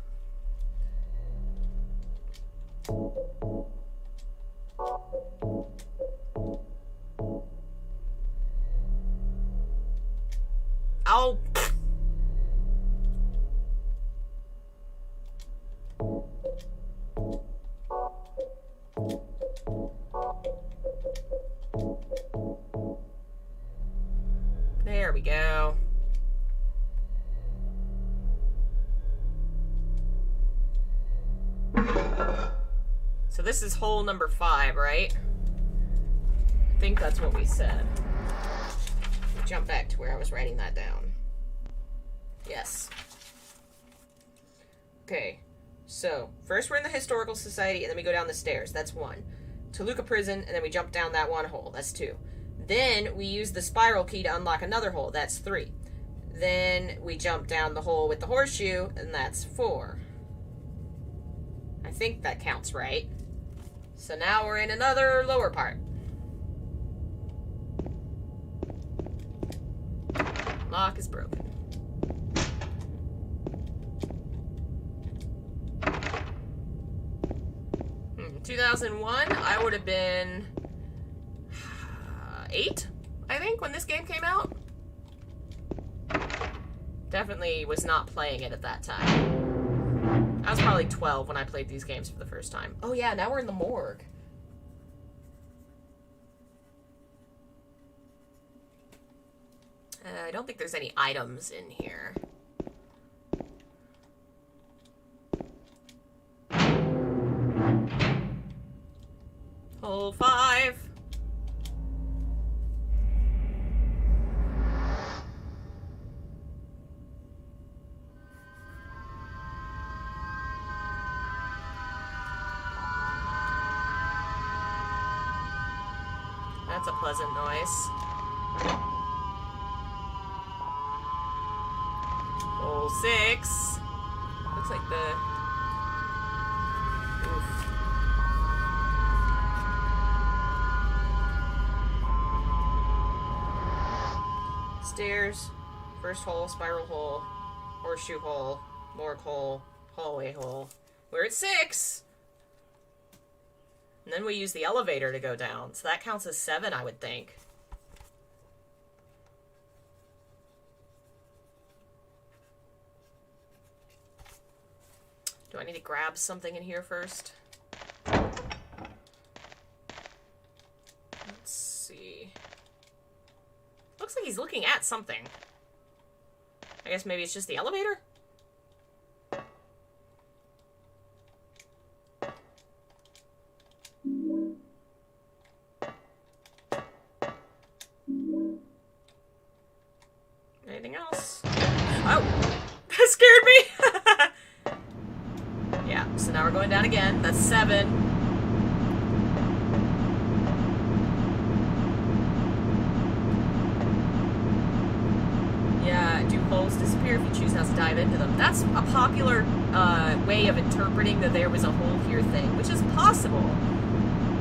Oh. There we go. So this is hole number 5, right? I think that's what we said. Jump back to where I was writing that down. Yes. Okay. So, first we're in the Historical Society, and then we go down the stairs. That's 1. Toluca Prison, and then we jump down that 1 hole. That's 2. Then we use the spiral key to unlock another hole. That's 3. Then we jump down the hole with the horseshoe, and that's 4. I think that counts, right? So now we're in another lower part. Lock is broken. In 2001, I would have been 8, I think, when this game came out. Definitely was not playing it at that time. I was probably 12 when I played these games for the first time. Oh yeah, now we're in the morgue. I don't think there's any items in here. Hole 5. That's a pleasant noise. Hole 6. Looks like the... Oof. Stairs. First hole, spiral hole, horseshoe hole, morgue hole, hallway hole. We're at 6! And then we use the elevator to go down. So that counts as 7, I would think. Do I need to grab something in here first? Let's see. Looks like he's looking at something. I guess maybe it's just the elevator? Anything else? Oh! That scared me! Yeah, so now we're going down again. That's 7. Yeah, do holes disappear if you choose not to dive into them? That's a popular way of interpreting that there was a hole here thing, which is possible.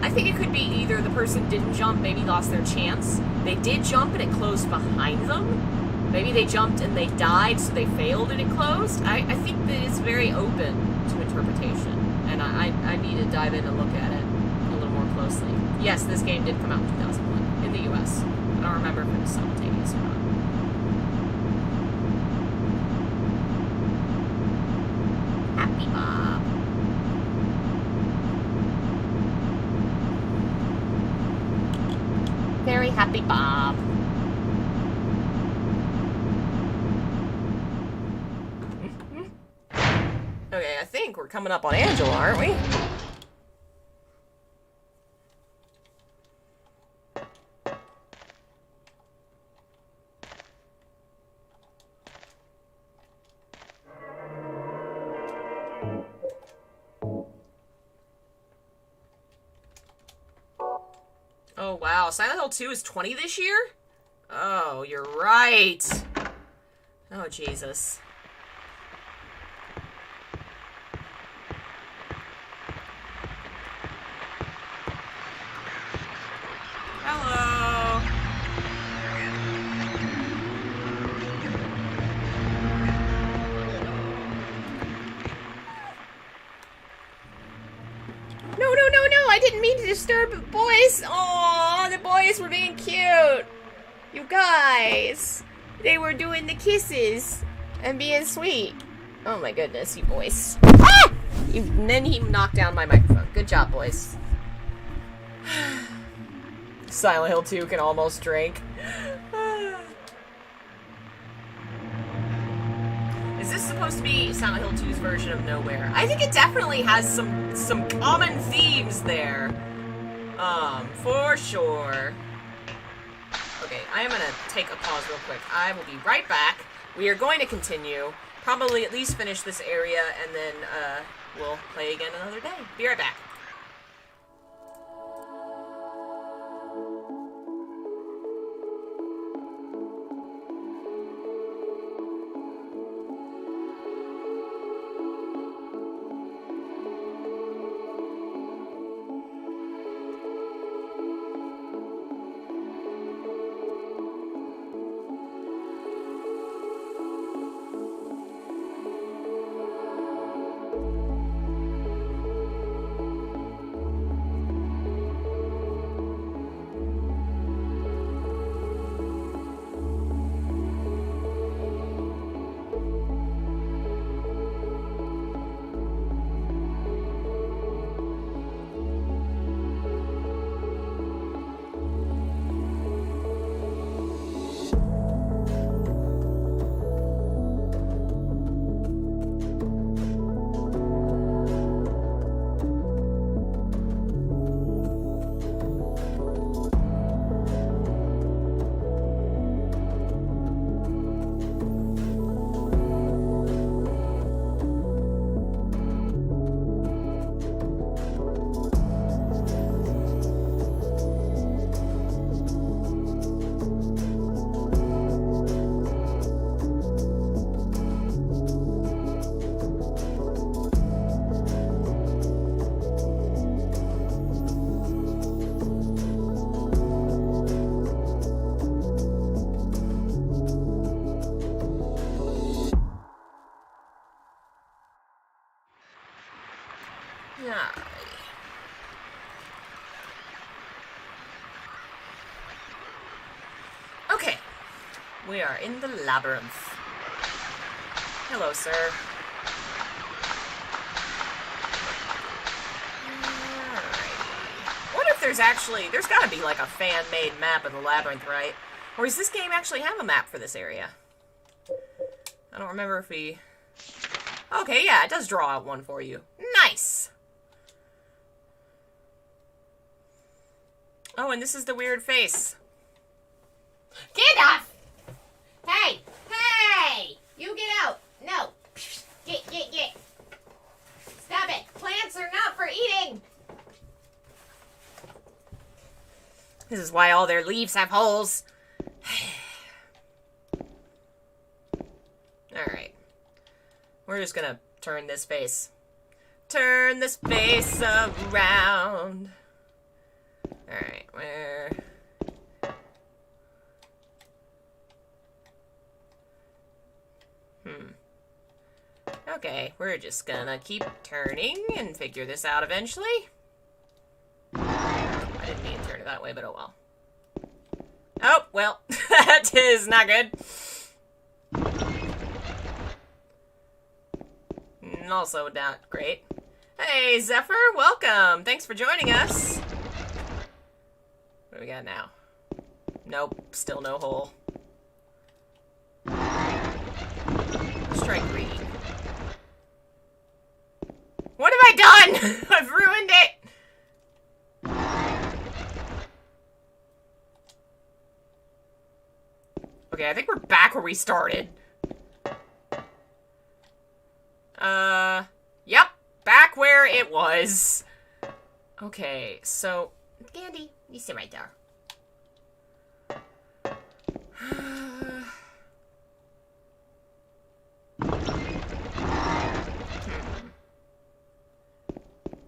I think it could be either the person didn't jump, maybe lost their chance. They did jump and it closed behind them. Maybe they jumped and they died, so they failed and it closed. I think that it's very open to interpretation. And I need to dive in and look at it a little more closely. Yes, this game did come out in 2001 in the US. I don't remember if it was simultaneous or not. Happy Bob. Very happy Bob. Okay, I think we're coming up on Angela, aren't we? Oh, wow. Silent Hill 2 is 20 this year? Oh, you're right. Oh, Jesus. Hello. No, no, no, no. I didn't mean to disturb the boys. Oh, the boys were being cute. You guys. They were doing the kisses and being sweet. Oh my goodness, you boys. Ah! And then he knocked down my microphone. Good job, boys. Silent Hill 2 can almost drink. Is this supposed to be Silent Hill 2's version of Nowhere? I think it definitely has some common themes there. For sure. Okay, I am gonna take a pause real quick. I will be right back. We are going to continue. Probably at least finish this area, and then, we'll play again another day. Be right back. Okay, we are in the labyrinth. Hello, sir. Alrighty. What if there's gotta be like a fan-made map of the labyrinth, right? Or does this game actually have a map for this area? I don't remember if we... Okay, yeah, it does draw out one for you. Nice! Oh, and this is the weird face. Get off! Hey! Hey! You get out! No! Get! Stop it! Plants are not for eating! This is why all their leaves have holes. Alright. We're just gonna turn this face. Turn this face around. Alright, where... Okay, we're just gonna keep turning and figure this out eventually. that way, but oh well. Oh, well, that is not good. Also not great. Hey, Zephyr, welcome. Thanks for joining us. What do we got now? Nope, still no hole. Let's try green. What have I done? I've ruined it. Okay, I think we're back where we started. Yep, back where it was. Okay, so, Candy, you sit right there.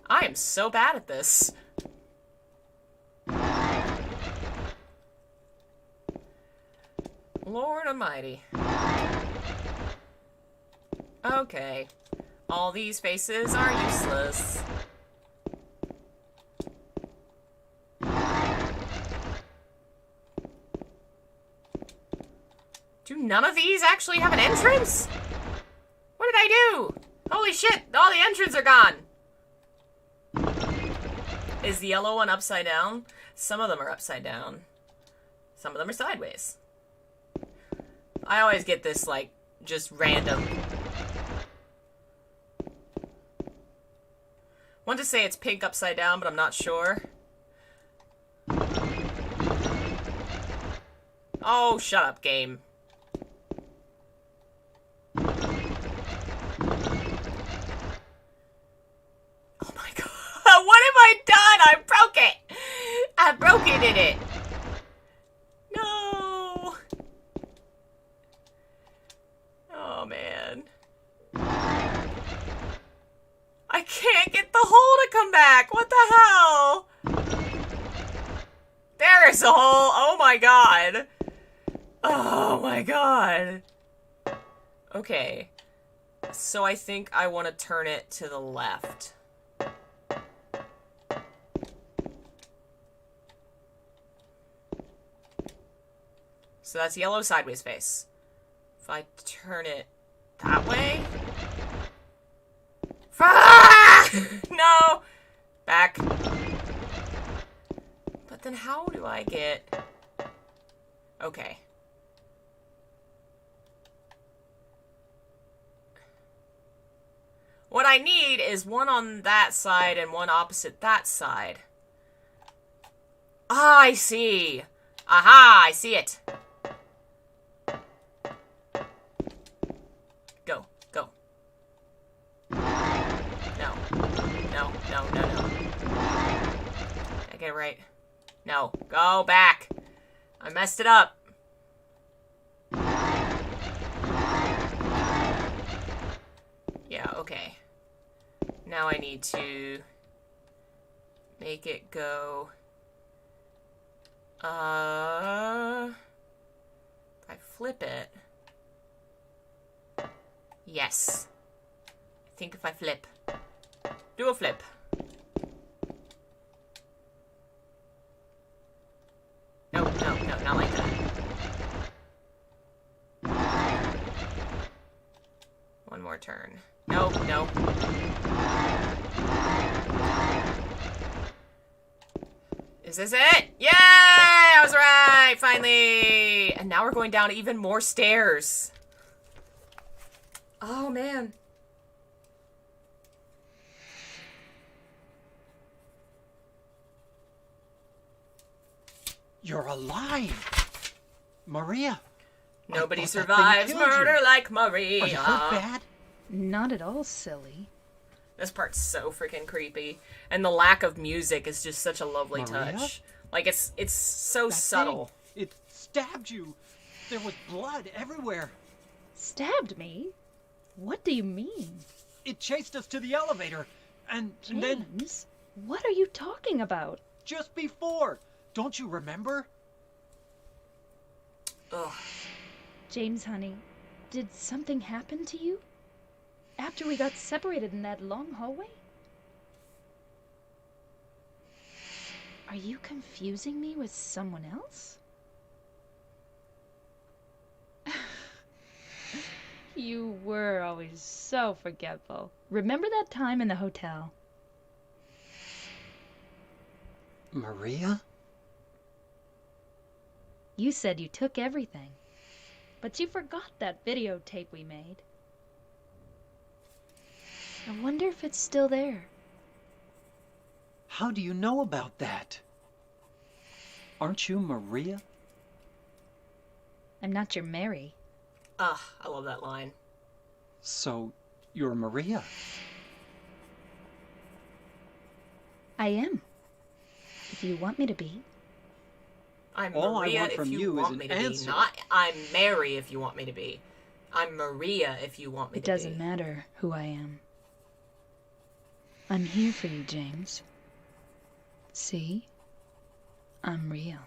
I am so bad at this. Lord Almighty. Okay. All these faces are useless. Do none of these actually have an entrance? What did I do? Holy shit, all the entrances are gone. Is the yellow one upside down? Some of them are upside down. Some of them are sideways. I always get this, like, just random. Want to say it's pink upside down, but I'm not sure. Oh, shut up, game. Oh my god. What have I done? I broke it. I broke it in it. No. Oh, man. I can't get the hole to come back. What the hell? There's a hole. Oh my god. Oh my god. Okay. So I think I want to turn it to the left. So that's yellow sideways face. If I turn it that way... No! Back. But then how do I get... Okay. What I need is one on that side and one opposite that side. Ah, I see. Aha, I see it. Go, go. No. No, no, no, no. I get it right. No, go back. I messed it up. Yeah, okay. Now I need to make it go... if I flip it... Yes. I think if I flip... Do a flip. No, no, no, not like that. One more turn. No, no. Is this it? Yay! I was right! Finally! And now we're going down even more stairs. Oh, man. You're alive! Maria! Nobody I thought that thing survives killed murder you. like Are Maria. you hurt bad? Not at all, silly. This part's so freaking creepy. And the lack of music is just such a lovely Maria? touch. Like, it's so That subtle. thing, it stabbed you. There was blood everywhere. Stabbed me? What do you mean? It chased us to the elevator. And then, James, what are you talking about? just before, don't you remember? Ugh. James, honey, did something happen to you? After we got separated in that long hallway? Are you confusing me with someone else? You were always so forgetful. Remember that time in the hotel? Maria? You said you took everything, but you forgot that videotape we made. I wonder if it's still there. How do you know about that? Aren't you Maria? I'm not your Mary. Ugh, I love that line. So, you're Maria? I am. If you want me to be. I'm All I Maria want if from you you is want an me to answer. be. Not I'm Mary if you want me to be. I'm Maria if you want me It to be. doesn't matter who I am. I'm here for you, James. See? I'm real.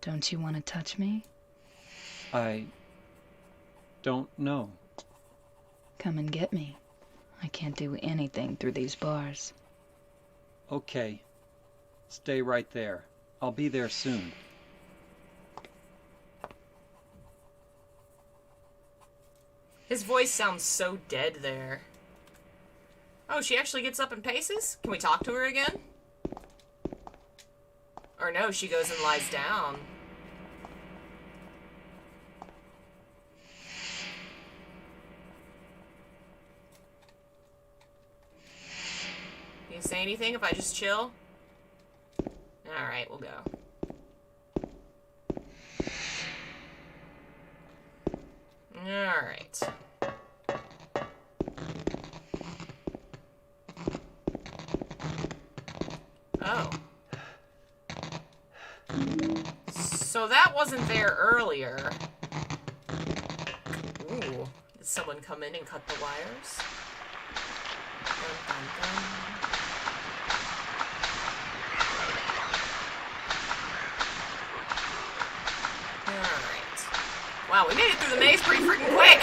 Don't you want to touch me? I don't know. Come and get me. I can't do anything through these bars. Okay. Stay right there. I'll be there soon. His voice sounds so dead there. Oh, she actually gets up and paces? Can we talk to her again? Or no, she goes and lies down. Can you say anything if I just chill? Alright, we'll go. Alright. Oh. So that wasn't there earlier. Ooh. Did someone come in and cut the wires? Dun, dun, dun. Alright. Wow, we made it through the maze pretty freaking quick!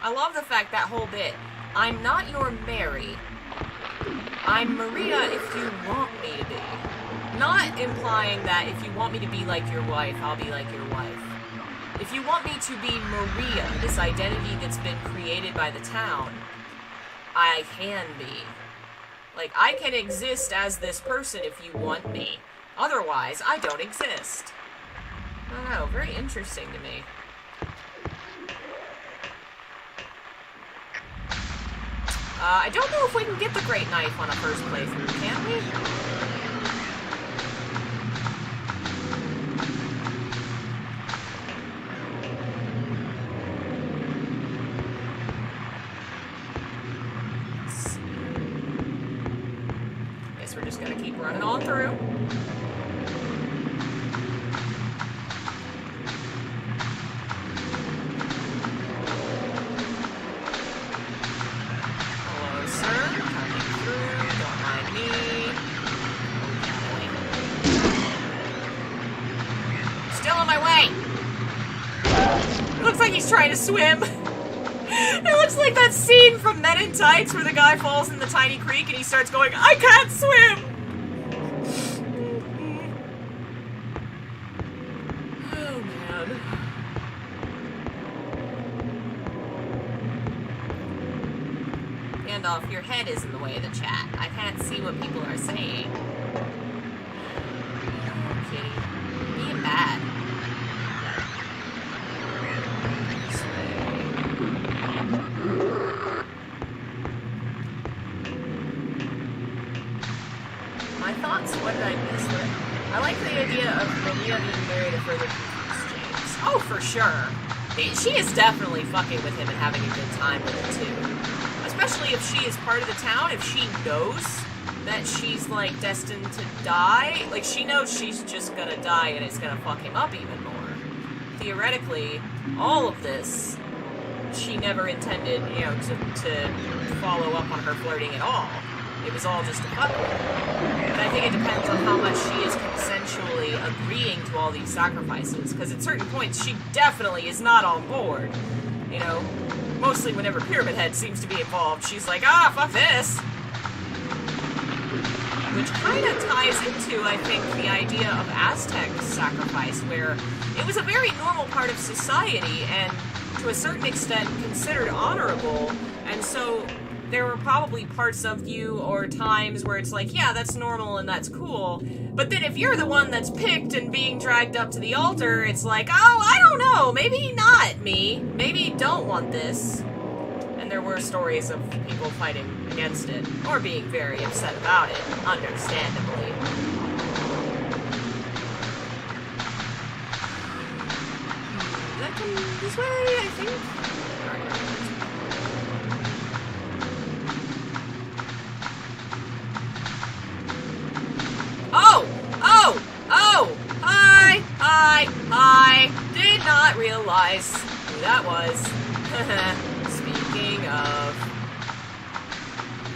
I love the fact that whole bit. I'm not your Mary. I'm Maria if you want me to be. Not implying that if you want me to be like your wife, I'll be like your wife. If you want me to be Maria, this identity that's been created by the town, I can be. Like, I can exist as this person if you want me. Otherwise, I don't exist. I don't know, very interesting to me. I don't know if we can get the Great Knife on a first playthrough, can we? Let's see. Guess we're just gonna keep running on through. He's trying to swim. It looks like that scene from Men in Tights where the guy falls in the tiny creek and he starts going, I can't swim! Oh, man. Gandalf, your head is in the way of the chat. I can't see what people are saying. Okay. You're being bad. What did I miss there? I like the idea of Maria being married to further confuse James. Oh, for sure. She is definitely fucking with him and having a good time with it, too. Especially if she is part of the town, if she knows that she's, like, destined to die. Like, she knows she's just gonna die and it's gonna fuck him up even more. Theoretically, all of this, she never intended, you know, to follow up on her flirting at all. it was all just a fuck. But I think it depends on how much she is consensually agreeing to all these sacrifices, because at certain points she definitely is not on board. You know, mostly whenever Pyramid Head seems to be involved, she's like, ah, fuck this. Which kind of ties into, I think, the idea of Aztec sacrifice, where it was a very normal part of society and to a certain extent considered honorable, and so there were probably parts of you or times where it's like, yeah, that's normal and that's cool, but then if you're the one that's picked and being dragged up to the altar, it's like, oh, I don't know, maybe not me, maybe don't want this. And there were stories of people fighting against it, or being very upset about it, understandably. Does that come this way, I think? Oh! Oh! Oh! Hi! Hi! Hi! Did not realize who that was. Speaking of...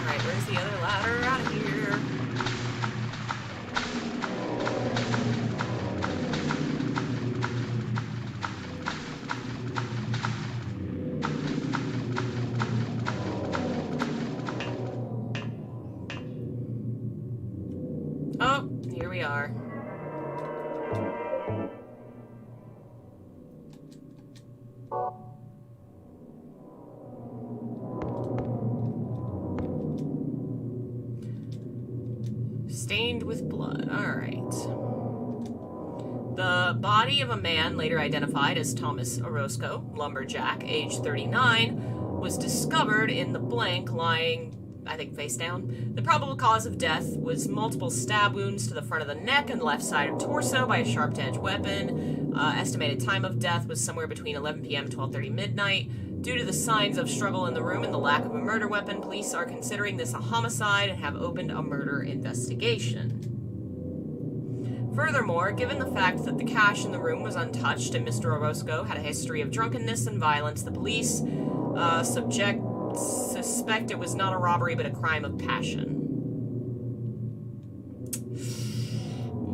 Alright, where's the other ladder out of here? Oh, here we are. Stained with blood. Alright. The body of a man, later identified as Thomas Orozco, lumberjack, age 39, was discovered in the blank, lying, I think, face down. The probable cause of death was multiple stab wounds to the front of the neck and left side of torso by a sharp-edged weapon. Estimated time of death was somewhere between 11 p.m. and 12:30 midnight. Due to the signs of struggle in the room and the lack of a murder weapon, police are considering this a homicide and have opened a murder investigation. Furthermore, given the fact that the cash in the room was untouched and Mr. Orozco had a history of drunkenness and violence, the police suspect it was not a robbery but a crime of passion.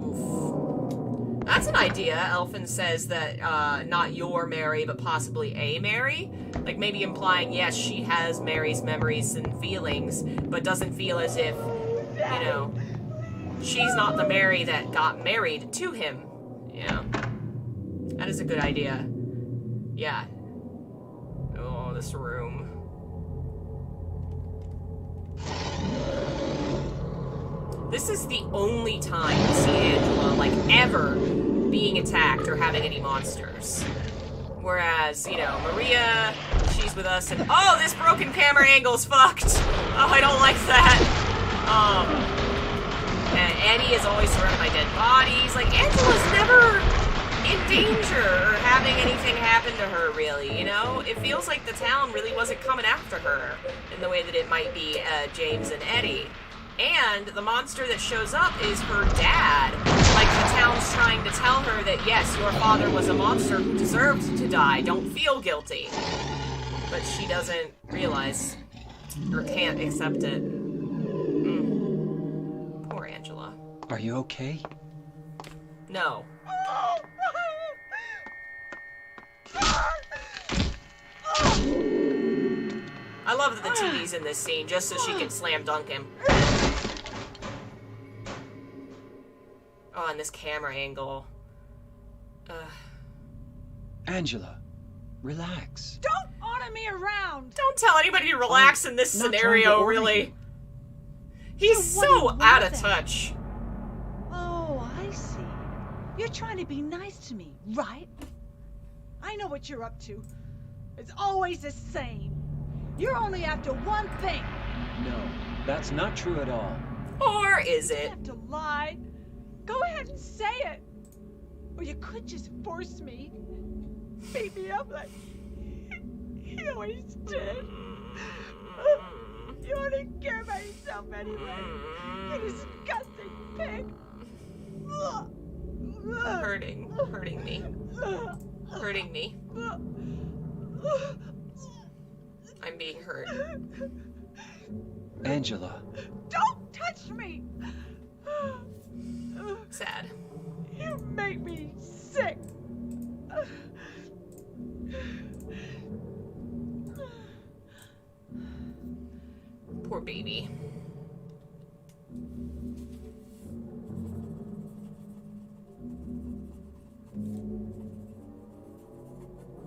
Oof. That's an idea. Elfin says that not your Mary, but possibly a Mary. Like maybe implying, yes, she has Mary's memories and feelings, but doesn't feel as if, you know, she's not the Mary that got married to him. Yeah. That is a good idea. Yeah. Oh, this room. This is the only time we see Angela, like, ever being attacked or having any monsters. Whereas, you know, Maria, she's with us, and oh, this broken camera angle's fucked! Oh, I don't like that! And Eddie is always surrounded by dead bodies. Like, Angela's never in danger or having anything happen to her, really, you know? It feels like the town really wasn't coming after her in the way that it might be James and Eddie. And the monster that shows up is her dad. Like, the town's trying to tell her that, yes, your father was a monster who deserved to die. Don't feel guilty. But she doesn't realize or can't accept it. Poor Angela. Are you okay? No. I love that the TV's in this scene just so she can slam dunk him. Oh, and this camera angle. Angela, relax. Don't order me around! Don't tell anybody to relax in this not trying to scenario, order really. you. He's So what do you so want out of then? touch. Oh, I see. You're trying to be nice to me, right? I know what you're up to. It's always the same. You're only after one thing. No, that's not true at all. Or is You it? don't have to lie. Go ahead and say it. Or you could just force me. Beat me up like he always did. You only care about yourself anyway. You disgusting pig. Hurting me. Hurting me. I'm being hurt. Angela. Don't touch me! Sad. You make me sick. Poor baby.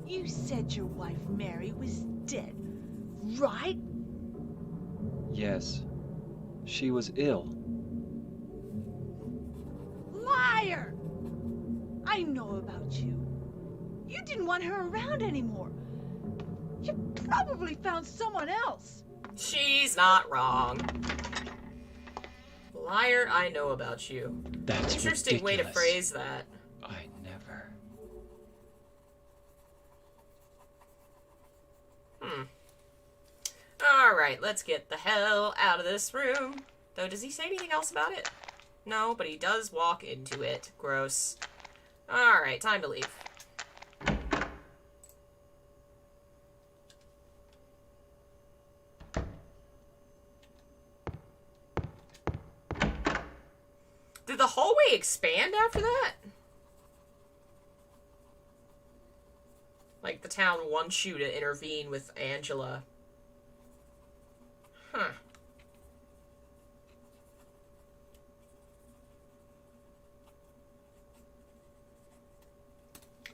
You said your wife Mary was dead, right? Yes. She was ill. Liar! I know about you. You didn't want her around anymore. You probably found someone else. She's not wrong. Liar, I know about you. That's Interesting way to ridiculous. phrase that. I never. Alright, let's get the hell out of this room. Though, does he say anything else about it? No, but he does walk into it. Gross. Alright, time to leave. Did the hallway expand after that? Like, the town wants you to intervene with Angela. Huh.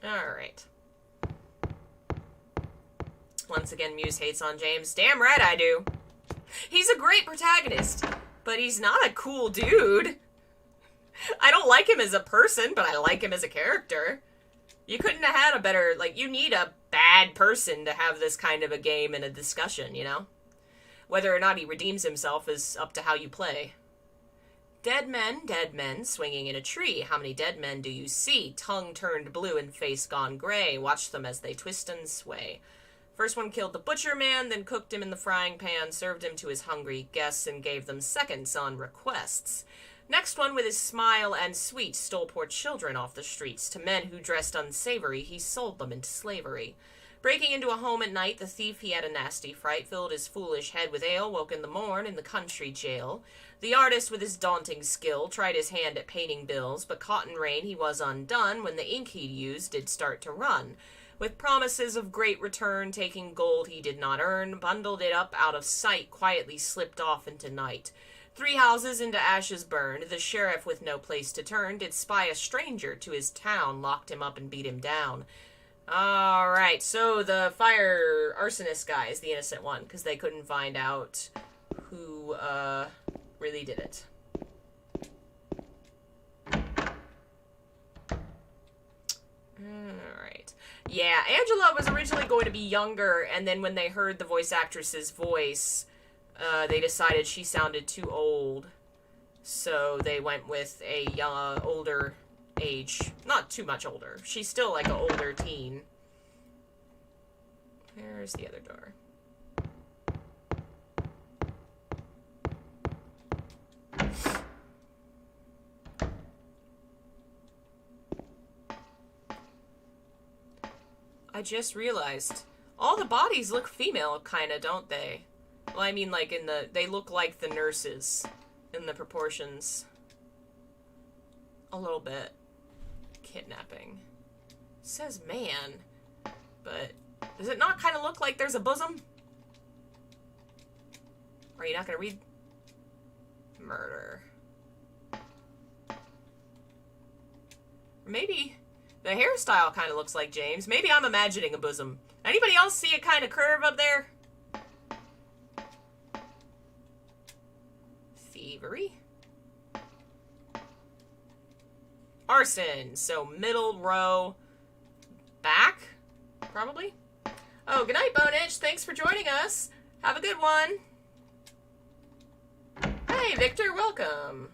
Alright. Once again, Muse hates on James. Damn right I do. He's a great protagonist, but he's not a cool dude. I don't like him as a person, but I like him as a character. You couldn't have had a better, like, you need a bad person to have this kind of a game and a discussion, you know? Whether or not he redeems himself is up to how you play. Dead men, swinging in a tree. How many dead men do you see? Tongue turned blue and face gone gray. Watch them as they twist and sway. First one killed the butcher man, then cooked him in the frying pan, served him to his hungry guests, and gave them seconds on requests. Next one, with his smile and sweet, stole poor children off the streets. To men who dressed unsavory, he sold them into slavery. Breaking into a home at night, the thief, he had a nasty fright, filled his foolish head with ale, woke in the morn in the country jail. The artist, with his daunting skill, tried his hand at painting bills, but caught in rain he was undone, when the ink he'd used did start to run. With promises of great return, taking gold he did not earn, bundled it up out of sight, quietly slipped off into night. 3 houses into ashes burned, the sheriff with no place to turn, did spy a stranger to his town, locked him up and beat him down. Alright, so the fire arsonist guy is the innocent one, because they couldn't find out who, really did it. Alright. Yeah, Angela was originally going to be younger, and then when they heard the voice actress's voice, they decided she sounded too old. So they went with a young, older age. Not too much older. She's still like an older teen. There's the other door. I just realized, all the bodies look female, kinda, don't they? Well, I mean, like, they look like the nurses in the proportions. A little bit. Kidnapping. It says man, but does it not kind of look like there's a bosom? Are you not gonna read? Murder. Maybe the hairstyle kind of looks like James. Maybe I'm imagining a bosom. Anybody else see a kind of curve up there? Thievery. Arson. So middle row back, probably. Oh, good night, Bone Itch. Thanks for joining us. Have a good one. Hey, Victor, welcome.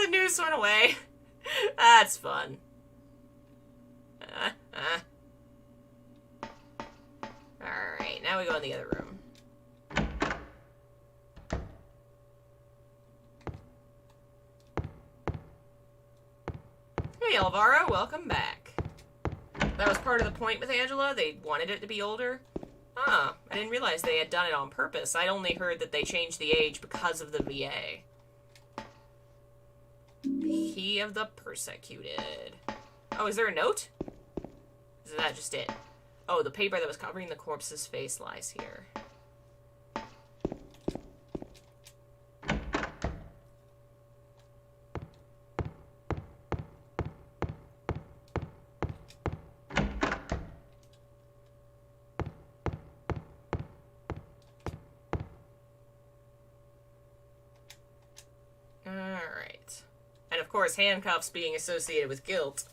The news went away. That's fun. go in the other room. Hey, Alvaro, welcome back. That was part of the point with Angela? They wanted it to be older? Huh, I didn't realize they had done it on purpose. I'd only heard that they changed the age because of the VA. Key of the persecuted. Oh, is there a note? Is that just it? Oh, the paper that was covering the corpse's face lies here. Alright. And of course, handcuffs being associated with guilt.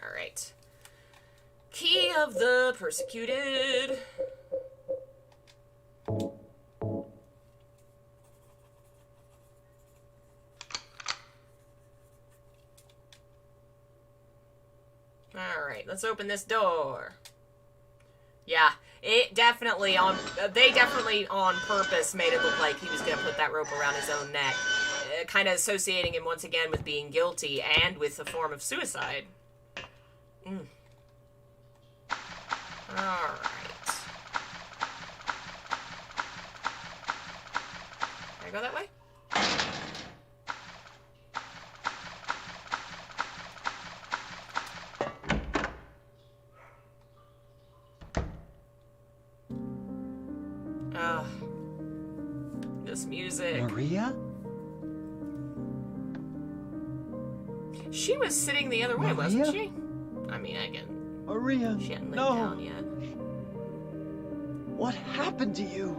Alright. Key of the persecuted. Alright, let's open this door. Yeah, it definitely they definitely on purpose made it look like he was gonna put that rope around his own neck. Kind of associating him once again with being guilty and with a form of suicide. Alright. Can I go that way? This music. Maria? She was sitting the other way, wasn't she? I mean, Maria, she hadn't laid no. down yet. What happened to you?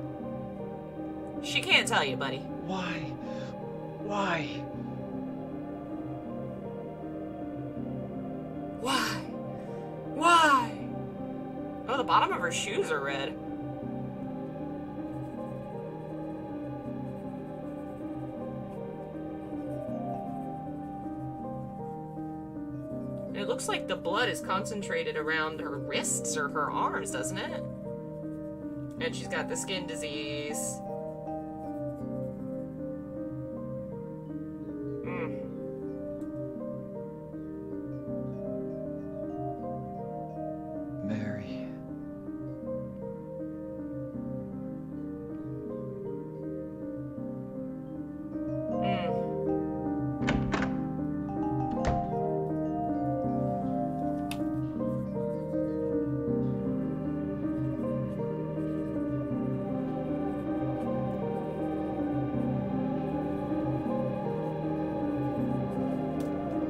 She can't tell you, buddy. Why? Why? Why? Why? Oh, the bottom of her shoes are red. It looks like the blood is concentrated around her wrists or her arms, doesn't it? And she's got the skin disease. Mary.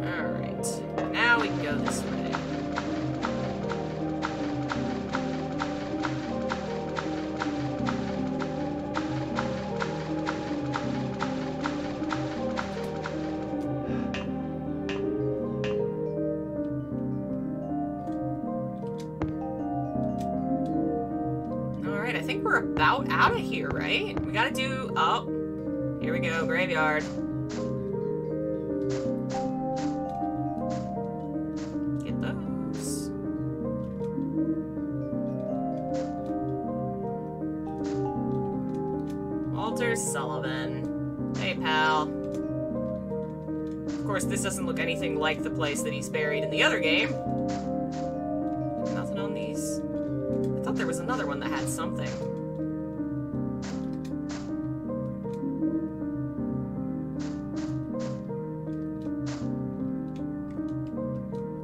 Alright. Now we can go this way. Alright, I think we're about out of here, right? We gotta do... Oh. Here we go, graveyard. Get those. Walter Sullivan. Hey, pal. Of course, this doesn't look anything like the place that he's buried in the other game. Nothing on these. I thought there was another one that had something.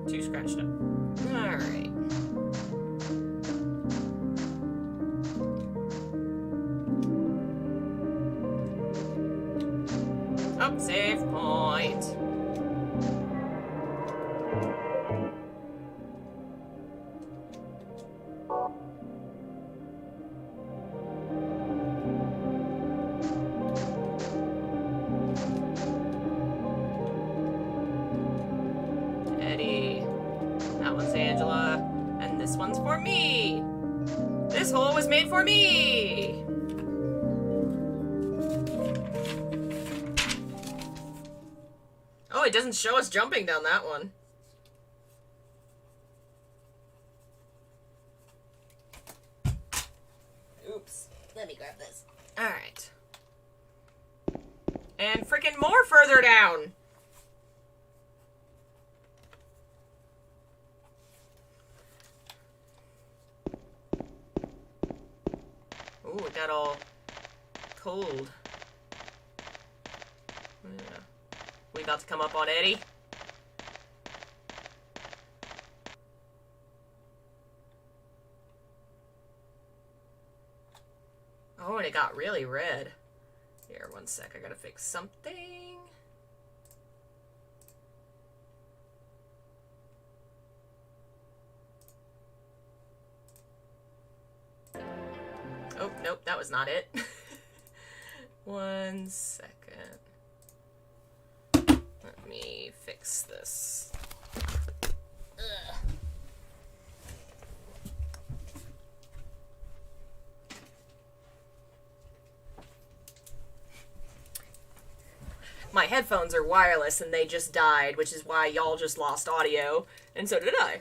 Too scratched up. Alright. Oh, save point. Eddie. That one's Angela. And this one's for me. This hole was made for me. Oh, it doesn't show us jumping down that one. Oops. Let me grab this. Alright. And freaking more further down! Ooh, it got all cold. Yeah. We about to come up on Eddie? Oh, and it got really red. Here, one sec. I gotta fix something. Oh, nope, that was not it. One second. Let me fix this. Ugh. My headphones are wireless and they just died, which is why y'all just lost audio, and so did I.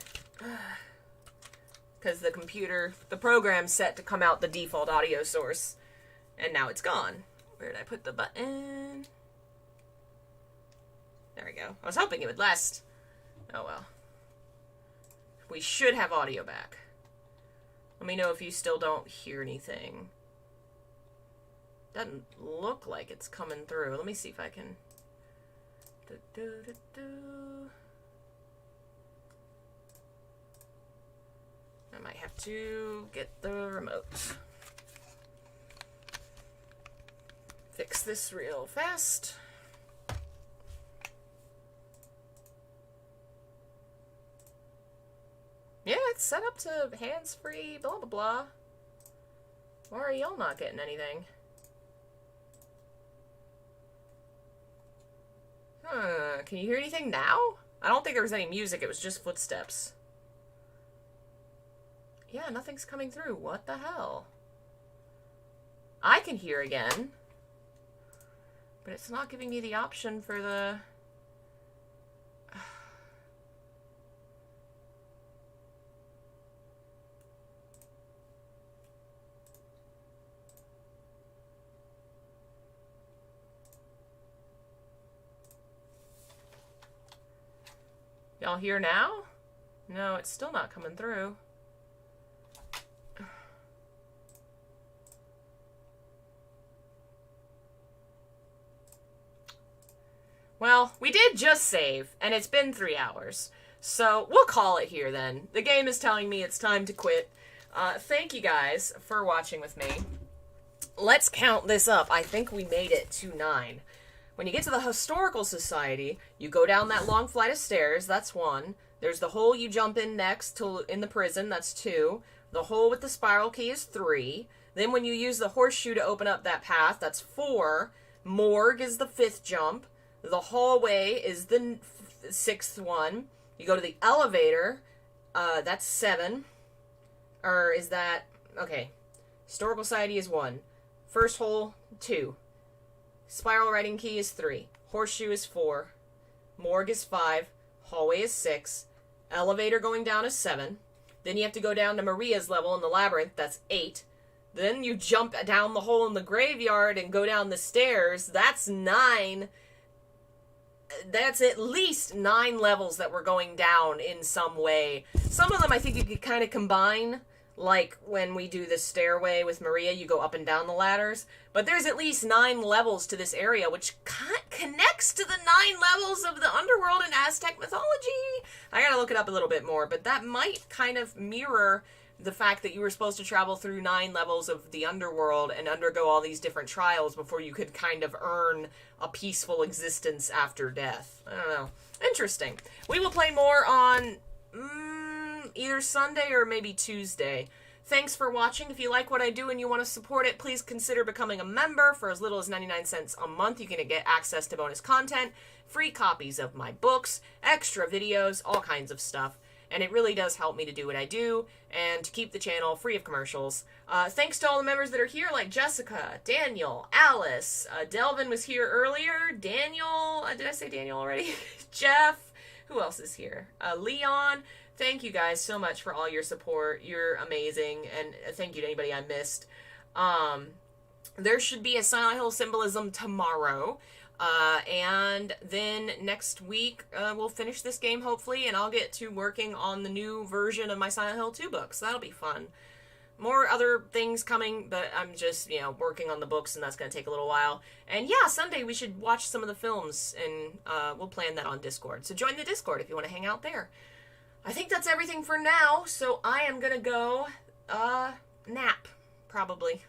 Because the program's set to come out the default audio source, and now it's gone. Where did I put the button? There we go. I was hoping it would last. Oh well. We should have audio back. Let me know if you still don't hear anything. Doesn't look like it's coming through. Let me see if I can... I might have to get the remote. Fix this real fast. Yeah, it's set up to hands-free, blah blah blah. Why are y'all not getting anything? Can you hear anything now? I don't think there was any music, it was just footsteps. Yeah, nothing's coming through. What the hell? I can hear again. But it's not giving me the option for the... Y'all hear now? No, it's still not coming through. Well, we did just save, and it's been 3 hours. So, we'll call it here then. The game is telling me it's time to quit. Thank you guys for watching with me. Let's count this up. I think we made it to 9. When you get to the Historical Society, you go down that long flight of stairs, that's 1. There's the hole you jump in next in the prison, that's 2. The hole with the spiral key is 3. Then when you use the horseshoe to open up that path, that's 4. Morgue is the 5th jump. The hallway is the 6th one. You go to the elevator, that's 7. Or is that... Okay. Historical Society is 1. First hole, 2. Spiral writing key is 3. Horseshoe is 4. Morgue is 5. Hallway is 6. Elevator going down is 7. Then you have to go down to Maria's level in the labyrinth. That's 8. Then you jump down the hole in the graveyard and go down the stairs. That's 9. That's at least 9 levels that we're going down in some way. Some of them I think you could kind of combine. Like when we do the stairway with Maria, you go up and down the ladders. But there's at least 9 levels to this area, which connects to the 9 levels of the underworld in Aztec mythology. I gotta look it up a little bit more, but that might kind of mirror the fact that you were supposed to travel through 9 levels of the underworld and undergo all these different trials before you could kind of earn a peaceful existence after death. I don't know. Interesting. We will play more on... either Sunday or maybe Tuesday. Thanks for watching. If you like what I do and you want to support it, please consider becoming a member for as little as 99 cents a month. You can get access to bonus content, free copies of my books, extra videos, all kinds of stuff. and it really does help me to do what I do and to keep the channel free of commercials. Thanks to all the members that are here, like Jessica, Daniel, Alice, Delvin was here earlier, Daniel, did I say Daniel already? Jeff, who else is here? Leon. Thank you guys so much for all your support. You're amazing, and thank you to anybody I missed. There should be a Silent Hill symbolism tomorrow, and then next week we'll finish this game hopefully, and I'll get to working on the new version of my Silent Hill 2 books. That'll be fun. More other things coming, but I'm just, working on the books, and that's going to take a little while. And yeah, Sunday we should watch some of the films, and we'll plan that on Discord. So join the Discord if you want to hang out there. I think that's everything for now, so I am gonna go, nap, probably.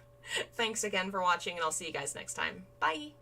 Thanks again for watching, and I'll see you guys next time. Bye!